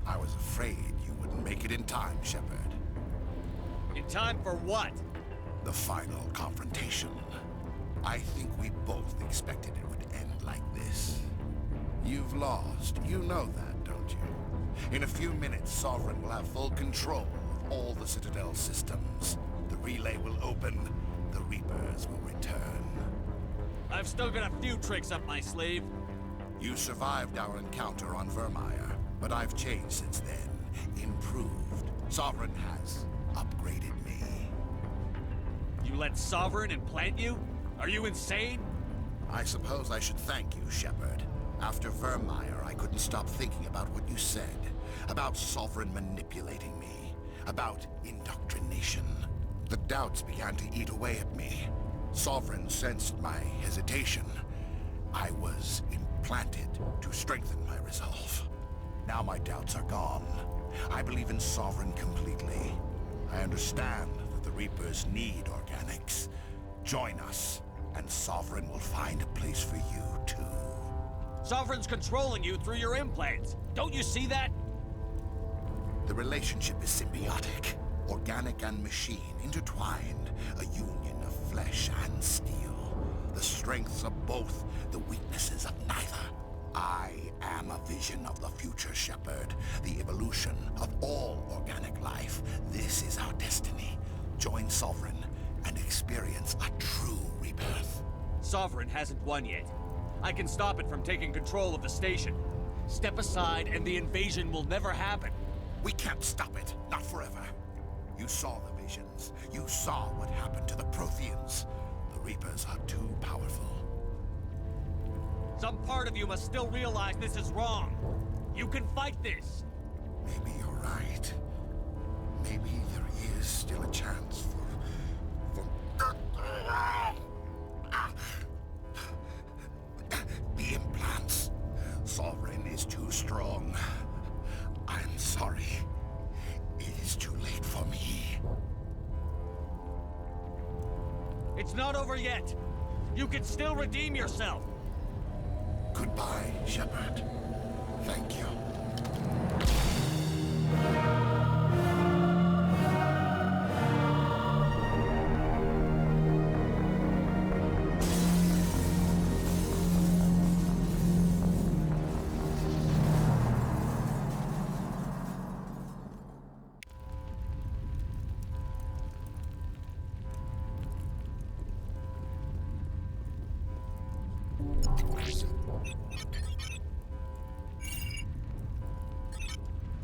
I was afraid you wouldn't make it in time, Shepard. In time for what? The final confrontation. I think we both expected it would end like this. You've lost. You know that, don't you? In a few minutes, Sovereign will have full control of all the Citadel systems. The relay will open. The Reapers will return. I've still got a few tricks up my sleeve. You survived our encounter on Vermeer, but I've changed since then. Improved. Sovereign has upgraded me. You let Sovereign implant you? Are you insane? I suppose I should thank you, Shepard. After Vermeer, I couldn't stop thinking about what you said. About Sovereign manipulating me. About indoctrination. The doubts began to eat away at me. Sovereign sensed my hesitation. I was implanted to strengthen my resolve. Now my doubts are gone. I believe in Sovereign completely. I understand that the Reapers need organics. Join us, and Sovereign will find a place for you, too. Sovereign's controlling you through your implants. Don't you see that? The relationship is symbiotic. Organic and machine intertwined. A union of flesh and steel. The strengths of both, the weaknesses of neither. I am a vision of the future, Shepard. The evolution of all organic life. This is our destiny. Join Sovereign and experience a true rebirth. Sovereign hasn't won yet. I can stop it from taking control of the station. Step aside and the invasion will never happen. We can't stop it. Not forever. You saw the visions. You saw what happened to the Protheans. The Reapers are too powerful. Some part of you must still realize this is wrong. You can fight this. Maybe you're right. Maybe there is still a chance for... The implants. Sovereign is too strong. I'm sorry. It is too late for me. It's not over yet. You can still redeem yourself. Goodbye, Shepard. Thank you.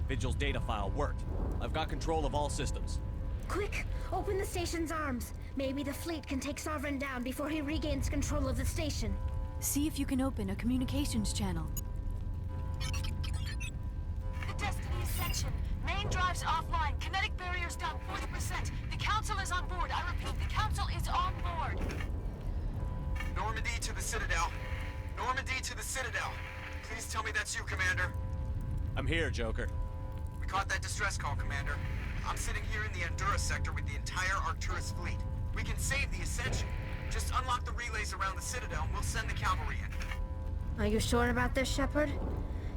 Vigil's data file worked. I've got control of all systems. Quick! Open the station's arms. Maybe the fleet can take Sovereign down before he regains control of the station. See if you can open a communications channel. The Destiny Ascension. Main drives offline. Kinetic barriers down 40%. The Council is on board. I repeat, the Council is on board. Normandy to the Citadel. Normandy to the Citadel. Please tell me that's you, Commander. I'm here, Joker. We caught that distress call, Commander. I'm sitting here in the Endura sector with the entire Arcturus fleet. We can save the Ascension. Just unlock the relays around the Citadel and we'll send the cavalry in. Are you sure about this, Shepard?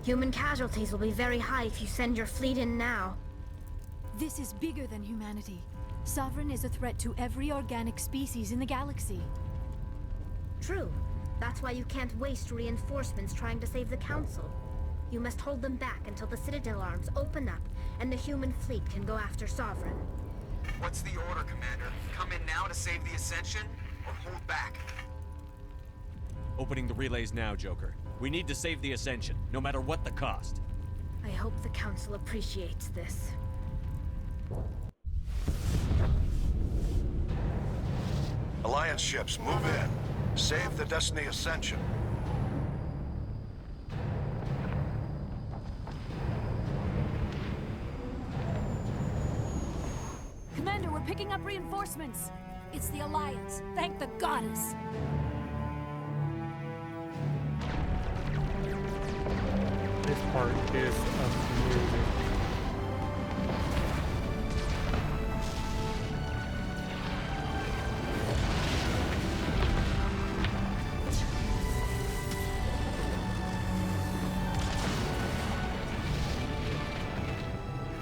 Human casualties will be very high if you send your fleet in now. This is bigger than humanity. Sovereign is a threat to every organic species in the galaxy. True. That's why you can't waste reinforcements trying to save the Council. You must hold them back until the Citadel arms open up and the human fleet can go after Sovereign. What's the order, Commander? Come in now to save the Ascension, or hold back? Opening the relays now, Joker. We need to save the Ascension, no matter what the cost. I hope the Council appreciates this. Alliance ships, move in. Save the Destiny Ascension. Commander, we're picking up reinforcements. It's the Alliance. Thank the goddess. This part is amazing.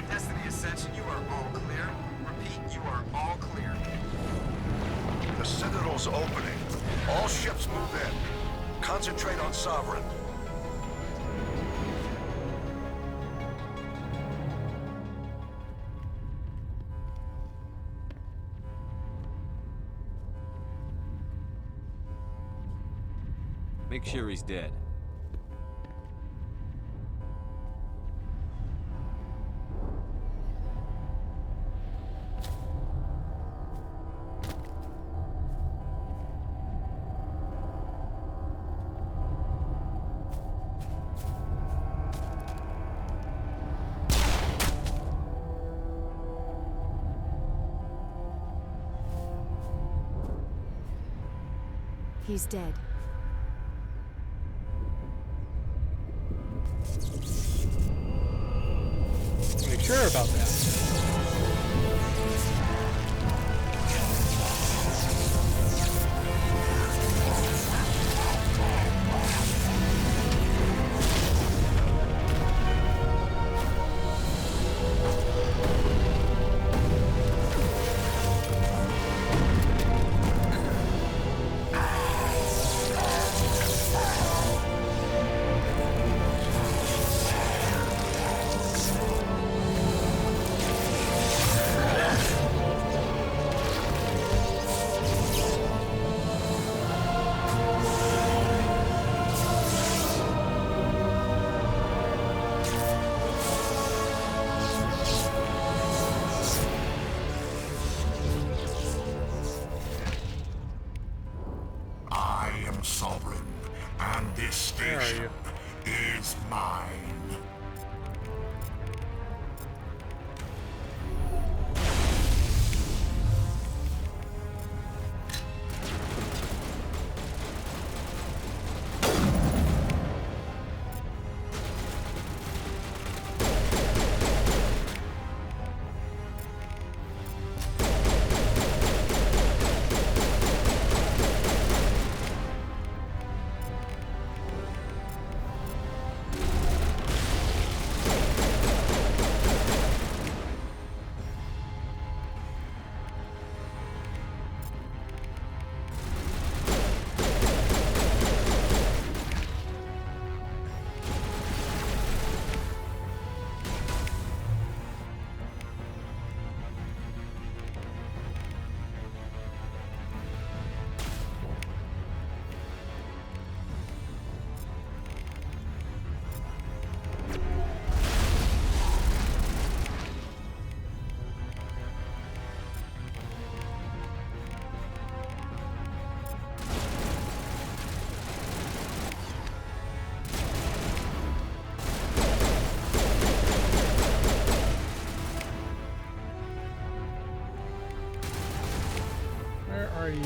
Destiny Ascension, you are all clear. Repeat, you are all clear. The Citadel's opening. All ships move in. Concentrate on Sovereign. Make sure he's dead. He's dead. Are you sure about that? I am sovereign, and this station is mine. Are you?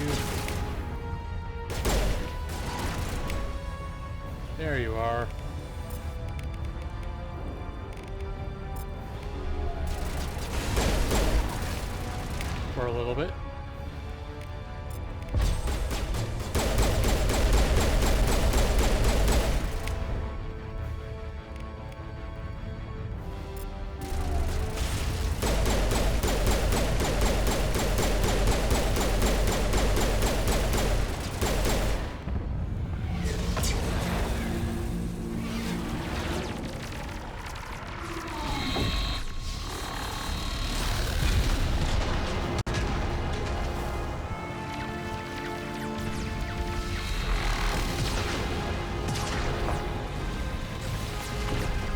There you are. For a little bit.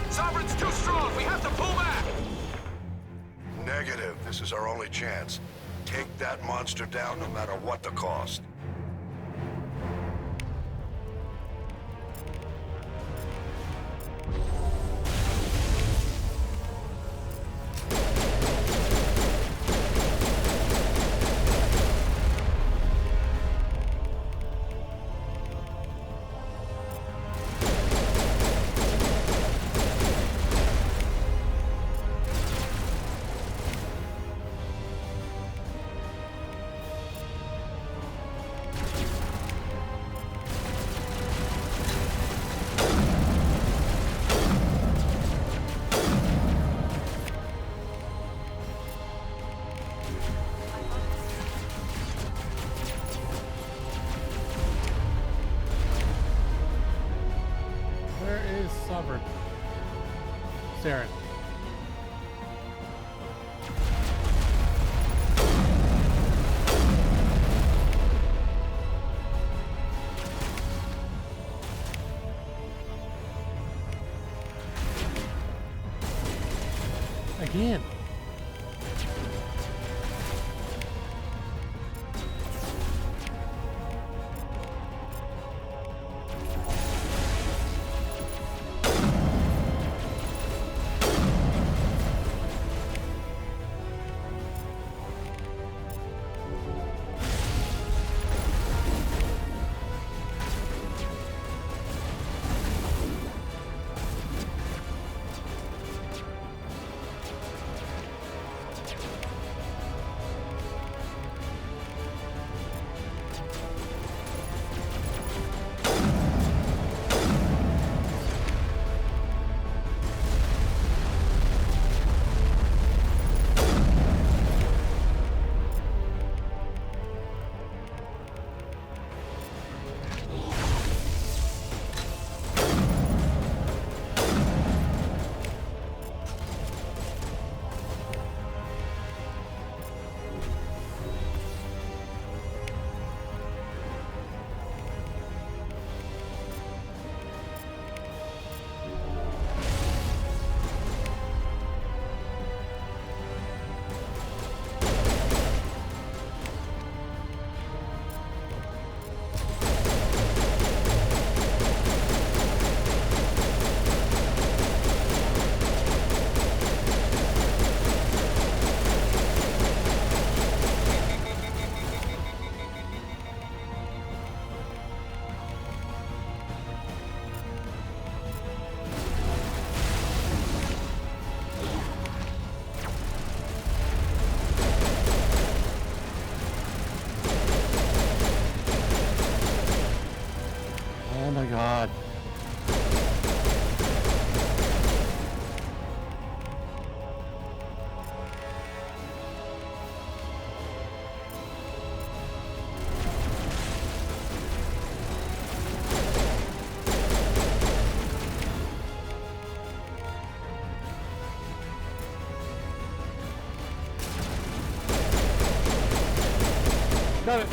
Sovereign's too strong. We have to pull back. Negative. This is our only chance. Take that monster down no matter what the cost. Sovereign. Saren. Again. Got it.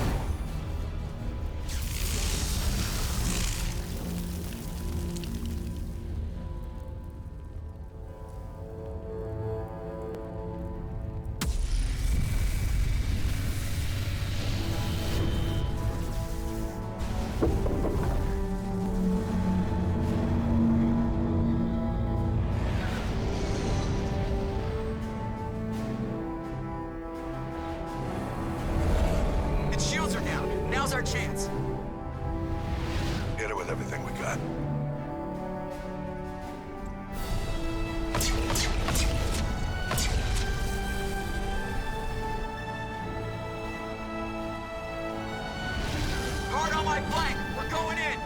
Its shields are down. Now's our chance. Hit it with everything we got. Hard on my flank. We're going in.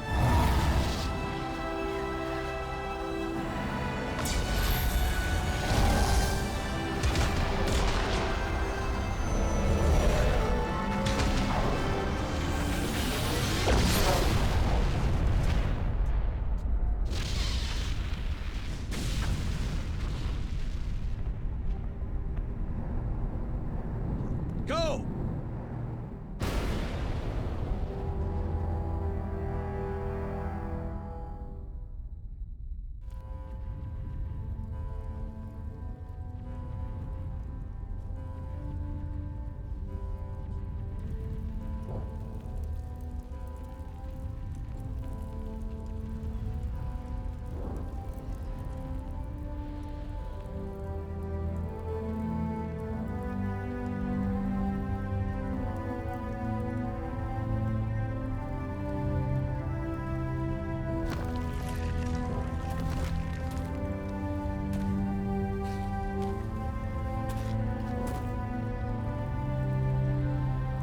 Go!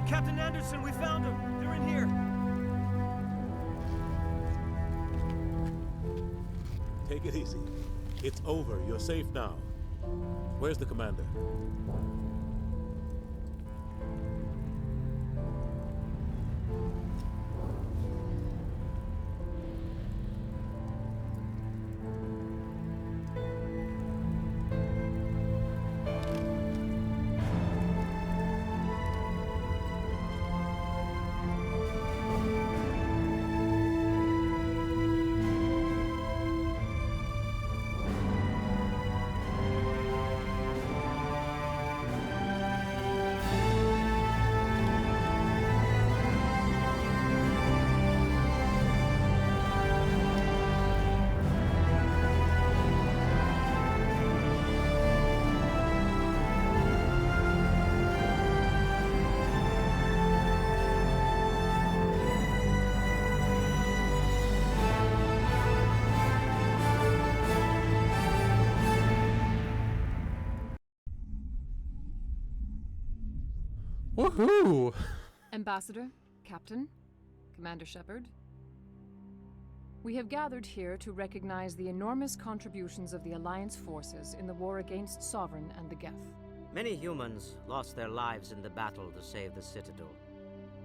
Captain Anderson, we found them. They're in here. Take it easy. It's over. You're safe now. Where's the commander? Woohoo! Ambassador, Captain, Commander Shepard. We have gathered here to recognize the enormous contributions of the Alliance forces in the war against Sovereign and the Geth. Many humans lost their lives in the battle to save the Citadel.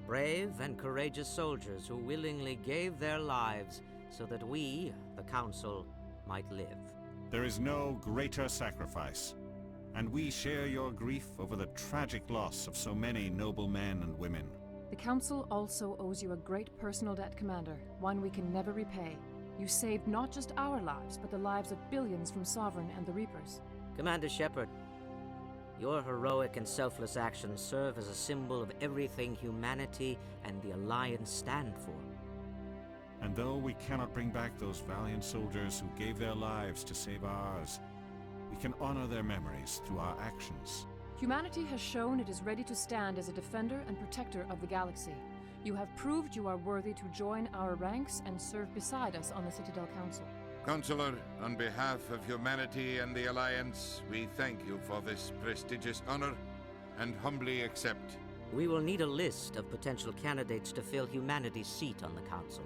Brave and courageous soldiers who willingly gave their lives so that we, the Council, might live. There is no greater sacrifice, and we share your grief over the tragic loss of so many noble men and women. The Council also owes you a great personal debt, Commander, one we can never repay. You saved not just our lives, but the lives of billions from Sovereign and the Reapers. Commander Shepard, your heroic and selfless actions serve as a symbol of everything humanity and the Alliance stand for. And though we cannot bring back those valiant soldiers who gave their lives to save ours, we can honor their memories through our actions. Humanity has shown it is ready to stand as a defender and protector of the galaxy. You have proved you are worthy to join our ranks and serve beside us on the Citadel Council. Counselor, on behalf of humanity and the Alliance, we thank you for this prestigious honor and humbly accept. We will need a list of potential candidates to fill humanity's seat on the Council.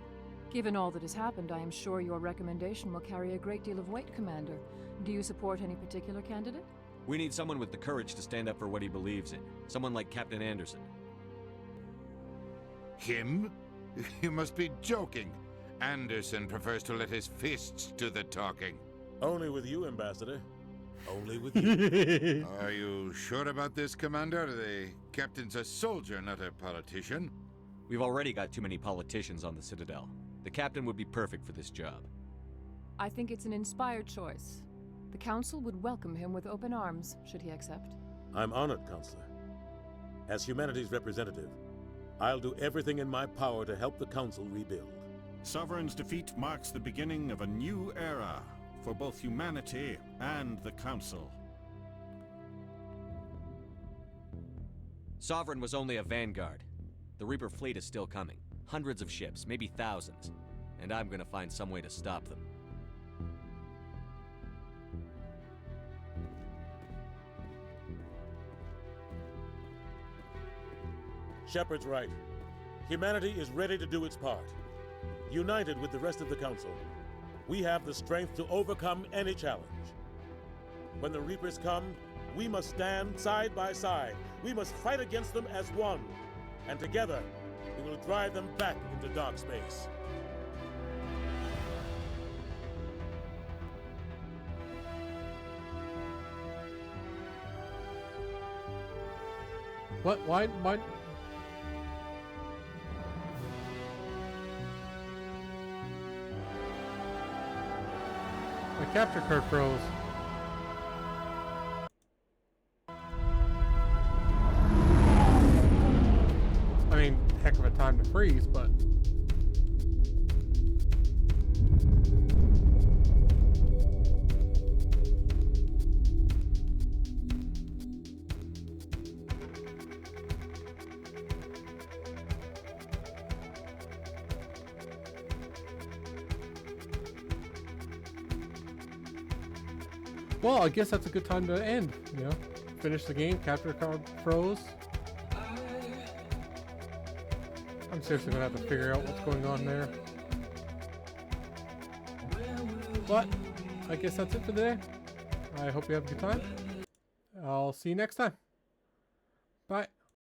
Given all that has happened, I am sure your recommendation will carry a great deal of weight, Commander. Do you support any particular candidate? We need someone with the courage to stand up for what he believes in. Someone like Captain Anderson. Him? You must be joking. Anderson prefers to let his fists do the talking. Only with you, Ambassador. Only with you. Are you sure about this, Commander? The captain's a soldier, not a politician. We've already got too many politicians on the Citadel. The captain would be perfect for this job. I think it's an inspired choice. The Council would welcome him with open arms, should he accept. I'm honored, Counselor. As humanity's representative, I'll do everything in my power to help the Council rebuild. Sovereign's defeat marks the beginning of a new era for both humanity and the Council. Sovereign was only a vanguard. The Reaper fleet is still coming. Hundreds of ships, maybe thousands. And I'm gonna find some way to stop them. Shepard's right. Humanity is ready to do its part. United with the rest of the Council, we have the strength to overcome any challenge. When the Reapers come, we must stand side by side. We must fight against them as one. And together, we will drive them back into dark space. What? Why? My capture card froze. I mean, heck of a time to freeze, but... Well, I guess that's a good time to end, you know? Finish the game, capture card froze. I'm seriously gonna have to figure out what's going on there. But, I guess that's it for today. I hope you have a good time. I'll see you next time. Bye.